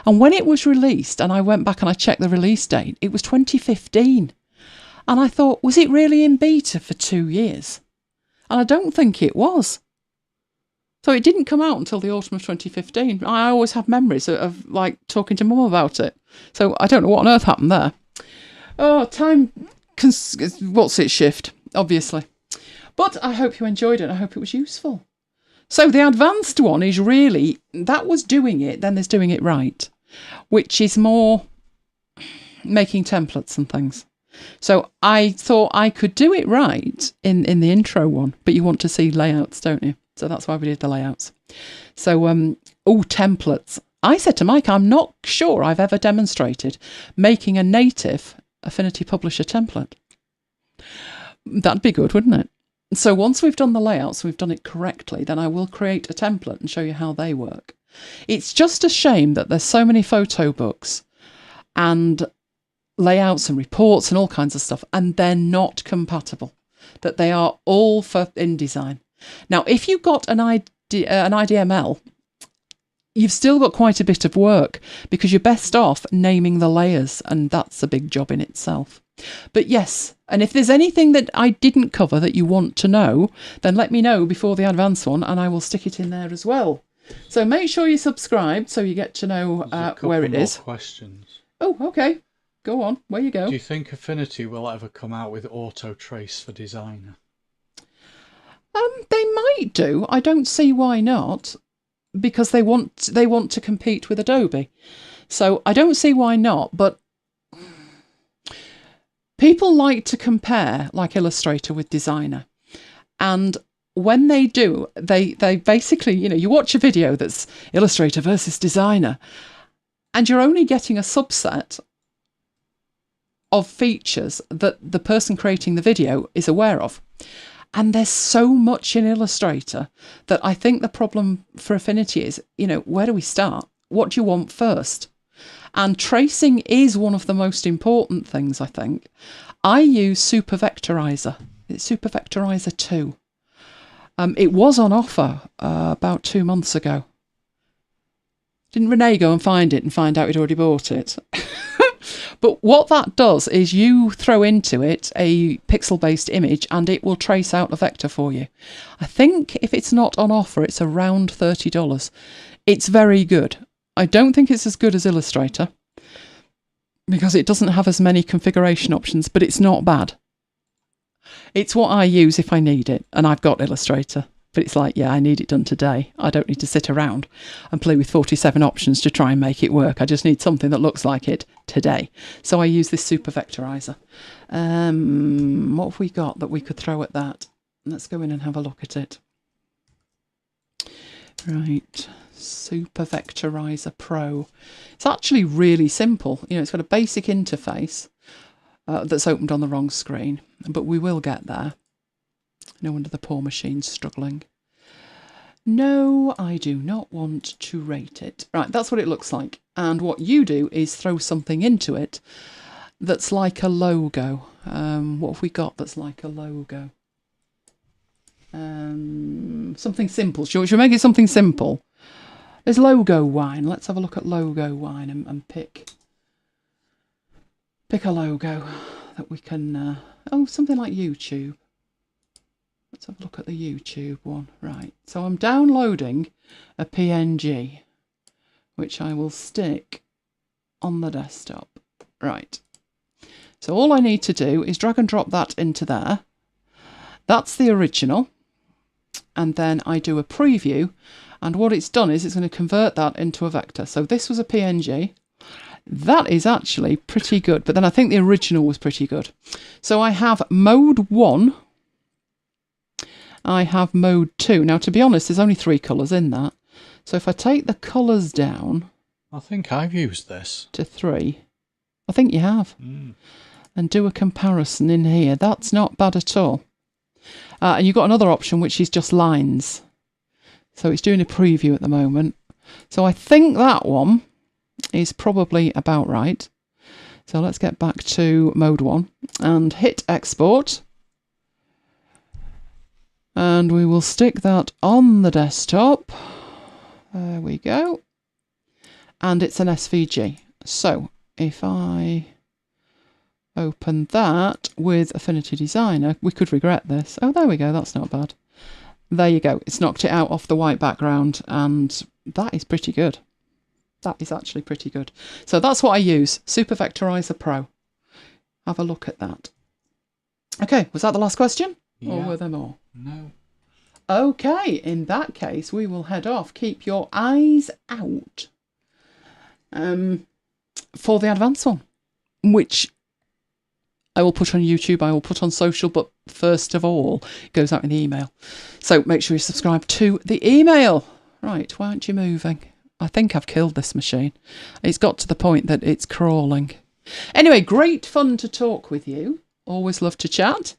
A: And when it was released, and I went back and I checked the release date, it was 2015. And I thought, was it really in beta for 2 years? And I don't think it was. So it didn't come out until the autumn of 2015. I always have memories of like talking to Mum about it. So I don't know what on earth happened there. Oh, time... what's it shift, obviously. But I hope you enjoyed it. I hope it was useful. So the advanced one is really, that was doing it, then there's doing it right, which is more making templates and things. So I thought I could do it right in the intro one, but you want to see layouts, don't you? So that's why we did the layouts. So, templates. I said to Mike, I'm not sure I've ever demonstrated making a native Affinity Publisher template. That'd be good, wouldn't it? So once we've done the layouts, we've done it correctly, then I will create a template and show you how they work. It's just a shame that there's so many photo books and layouts and reports and all kinds of stuff, and they're not compatible, that they are all for InDesign. Now, if you've got an IDML, you've still got quite a bit of work because you're best off naming the layers, and that's a big job in itself. But yes, and if there's anything that I didn't cover that you want to know, then let me know before the advanced one and I will stick it in there as well. So make sure you subscribe so you get to know where it is.
B: Questions.
A: Oh, okay. Go on. Where you go.
B: Do you think Affinity will ever come out with auto trace for Designer?
A: They might do. I don't see why not, because they want to compete with Adobe. So I don't see why not, but people like to compare like Illustrator with Designer. And when they do, they basically, you watch a video that's Illustrator versus Designer, and you're only getting a subset of features that the person creating the video is aware of. And there's so much in Illustrator that I think the problem for Affinity is, where do we start? What do you want first? And tracing is one of the most important things, I think. I use Super Vectorizer. It's Super Vectorizer 2. It was on offer about 2 months ago. Didn't Renee go and find it and find out he'd already bought it? But what that does is you throw into it a pixel-based image and it will trace out a vector for you. I think if it's not on offer, it's around $30. It's very good. I don't think it's as good as Illustrator because it doesn't have as many configuration options, but it's not bad. It's what I use if I need it, and I've got Illustrator. But it's like, yeah, I need it done today. I don't need to sit around and play with 47 options to try and make it work. I just need something that looks like it today. So I use this super vectorizer. What have we got that we could throw at that? Let's go in and have a look at it. Right, Super Vectorizer Pro. It's actually really simple. You know, it's got a basic interface that's opened on the wrong screen, but we will get there. No wonder the poor machine's struggling. No, I do not want to rate it. Right, that's what it looks like. And what you do is throw something into it that's like a logo. What have we got that's like a logo? Something simple. Should we make it something simple? There's logo wine. Let's have a look at logo wine and pick a logo that we can... oh, something like YouTube. Let's have a look at the YouTube one. Right, so I'm downloading a PNG, which I will stick on the desktop. Right, so all I need to do is drag and drop that into there. That's the original. And then I do a preview. And what it's done is it's going to convert that into a vector. So this was a PNG. That is actually pretty good. But then I think the original was pretty good. So I have mode 1. I have mode 2. Now, to be honest, there's only 3 colours in that. So if I take the colours down...
B: I think I've used this.
A: ...to 3. I think you have. And do a comparison in here. That's not bad at all. And you've got another option, which is just lines. So it's doing a preview at the moment. So I think that one is probably about right. So let's get back to mode 1 and hit export. And we will stick that on the desktop. There we go. And it's an SVG. So if I open that with Affinity Designer, we could regret this. Oh, there we go. That's not bad. There you go. It's knocked it out off the white background, and that is pretty good. That is actually pretty good. So that's what I use. Super Vectorizer Pro. Have a look at that. Okay, was that the last question? Yeah. Or were there more?
B: No.
A: Okay, in that case, we will head off. Keep your eyes out for the advanced one, which I will put on YouTube, I will put on social, but first of all, it goes out in the email. So make sure you subscribe to the email. Right, why aren't you moving? I think I've killed this machine. It's got to the point that it's crawling. Anyway, great fun to talk with you. Always love to chat.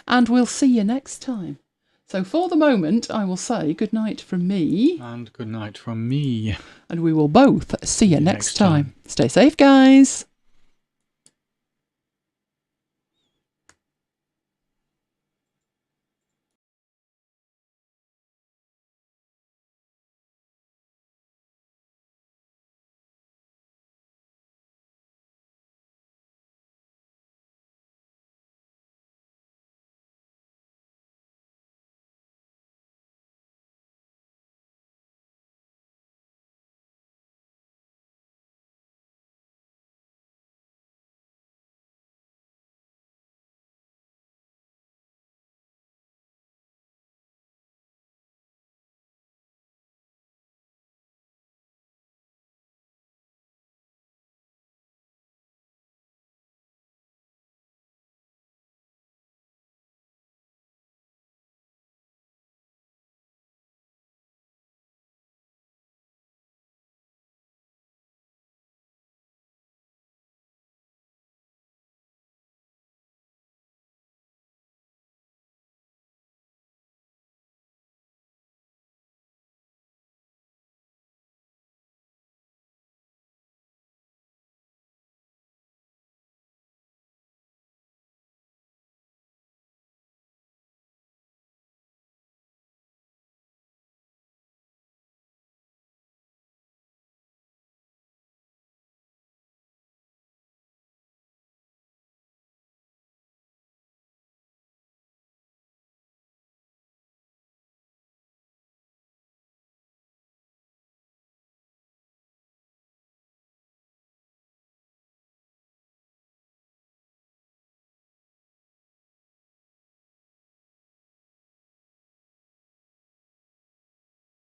A: And we'll see you next time. So for the moment, I will say good night from me.
B: And good night from me.
A: And we will both see you next time. Stay safe, guys.